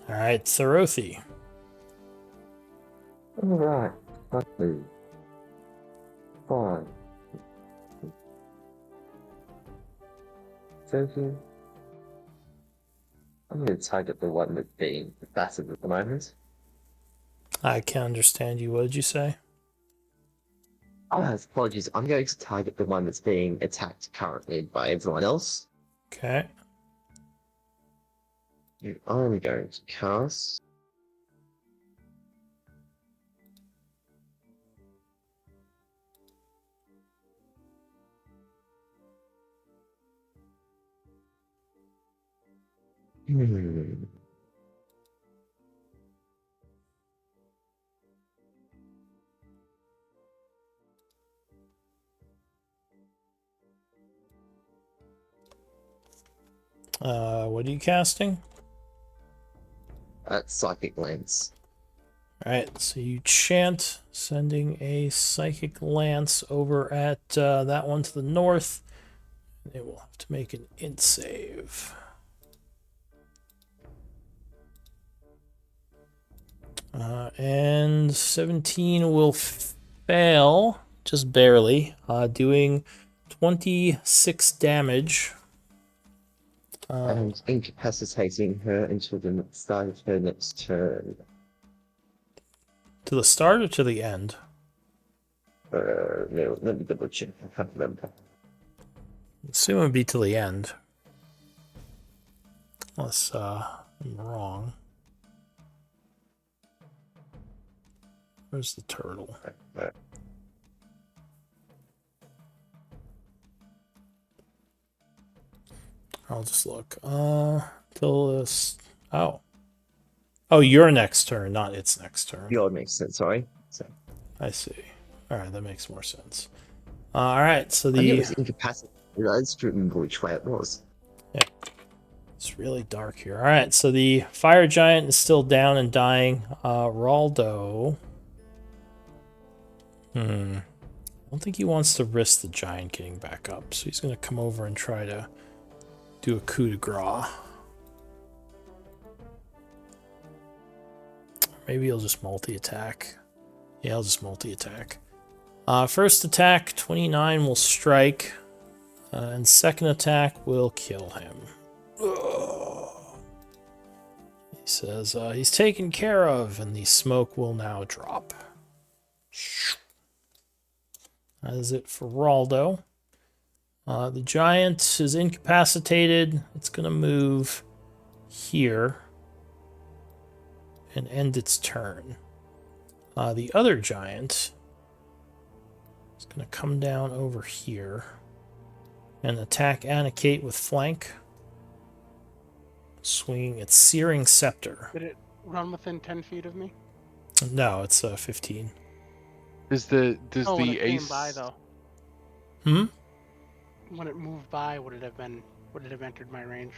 Alright, Thorothy. Alright, lovely. 5. 30. I'm going to target the one that's being battered at the moment. I can't understand you. What did you say? Oh, apologies. I'm going to target the one that's being attacked currently by everyone else. Okay. I'm going to cast. What are you casting? Psychic Lance. Alright, so you chant, sending a Psychic Lance over at that one to the north. They will have to make an int save. And 17 will fail. just barely, doing 26 damage. And incapacitating her until the start of her next turn. To the start or to the end? No, let me double check. I can't remember. Assume it would be to the end. Unless I'm wrong. Where's the turtle? Right. I'll just look. Till this. Oh, your next turn, not its next turn. Your makes sense. Sorry. So, I see. All right, that makes more sense. All right, so I knew it the was incapacitated. I just remember which way it was. it's really dark here. All right, so the fire giant is still down and dying. Raldo. I don't think he wants to risk the giant getting back up, so he's going to come over and try to do a coup de grace. Maybe he'll just multi-attack. Yeah, I'll just multi-attack. First attack, 29 will strike. And second attack will kill him. Ugh. He says he's taken care of, and the smoke will now drop. That is it for Raldo. The giant is incapacitated. It's going to move here and end its turn. The other giant is going to come down over here and attack Anakate with flank, swinging its searing scepter. Did it run within 10 feet of me? No, it's 15. Does when the it ace came by, though. When it moved by, would it have entered my range?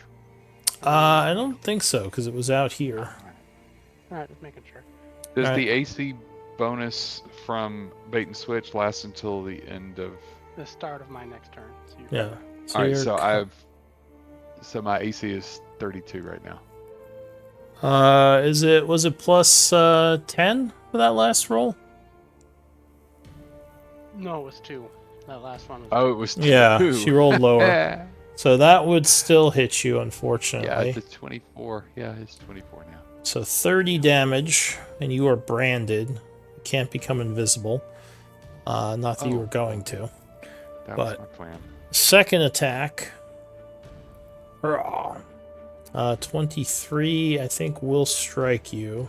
I don't think so, because it was out here. Alright, just making sure. Does the AC bonus from bait and switch last until the end of The start of my next turn. So Yeah. So All right, you're so my AC is 32 right now. was it plus 10 for that last roll? No, it was 2. That last one was Oh, it was 2. Yeah, she rolled lower. So that would still hit you, Yeah, unfortunately. it's a 24. Yeah, it's 24 now. So 30 damage, and you are branded. You can't become invisible. Not that you were going to. That But- was my plan. Second attack. 23, I think, will strike you.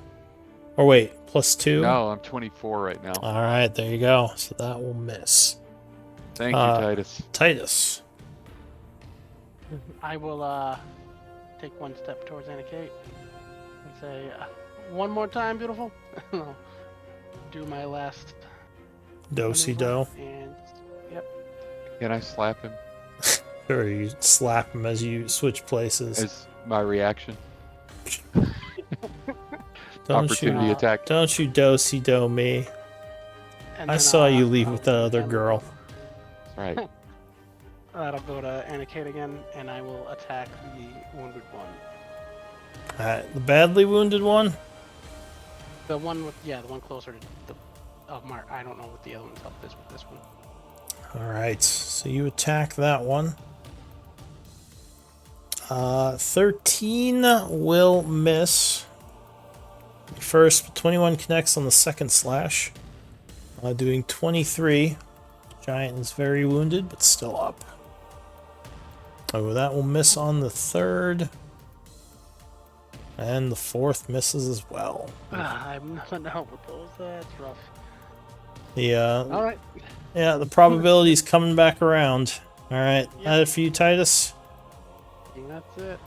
Or wait, plus 2? No, I'm 24 right now. All right, there you go. So that will miss. Thank you, Titus. Titus. I will take one step towards Anakate and say, one more time, beautiful. I'll do my last Do-si-do. and yep. Can I slap him Sure, you slap him as you switch places. as my reaction? Don't Opportunity you, attack. don't you do-si-do me. And I then saw you I'll- leave I'll with that other do girl. Right. That'll go to Anakate again, and I will attack the wounded one. The badly wounded one? The one with the one closer to the Mark. I don't know what the other one's up with this one. Alright, so you attack that one. 13 will miss. First, but 21 connects on the second slash. Doing 23. Giant is very wounded, but still up. Oh, that will miss on the third. And the fourth misses as well. I'm nothing to help with those. That's rough. All right. Yeah, the probability's coming back around. All right, Yep. that it for you, Titus. I think that's it.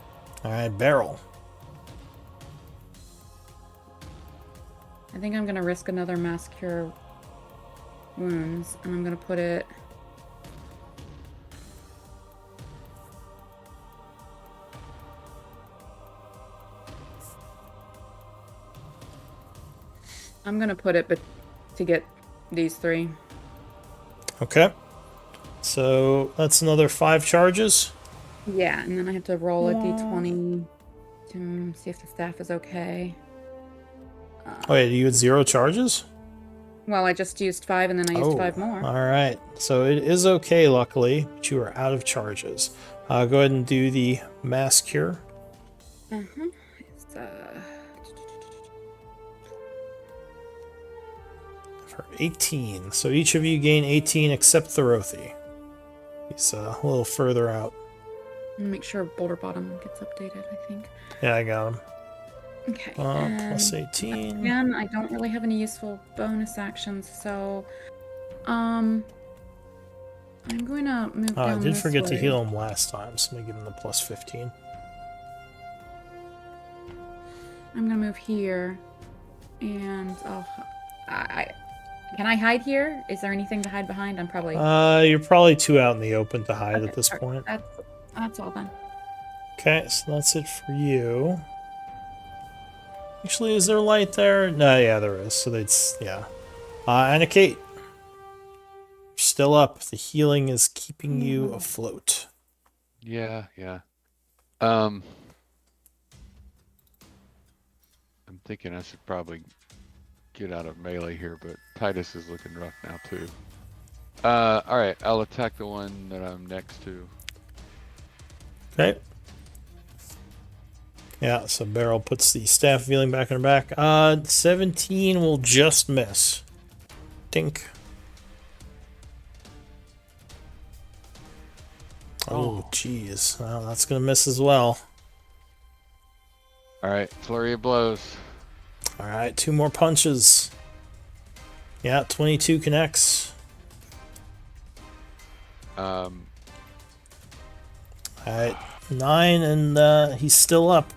All right, Beryl. I think I'm gonna risk another mass cure wounds, and I'm gonna put it. I'm gonna put it, but to get these 3. Okay. So that's another 5 charges. Yeah, and then I have to roll a d20 to see if the staff is okay. Oh, wait, you had 0 charges? Well, I just used 5 and then I used 5 more. All right. So it is okay, luckily, but you are out of charges. Go ahead and do the mass cure. It's, For 18. So each of you gain 18 except Thorothi. He's a little further out. make sure Boulder Bottom gets updated, I think. Yeah, I got him. Okay. Plus 18. Again, I don't really have any useful bonus actions, so I'm going to move down I did this forget to way. heal him last time, so I'm going to give him the plus 15. I'm going to move here, and can I hide here? Is there anything to hide behind? I'm probably... You're probably too out in the open to hide at this point. That's all then. Okay, so that's it for you. Actually, is there light there? No, yeah, there is. So that's, yeah. Anna Kate. You're still up. The healing is keeping you afloat. Yeah. I'm thinking I should probably get out of melee here, but Titus is looking rough now too. Alright, I'll attack the one that I'm next to. Okay. Yeah, so Beryl puts the staff of healing back in her back. 17 will just miss. Dink. Oh, jeez. Well, that's going to miss as well. Alright, flurry of blows. Alright, 2 more punches. Yeah, 22 connects. Alright, 9, and he's still up.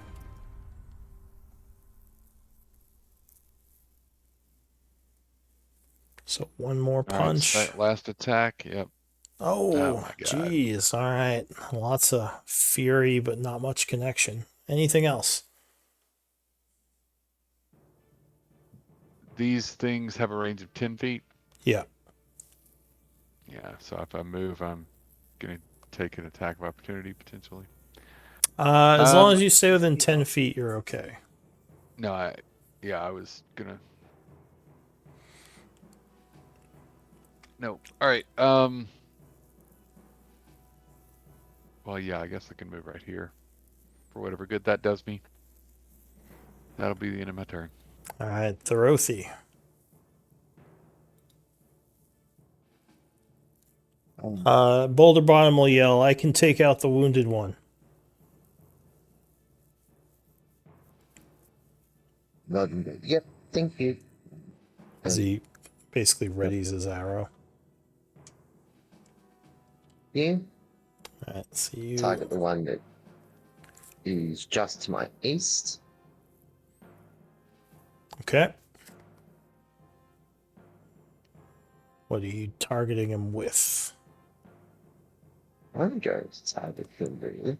So 1 more punch. Right, last attack, yep. Oh my God. Jeez. Alright. Lots of fury, but not much connection. Anything else? These things have a range of 10 feet? Yeah. Yeah, so if I move, I'm going to take an attack of opportunity, potentially. As long as you stay within 10 feet, you're okay. No, I was going to... No. Alright, well, yeah, I guess I can move right here. For whatever good that does me. That'll be the end of my turn. Alright, Thorothi. Boulder Bottom will yell, I can take out the wounded one. Yep, thank you. As he basically readies his arrow. You Alright, so you... target the one that is just to my east. Okay. What are you targeting him with? I'm going to target him, really.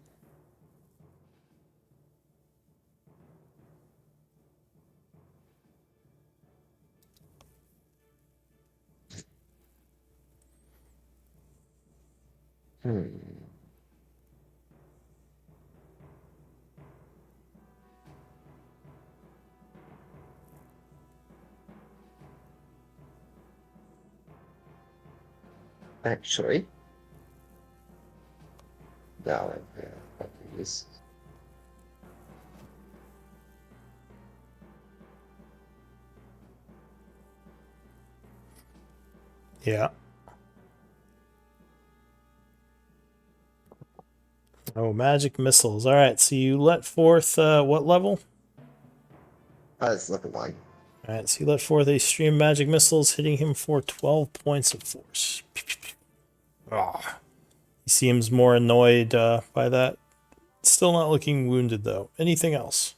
Actually, no, I'll do this. Yeah. Oh, magic missiles. Alright, so you let forth, what level? That's level 1. Alright, so you let forth a stream of magic missiles, hitting him for 12 points of force. Ah. He seems more annoyed by that. Still not looking wounded, though. Anything else?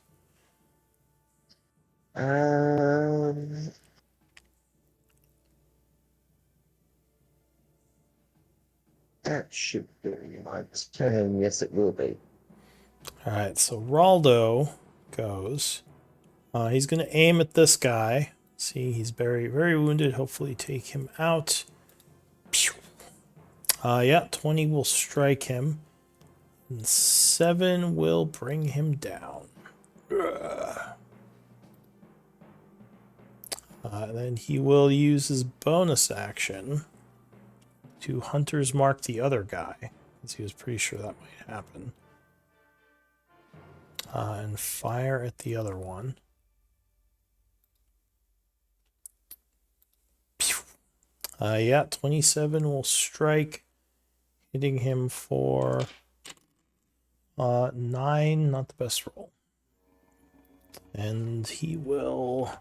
That should be my turn. Yes, it will be. Alright, so Raldo goes. He's going to aim at this guy. See, he's very, very wounded. Hopefully take him out. Yeah, 20 will strike him. And 7 will bring him down. Then he will use his bonus action to Hunter's Mark the other guy, because he was pretty sure that might happen. And fire at the other one. Yeah, 27 will strike, hitting him for 9, not the best roll. And he will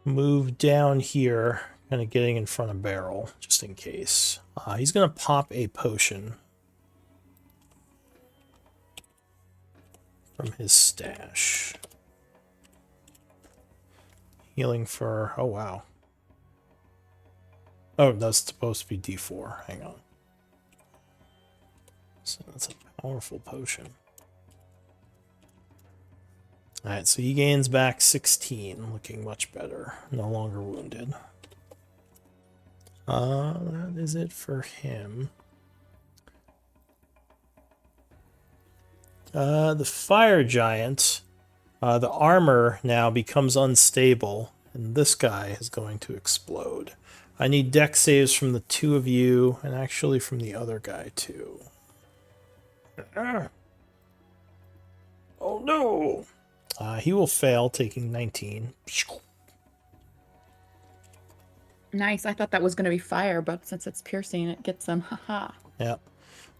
move down here, kind of getting in front of Barrel, just in case. He's going to pop a potion from his stash. Healing for... oh, wow. Oh, that's supposed to be D4. Hang on. So that's a powerful potion. Alright, so he gains back 16, looking much better. No longer wounded. That is it for him. The fire giant, the armor now becomes unstable, and this guy is going to explode. I need dex saves from the two of you, and actually from the other guy too. Oh no! He will fail, taking 19. Nice. I thought that was going to be fire, but since it's piercing, it gets them. Haha. Yep.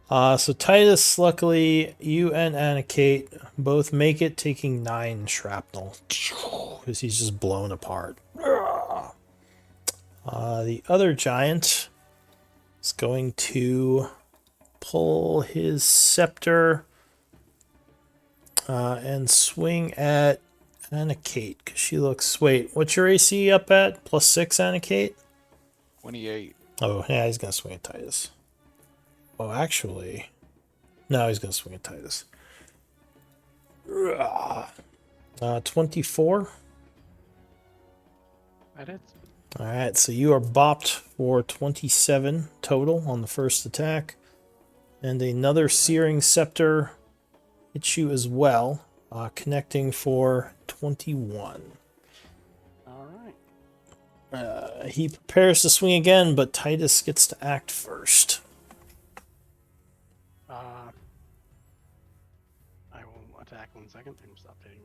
So Titus, luckily, you and Anna-Kate both make it, taking 9 shrapnel. Because he's just blown apart. The other giant is going to pull his scepter and swing at Anna-Kate, because she looks... wait, what's your AC up at? +6, Anna-Kate? 28. Oh, yeah, he's going to swing at Titus. Oh, actually... no, he's going to swing at Titus. 24? That is. Alright, so you are bopped for 27 total on the first attack. And another Searing Scepter hits you as well, connecting for 21. Alright. He prepares to swing again, but Titus gets to act first. I will attack 1 second. I'm just updating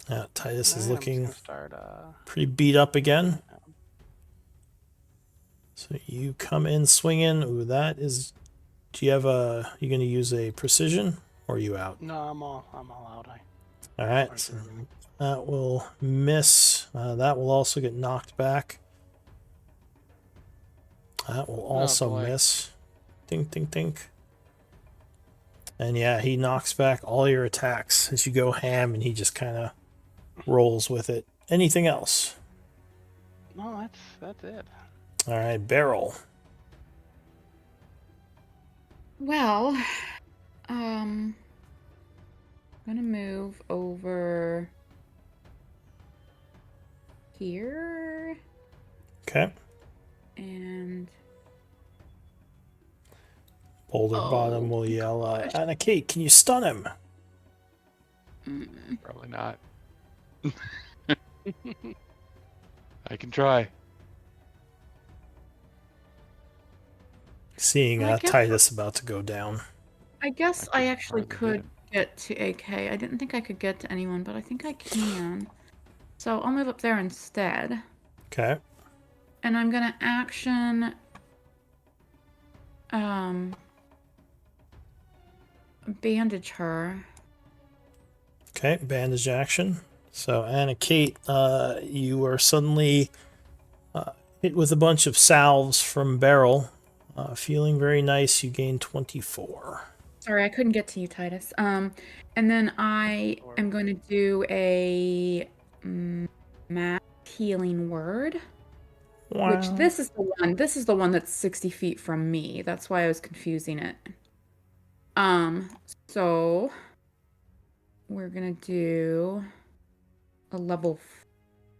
my... Titus is I'm looking just gonna start, pretty beat up again. So you come in swinging. Ooh, that is... do you have a... you going to use a precision, or are you out? No, I'm all out. Alright, so that will miss. That will also get knocked back. That will also miss. Dink, dink, dink. And yeah, he knocks back all your attacks as you go ham, and he just kind of rolls with it. Anything else? No, that's it. Alright, Barrel. Well, I'm gonna move over here. Okay. And Boulder Bottom will yell, Anna-Kate, can you stun him? Probably not. I can try. Seeing Titus about to go down. I guess I actually could get to AK. I didn't think I could get to anyone, but I think I can. So I'll move up there instead. Okay. And I'm gonna action bandage her. Okay, bandage action. So Anna-Kate, you are suddenly hit with a bunch of salves from Barrel. Feeling very nice. You gain 24. Sorry, I couldn't get to you, Titus. And then I am going to do a mass healing word. Wow. Which this is the one that's 60 feet from me. That's why I was confusing it. So we're gonna do a level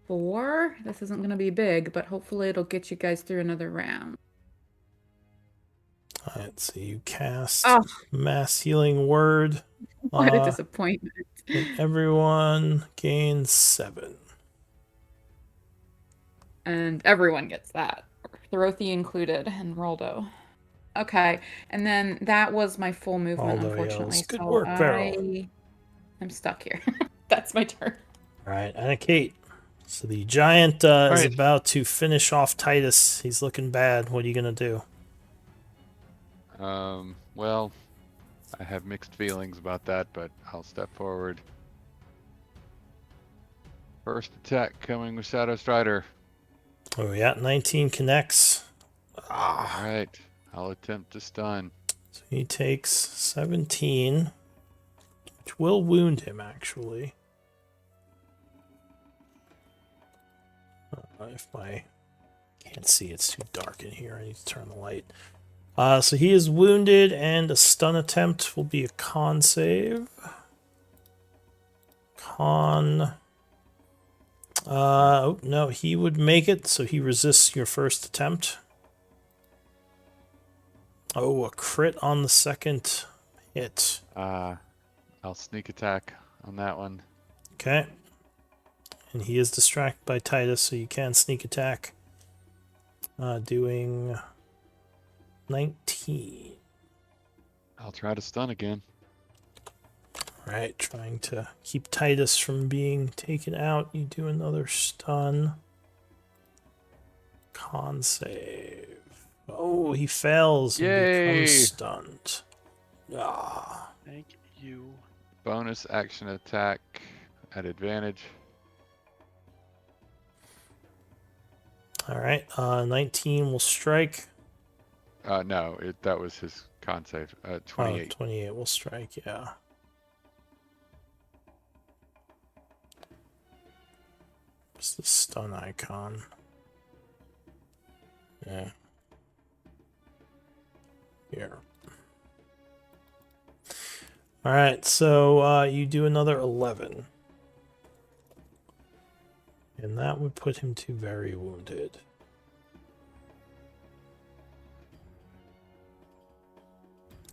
4. This isn't gonna be big, but hopefully it'll get you guys through another round. Alright, so you cast Oh. Mass Healing Word. What a disappointment. And everyone gains 7. And everyone gets that. Thorothi included, and Roldo. Okay, and then that was my full movement, Roldo unfortunately. yells, "Good So work, Beryl." I'm stuck here. That's my turn. Alright, and Kate. So the giant is Right. about to finish off Titus. He's looking bad. What are you going to do? Well, I have mixed feelings about that, but I'll step forward. First attack coming with Shadow Strider. Oh, yeah, 19 connects. All right, I'll attempt to stun. So he takes 17, which will wound him, actually. If I can't see, it's too dark in here. I need to turn the light. So he is wounded, and a stun attempt will be a con save. Con. Oh, no, he would make it, so he resists your first attempt. Oh, a crit on the second hit. I'll sneak attack on that one. Okay. And he is distracted by Titus, so you can sneak attack. Doing 19. I'll try to stun again. Alright, trying to keep Titus from being taken out. You do another stun. Con save. Oh, he fails and Yay! becomes stunned. Ah. Thank you. Bonus action attack at advantage. Alright, 19 will strike. No, that was his con save. 28. 28 will strike, yeah. What's the stun icon? Yeah. Here. Alright, so you do another 11. And that would put him to very wounded.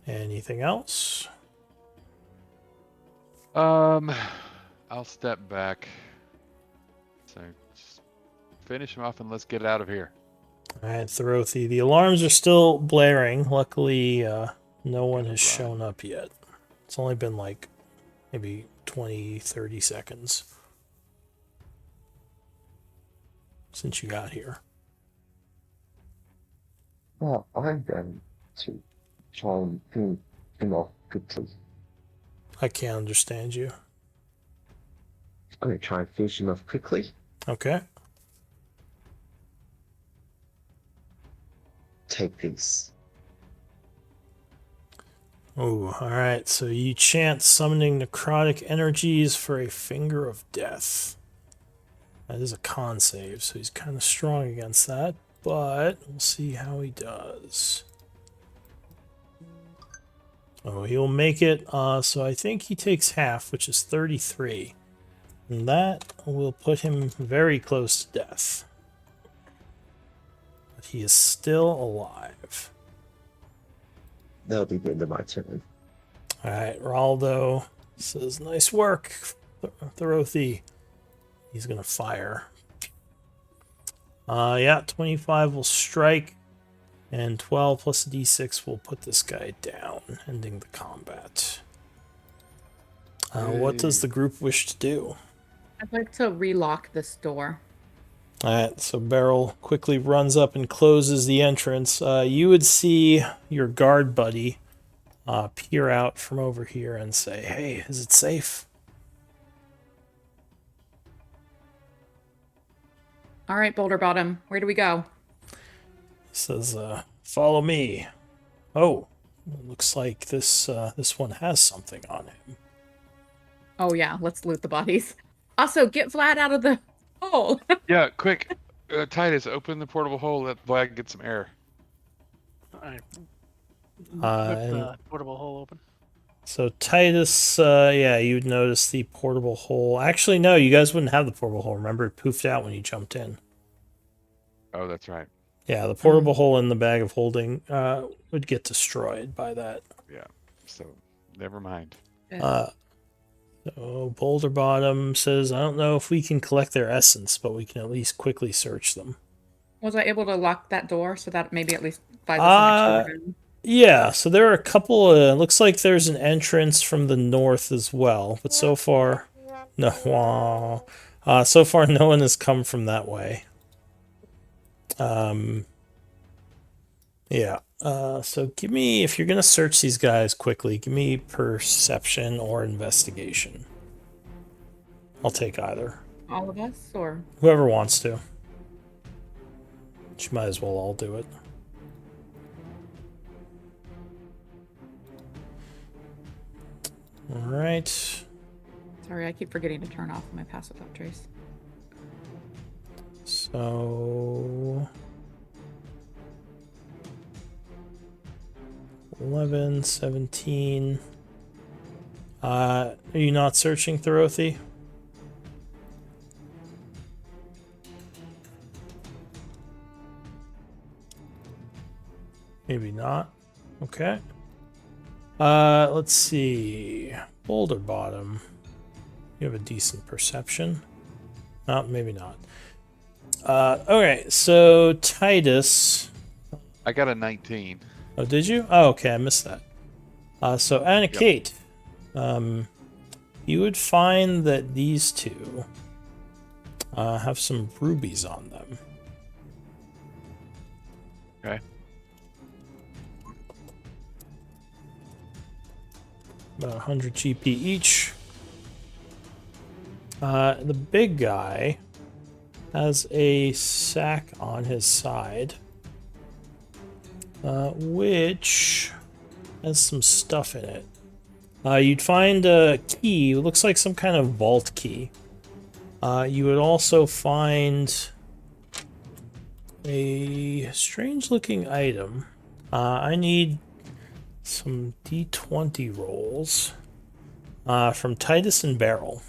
Anything else? I'll step back. So just finish him off and let's get out of here. Alright, Thorothi. The alarms are still blaring. Luckily, no one has shown up yet. It's only been like maybe 20, 30 seconds since you got here. Well, I'm going to try and finish him off quickly. I can't understand you. I'm going to try and finish him off quickly. Okay. Take this. Oh, alright. So you chant summoning necrotic energies for a finger of death. That is a con save, so he's kind of strong against that, but we'll see how he does. Oh, he'll make it, so I think he takes half, which is 33. And that will put him very close to death. But he is still alive. That'll be the end of my turn. Alright, Raldo says, nice work, Thorothi. He's going to fire. Yeah, 25 will strike, and 12 plus a d6 will put this guy down, ending the combat. What does the group wish to do? I'd like to relock this door. Alright, so Beryl quickly runs up and closes the entrance. You would see your guard buddy peer out from over here and say, hey, is it safe? All right, Boulder Bottom, where do we go? He says, follow me. Oh, looks like this one has something on him. Oh yeah, let's loot the bodies. Also, get Vlad out of the hole. Yeah, quick. Titus, open the portable hole. Let Vlad get some air. I whip And the portable hole open. so Titus, yeah, you'd notice the portable hole. Actually, no, you guys wouldn't have the portable hole. Remember, it poofed out when you jumped in. Oh, that's right. Yeah, the portable hole in the bag of holding would get destroyed by that. Yeah. So never mind. So Boulder Bottom says, I don't know if we can collect their essence, but we can at least quickly search them. Was I able to lock that door so that maybe at least buys us some extra room? Yeah, so there are a couple looks like there's an entrance from the north as well, but so far no so far no one has come from that way. Yeah. So give me, if you're gonna search these guys quickly, give me perception or investigation. I'll take either. All of us, or Whoever wants to. She might as well all do it. Alright. sorry, I keep forgetting to turn off my passive thought trace. So 11, 17. Are you not searching, Thorothy? Maybe not. Okay. Let's see. Boulder Bottom. You have a decent perception. No, maybe not. Okay, so Titus. I got a 19. Oh, did you? Oh, okay, I missed that. So Anna Kate, you would find that these two have some rubies on them. Okay. About 100 GP each. The big guy has a sack on his side, which has some stuff in it. You'd find a key. It looks like some kind of vault key. You would also find a strange-looking item. I need some D20 rolls from Titus and Beryl.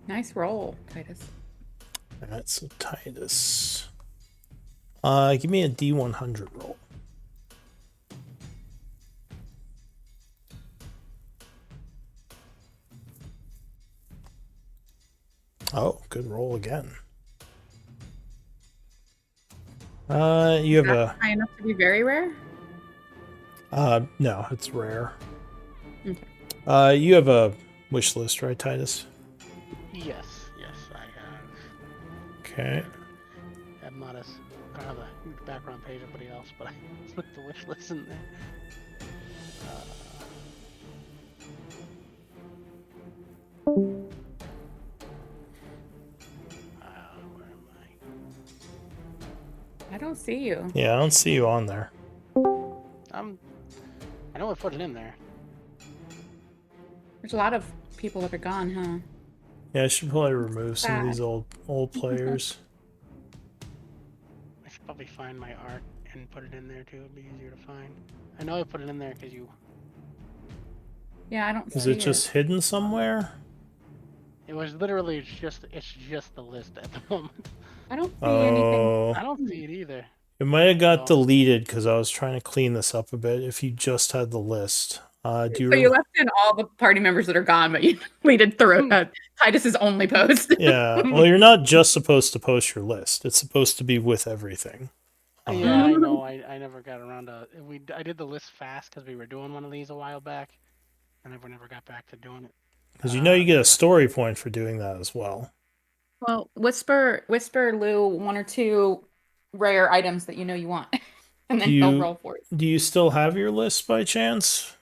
Nice roll, Titus. That's so Titus. Give me a D100 roll. Oh, good roll again. You have a high enough to be very rare? no, it's rare. Okay. You have a wish list, right, Titus? Yes, I have. Okay. I'm not as I don't have a huge background page of anybody else, but I put the wish list in there. Where am I don't see you. Yeah, I don't see you on there. I know I put it in there. There's a lot of people that are gone, huh? Yeah, I should probably remove some of these old players. I should probably find my art and put it in there too. It'd be easier to find. I know I put it in there because you. Yeah, I don't see Is it just hidden somewhere? It was literally it's just the list at the moment. I don't see anything. I don't see it either. It might have got deleted because I was trying to clean this up a bit. If you just had the list, do you? So you left in all the party members that are gone, but you deleted Titus's only post. Yeah. Well, you're not just supposed to post your list. It's supposed to be with everything. Yeah, I know. I never got around to. I did the list fast because we were doing one of these a while back, and I never got back to doing it. Because you know you get a story point for doing that as well. Well, whisper Lou one or two rare items that you know you want, and then he'll roll for it. Do you still have your list by chance,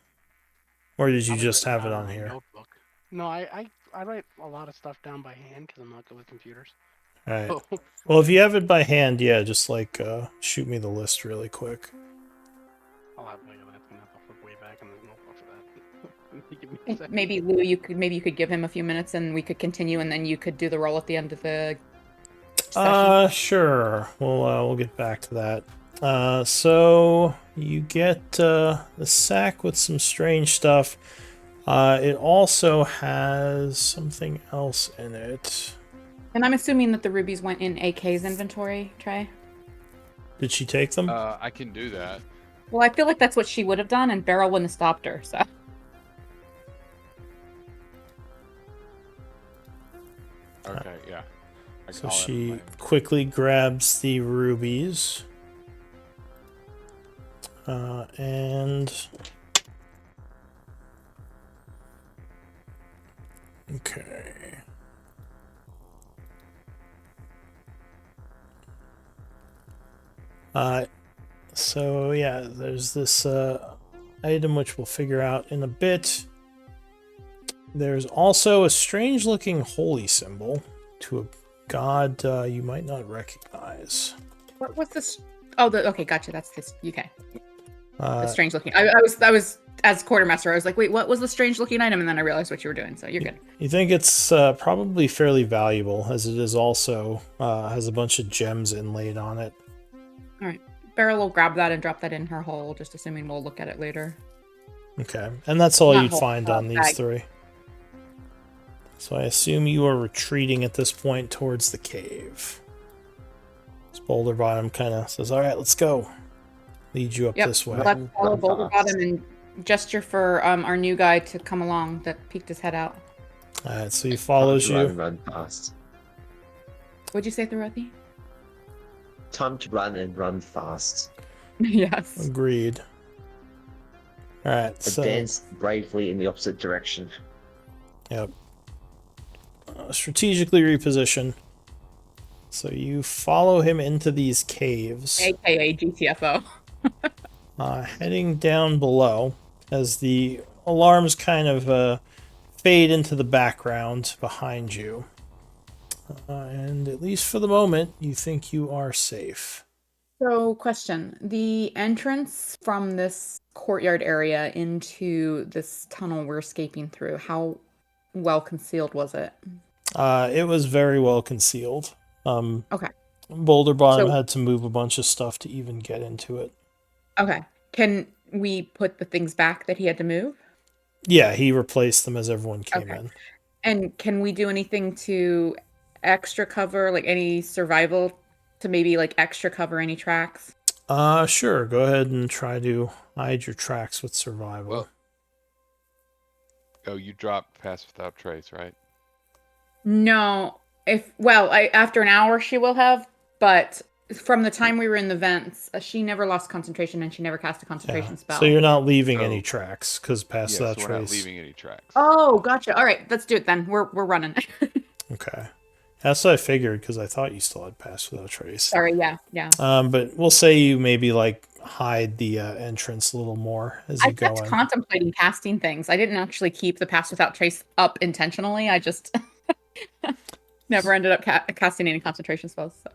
or did you just have it on here? Notebook. No, I write a lot of stuff down by hand because I'm not good with computers. All right. Well, if you have it by hand, yeah, just like shoot me the list really quick. I'll have to flip way back in the notebook for that. Maybe Lou, you could give him a few minutes and we could continue, and then you could do the roll at the end of the session. Sure. We'll get back to that. So you get the sack with some strange stuff. It also has something else in it. And I'm assuming that the rubies went in AK's inventory, Trey. Did she take them? I can do that. Well, I feel like that's what she would have done, and Beryl wouldn't have stopped her. So. Okay, yeah. So I'll she have my- quickly grabs the rubies. And... Okay. So yeah, there's this item which we'll figure out in a bit. There's also a strange looking holy symbol to a god you might not recognize. What was this? Oh, okay, gotcha. That's this. Okay. The Uh, strange looking. I was as quartermaster. I was like, wait, what was the strange looking item? And then I realized what you were doing. So you're good. you think it's probably fairly valuable, as it is also has a bunch of gems inlaid on it. All right. Beryl will grab that and drop that in her hole, just assuming we'll look at it later. Okay, and that's all Not you'd hole, find on these bag. three. So I assume you are retreating at this point towards the cave. This Boulder Bottom kind of says, all right, let's go. Lead you up this way. Let's follow Boulder Bottom and gesture for our new guy to come along that peeked his head out. All right, so he follows you. Run fast. What'd you say, Thorothy? Time to run and run fast. Yes. Agreed. All right, so Advance bravely in the opposite direction. yep. Strategically reposition. So you follow him into these caves. AKA GTFO. Heading down below as the alarms kind of fade into the background behind you. And at least for the moment, you think you are safe. So, question. The entrance from this courtyard area into this tunnel we're escaping through, how well concealed was it? It was very well concealed. Okay. Boulder Bottom So- had to move a bunch of stuff to even get into it. Okay. Can we put the things back that he had to move? Yeah, he replaced them as everyone came Okay. in. And can we do anything to extra cover, like any survival to maybe like extra cover any tracks? Sure. Go ahead and try to hide your tracks with survival. Well, oh, you dropped Pass Without Trace, right? No. After an hour she will have, but from the time we were in the vents, she never lost concentration and she never cast a concentration spell. So you're not leaving So- any tracks because past Yeah, that so we're not trace. leaving any tracks. Oh, gotcha. All right, let's do it then. We're running. Okay. That's what I figured because I thought you still had pass without trace. Sorry, yeah. But we'll say you maybe like hide the entrance a little more as you I go kept in. contemplating casting things. I didn't actually keep the pass without trace up intentionally. I just never ended up casting any concentration spells. So.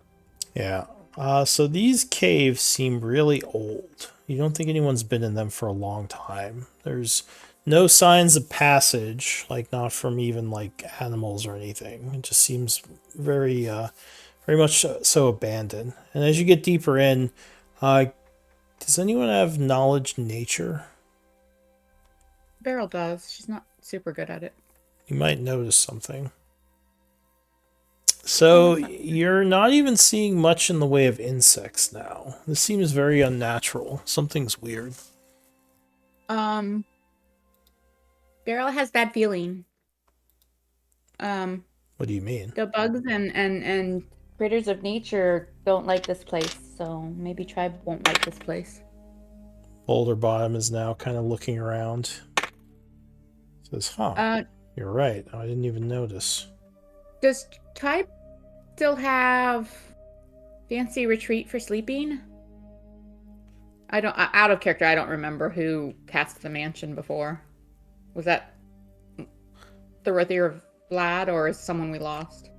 Yeah. So these caves seem really old. You don't think anyone's been in them for a long time. There's no signs of passage, like not from even like animals or anything. It just seems very, very much so abandoned. And as you get deeper in, does anyone have knowledge nature? Beryl does. She's not super good at it. You might notice something. So you're not even seeing much in the way of insects now. This seems very unnatural. Something's weird. Beryl has bad feeling. What do you mean? The bugs and critters of nature don't like this place, so maybe Tribe won't like this place. Boulder Bottom is now kind of looking around. Says, huh, you're right. I didn't even notice. Does Tribe still have fancy retreat for sleeping? Out of character, I don't remember who cast the mansion before. Was that Dorothy or Vlad, or is someone we lost?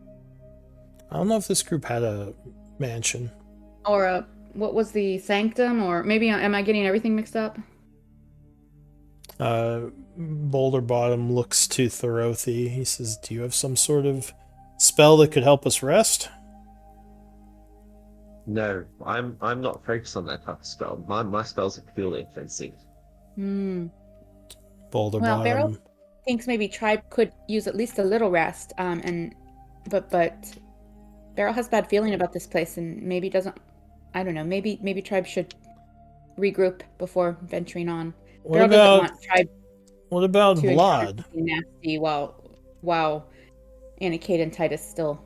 I don't know if this group had a mansion. Or what was the sanctum? Or maybe am I getting everything mixed up? Boulder Bottom looks to Thorothy. He says, do you have some sort of spell that could help us rest? No, I'm not focused on that type of spell. My spells are purely offensive. Boulder Well, Bottom. Beryl thinks maybe Tribe could use at least a little rest. But Beryl has a bad feeling about this place and maybe doesn't. I don't know. Maybe Tribe should regroup before venturing on. What Beryl doesn't about want Tribe to encounter Vlad? something nasty while Anna, Kate, and Titus still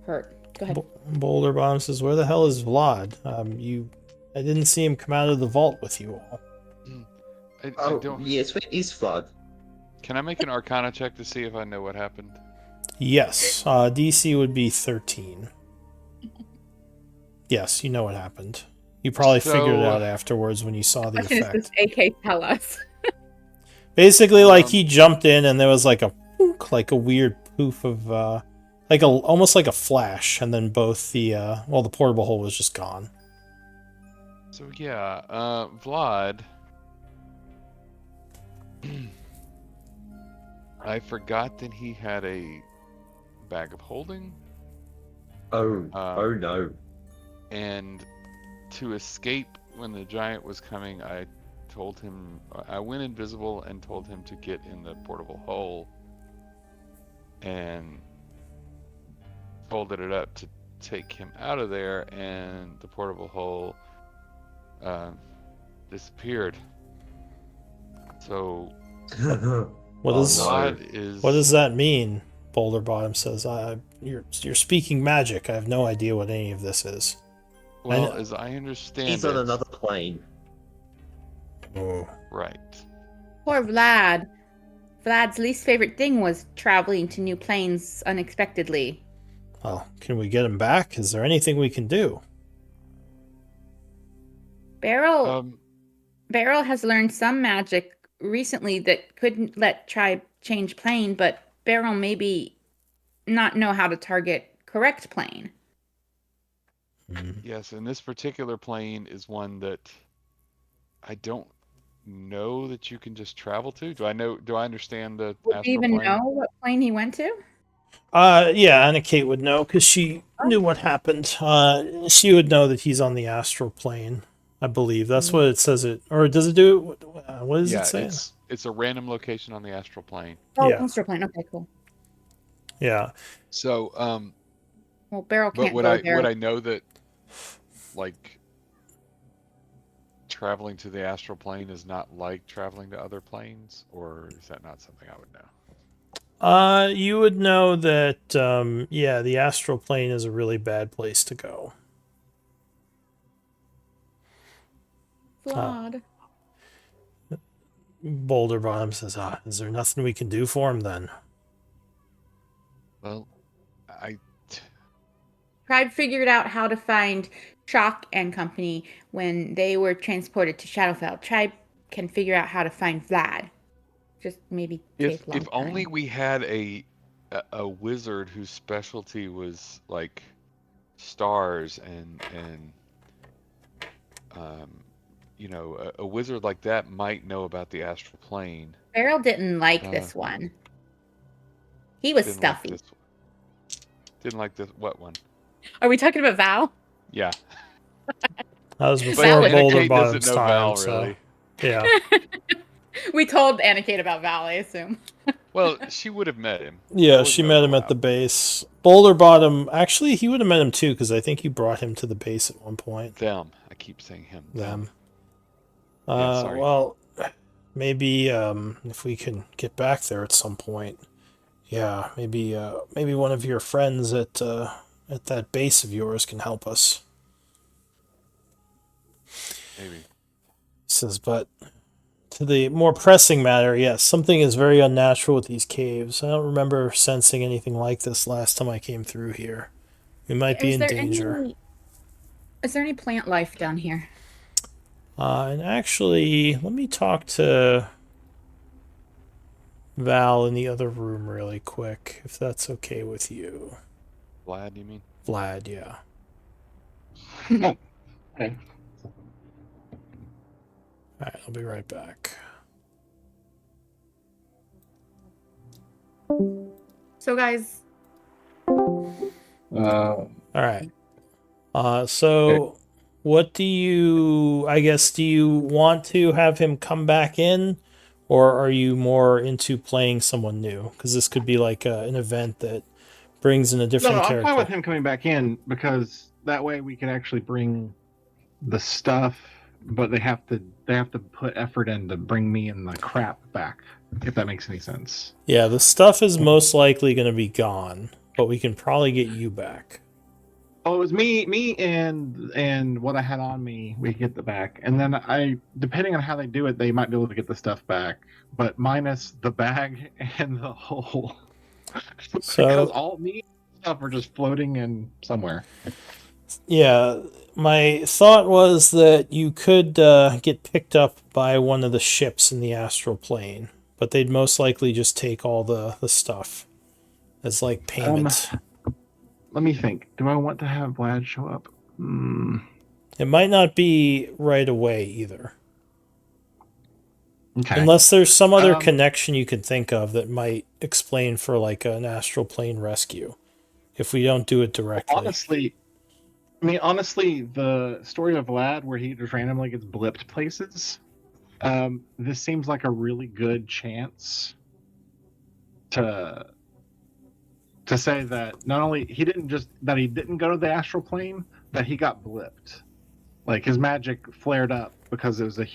hurt. Go ahead. Boulder Bottom says, "Where the hell is Vlad? I didn't see him come out of the vault with you all." I Oh, don't. yes, where is Flood? Can I make an Arcana check to see if I know what happened? Yes, DC would be 13. Yes, you know what happened. You probably figured it out afterwards when you saw the Question is, effect. does AK tell us? Basically, like he jumped in and there was like a pook, like a weird poof of almost like a flash, and then both the the portable hole was just gone. So yeah, Vlad. I forgot that he had a bag of holding. Oh no. And to escape when the giant was coming, I went invisible and told him to get in the portable hole and folded it up to take him out of there, and the portable hole disappeared. So What does Vlad what does that mean? Boulder Bottom says, "You're speaking magic. I have no idea what any of this is." Well, as I understand He's on another plane. Oh. Right. Poor Vlad. Vlad's least favorite thing was traveling to new planes unexpectedly. Well, can we get him back? Is there anything we can do? Beryl has learned some magic recently that couldn't let Tribe change plane, but Beryl maybe not know how to target correct plane. Yes, and this particular plane is one that I don't know that you can just travel to. Do I understand the Would you astral even plane? know what plane he went to? Yeah, Anna Kate would know because she knew what happened. She would know that he's on the astral plane. I believe that's what it says. Or does it do? What does it say? It's a random location on the astral plane. Oh, astral plane. Okay, cool. Yeah. So, well, Beryl can't would go there. Would I know that, like, traveling to the astral plane is not like traveling to other planes, or is that not something I would know? You would know that, the astral plane is a really bad place to go. Flawed. Boulder Bottom says, is there nothing we can do for him then? Well, Tribe figured out how to find Shock and Company when they were transported to Shadowfell. Tribe can figure out how to find Vlad. Just maybe take a long if only we had a wizard whose specialty was like stars and a wizard like that might know about the astral plane. Beryl didn't like this one. He was stuffy. Didn't like this. What one? Are we talking about Val? Yeah. That was before Boulder Bottom's time. Val, so really. Yeah. We told Anna Kate about Val, I assume. Well, she would have met him. Yeah, she met him at the base. Boulder Bottom, actually, he would have met him too, because I think you brought him to the base at one point. Them. I keep saying him. Them. Sorry. Well, maybe if we can get back there at some point. Yeah, maybe one of your friends at that base of yours can help us. Maybe. He says, but to the more pressing matter, yes, something is very unnatural with these caves. I don't remember sensing anything like this last time I came through here. We might be in danger. Is there any plant life down here? And actually, let me talk to Val in the other room really quick, if that's okay with you. Vlad, you mean? Vlad, yeah. Okay. Alright, I'll be right back. So, guys. Alright. So, what do you want to have him come back in? Or are you more into playing someone new? Because this could be like an event that brings in a different No, character. I'm fine with him coming back in because that way we can actually bring the stuff, but they have to put effort in to bring me and the crap back, if that makes any sense. Yeah, the stuff is most likely going to be gone, but we can probably get you back. Oh, it was me and what I had on me. We could get the back, and then depending on how they do it, they might be able to get the stuff back, but minus the bag and the hole. So because all me and stuff are just floating in somewhere. Yeah, my thought was that you could get picked up by one of the ships in the astral plane, but they'd most likely just take all the stuff as like payment. Let me think. Do I want to have Vlad show up? It might not be right away either. Okay. Unless there's some other connection you can think of that might explain for like an astral plane rescue. If we don't do it directly. Honestly, the story of Vlad where he just randomly gets blipped places, this seems like a really good chance to say that not only he didn't go to the astral plane, that he got blipped. Like his magic flared up because it was a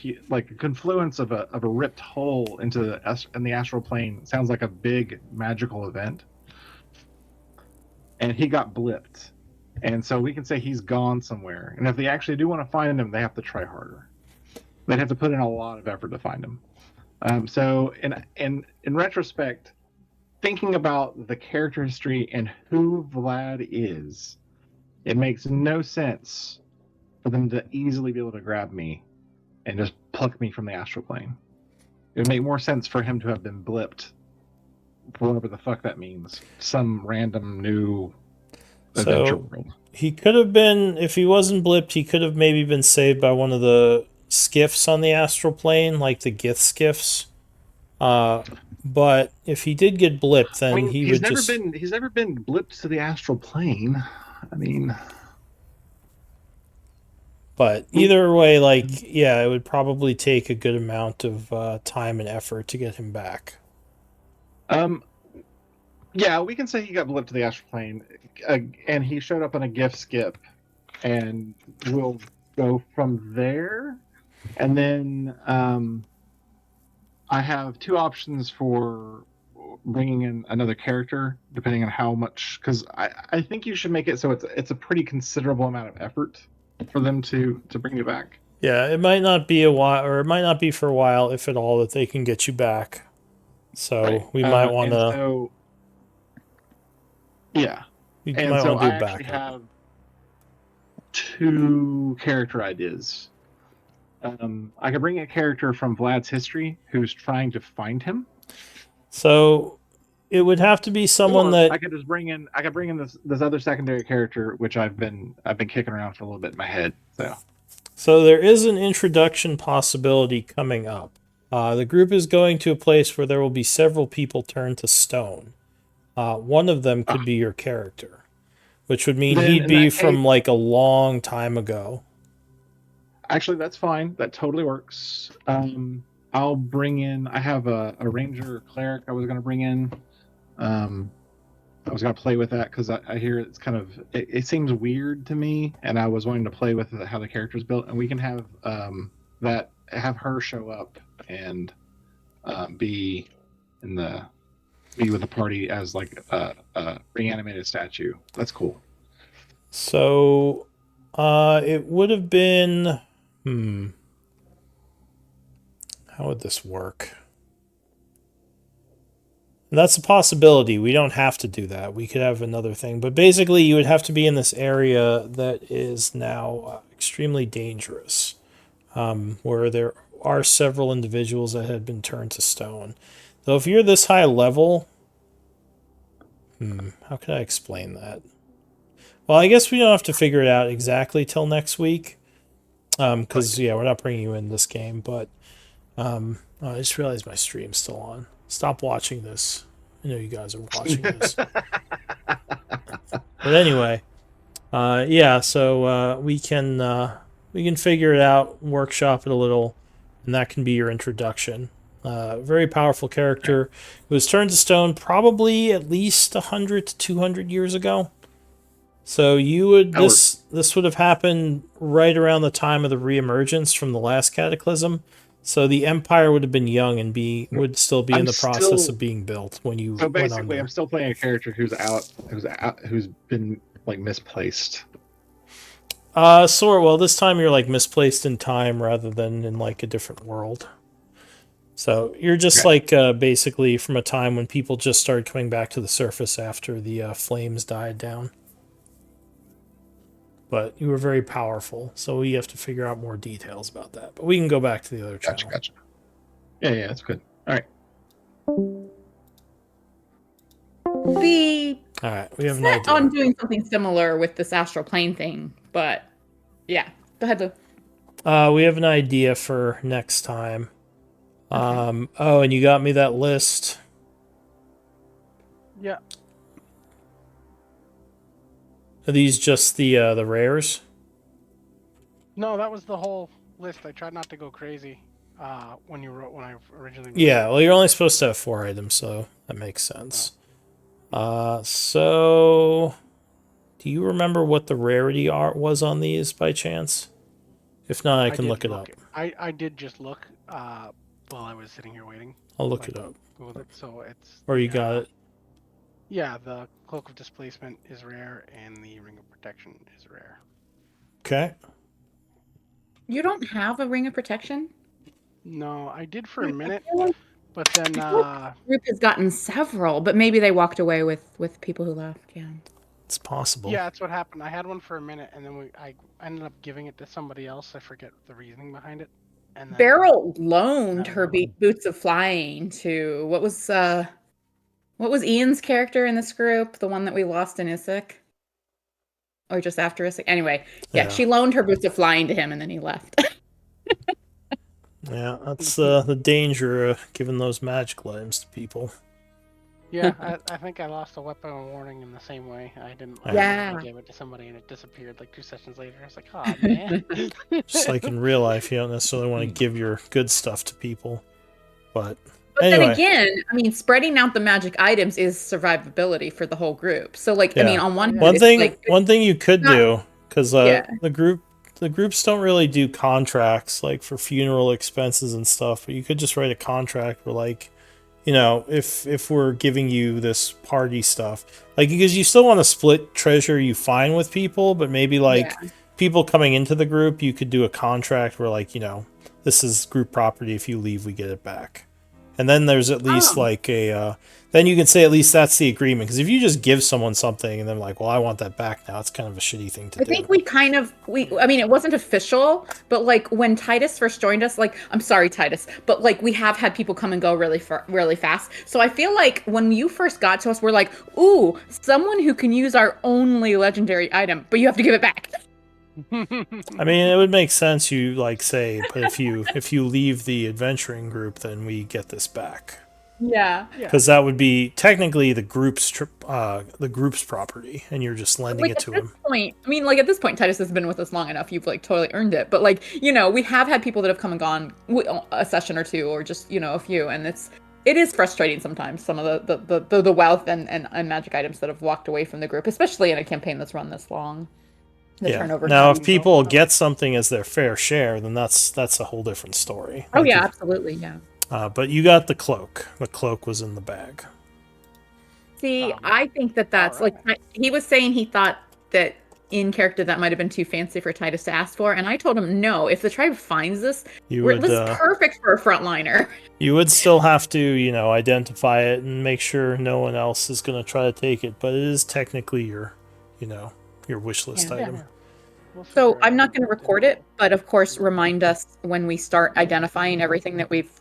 confluence of a ripped hole in the astral plane. Sounds like a big magical event, and he got blipped, and so we can say he's gone somewhere. And if they actually do want to find him, they have to try harder. They'd have to put in a lot of effort to find him. So in retrospect, thinking about the character history and who Vlad is, it makes no sense for them to easily be able to grab me and just pluck me from the astral plane. It would make more sense for him to have been blipped, for whatever the fuck that means. Some random new adventure world. He could have been, if he wasn't blipped, he could have maybe been saved by one of the skiffs on the astral plane, like the Gith skiffs. But if he did get blipped, then he's never been blipped to the astral plane. But either way, it would probably take a good amount of time and effort to get him back. Yeah, we can say he got blipped to the astral plane, and he showed up on a gift skip, and we'll go from there. And then I have two options for bringing in another character, depending on how much. Because I think you should make it so it's a pretty considerable amount of effort for them to bring you back. Yeah, it might not be a while, or it might not be for a while, if at all, that they can get you back. So we might want to. Yeah. We and might so want to do I back. actually have two character ideas. I could bring a character from Vlad's history who's trying to find him. So it would have to be someone that I could just bring in. I could bring in this other secondary character, which I've been kicking around for a little bit in my head. So there is an introduction possibility coming up. The group is going to a place where there will be several people turned to stone. One of them could be your character, which would mean he'd be from like a long time ago. Actually, that's fine. That totally works. I'll bring in. I have a ranger cleric I was going to bring in. I was going to play with that because I hear it's kind of. It seems weird to me, and I was wanting to play with how the character's built, and we can have have her show up and be with the party as like a reanimated statue. That's cool. So, it would have been. How would this work? That's a possibility. We don't have to do that. We could have another thing. But basically, you would have to be in this area that is now extremely dangerous, where there are several individuals that had been turned to stone. Though if you're this high level... how can I explain that? Well, I guess we don't have to figure it out exactly till next week. Because, we're not bringing you in this game. But I just realized my stream's still on. Stop watching this. I know you guys are watching this. But anyway, so we can figure it out, workshop it a little, and that can be your introduction. Very powerful character. It was turned to stone probably at least 100 to 200 years ago. So you would this would have happened right around the time of the reemergence from the last cataclysm. So the empire would have been young and would still be in the process of being built when you So went basically, under. I'm still playing a character who's been like misplaced. Well, this time you're like misplaced in time rather than in like a different world. So you're just like basically from a time when people just started coming back to the surface after the flames died down. But you were very powerful, so we have to figure out more details about that. But we can go back to the other channel. Gotcha. Yeah, that's good. All right. All right, we have an idea. On doing something similar with this astral plane thing, but yeah, go ahead, Lou. We have an idea for next time. Okay. Oh, and you got me that list. Yeah. Are these just the rares? No, that was the whole list. I tried not to go crazy when I originally. Yeah, well, you're only supposed to have 4 items, so that makes sense. So, do you remember what the rarity art was on these by chance? If not, I can look it up. I did just look while I was sitting here waiting. I'll look it up. With it, so it's. Or you got it? Yeah, the Cloak of Displacement is rare, and the Ring of Protection is rare. Okay. You don't have a Ring of Protection? No, I did for a minute, but then the group has gotten several, but maybe they walked away with people who left. Yeah, it's possible. Yeah, that's what happened. I had one for a minute, and then I ended up giving it to somebody else. I forget the reasoning behind it. And then, Beryl loaned her Boots of Flying to what was Ian's character in this group? The one that we lost in Isaac? Or just after Isaac? Anyway, yeah, she loaned her Boots of Flying to him and then he left. Yeah, that's the danger of giving those magical items to people. Yeah, I think I lost a weapon of warning in the same way. I gave it to somebody and it disappeared like 2 sessions later. I was like, oh man. Just like in real life, you don't necessarily want to give your good stuff to people. But anyway. Then again, I mean, spreading out the magic items is survivability for the whole group. So, like, I mean, on one hand, one thing you could do, because the groups don't really do contracts like for funeral expenses and stuff, but you could just write a contract where, like, you know, if we're giving you this party stuff, like, because you still want to split treasure you find with people, but maybe like people coming into the group, you could do a contract where, like, you know, this is group property. If you leave, we get it back. And then there's at least like a, then you can say at least that's the agreement. Because if you just give someone something and they're like, well, I want that back now, it's kind of a shitty thing to do. I think I mean, it wasn't official, but like when Titus first joined us, like, I'm sorry, Titus, but like we have had people come and go really fast. So I feel like when you first got to us, we're like, ooh, someone who can use our only legendary item, but you have to give it back. I mean, it would make sense. You like say, but if you leave the adventuring group, then we get this back. Yeah, because that would be technically the group's property, and you're just lending it to him. I mean, like at this point, Titus has been with us long enough. You've like totally earned it. But like, you know, we have had people that have come and gone a session or two, or just, you know, a few, and it is frustrating sometimes. Some of the wealth and magic items that have walked away from the group, especially in a campaign that's run this long. Turnover now, if people get something as their fair share, then that's a whole different story. Oh, yeah, absolutely, yeah. But you got the cloak. The cloak was in the bag. See, I think that's like he was saying he thought that in character that might have been too fancy for Titus to ask for, and I told him no. If the tribe finds this, this is perfect for a frontliner. You would still have to, you know, identify it and make sure no one else is going to try to take it, but it is technically your wish list item. Yeah. So I'm not going to record it, but of course remind us when we start identifying everything that we've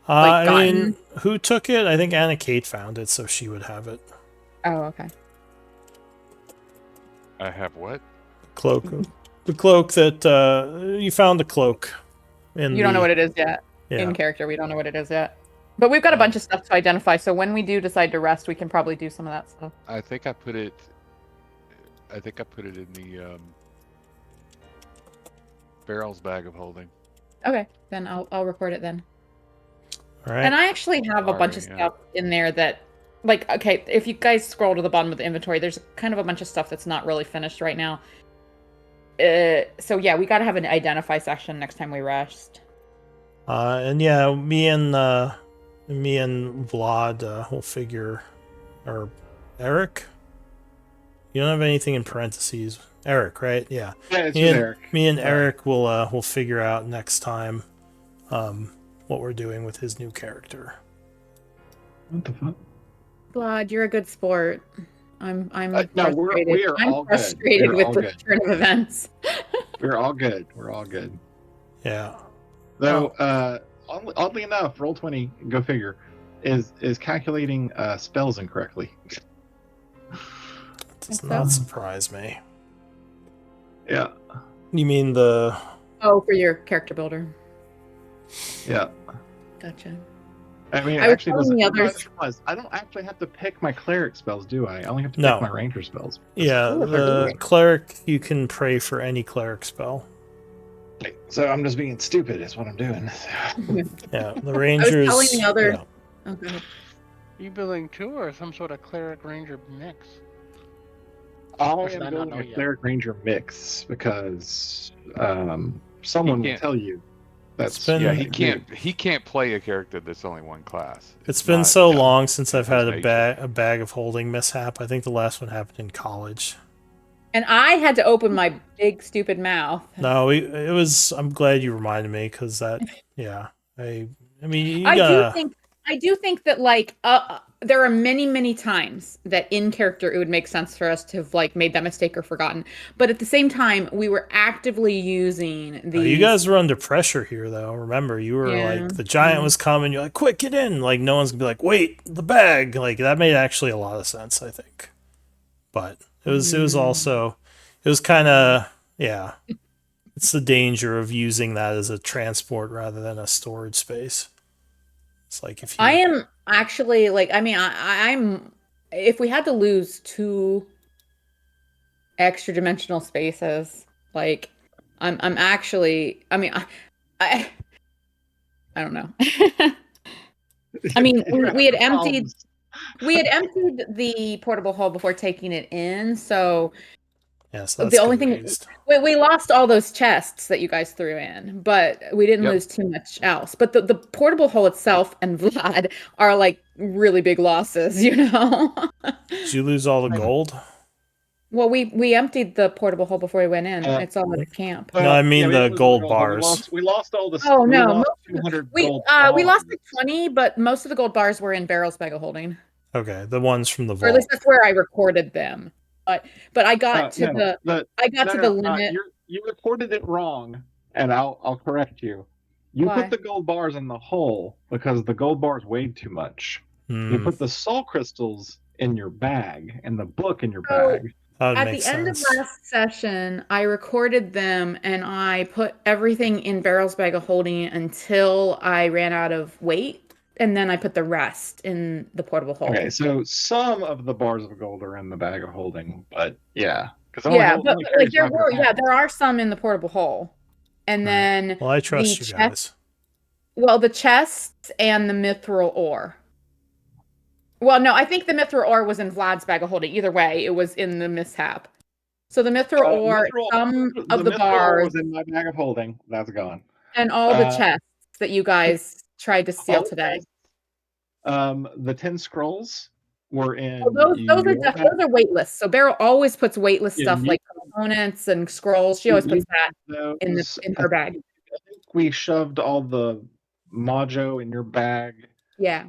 I mean, who took it? I think Anna Kate found it, so she would have it. Oh, okay. I have what? Cloak. The cloak that you found the cloak. You don't know what it is yet. Yeah. In character, we don't know what it is yet. But we've got a bunch of stuff to identify, so when we do decide to rest, we can probably do some of that stuff. I think I put it in the Barrel's bag of holding. Okay, then I'll record it then. All right. And I actually have a bunch of stuff in there that, like, okay, if you guys scroll to the bottom of the inventory, there's kind of a bunch of stuff that's not really finished right now. So yeah, we got to have an identify session next time we rest. And yeah, me and Vlad will figure, or Eric. You don't have anything in parentheses, Eric, right? Yeah. Yeah, it's Eric. Me and Eric will figure out next time, what we're doing with his new character. What the fuck? Vlad, you're a good sport. I'm no, frustrated. we are all frustrated good. with the turn of events. We're all good. We're all good. Yeah. Though, oddly enough, Roll20, go figure, is calculating spells incorrectly. Does not surprise me. Yeah. You mean the... Oh, for your character builder. Yeah. Gotcha. I mean, I don't actually have to pick my cleric spells, do I? I only have to pick my ranger spells. Yeah, the cleric, you can pray for any cleric spell. So I'm just being stupid, is what I'm doing. Yeah, the rangers... I was telling the other... Yeah. Oh, go ahead. Are you building two or some sort of cleric ranger mix? I am building a cleric ranger mix because someone will tell you that's he can't play a character that's only one class. It's been so long since I've had a bag of holding mishap. I think the last one happened in college. And I had to open my big stupid mouth. No, it was. I'm glad you reminded me because that. Yeah, I mean, I do think that like there are many times that in character it would make sense for us to have like made that mistake or forgotten. But at the same time, we were actively using these. You guys were under pressure here, though. Remember, you were like the giant was coming. You're like, quick, get in! Like no one's gonna be like, wait, the bag. Like that made actually a lot of sense, I think. But it was also, it was kind of It's the danger of using that as a transport rather than a storage space. It's like if you... I am actually like, I mean, I'm if we had to lose 2 extra dimensional spaces, like I'm actually, I mean, I don't know. I mean, we had emptied the portable hull before taking it in, so yes, the only thing we lost all those chests that you guys threw in, but we didn't lose too much else. But the portable hull itself and Vlad are like really big losses, you know. Did you lose all the gold? Well, we emptied the portable hull before we went in. It's all at the camp. No, I mean the gold bars. We lost all the. Oh no, we lost like 20, but most of the gold bars were in Barrel's bag of holding. Okay, the ones from the vault. Or at least that's where I recorded them. But I got to the limit. You recorded it wrong, and I'll correct you. You put the gold bars in the hole because the gold bars weighed too much. You put the soul crystals in your bag and the book in your bag. At the end of last session, I recorded them and I put everything in Barrel's bag of holding until I ran out of weight, and then I put the rest in the portable hull. Okay, so some of the bars of gold are in the bag of holding, but yeah, but like there are some in the portable hull, and then I trust you guys. Well, the chests and the mithril ore. Well, no, I think the mithril ore was in Vlad's bag of holding. Either way, it was in the mishap. So the mithril ore, some of the bars was in my bag of holding. That's gone. And all the chests that you guys tried to steal today. The 10 scrolls were in. Those are weightless. So Beryl always puts weightless stuff like components and scrolls. She always puts that in her bag. I think we shoved all the mojo in your bag. Yeah.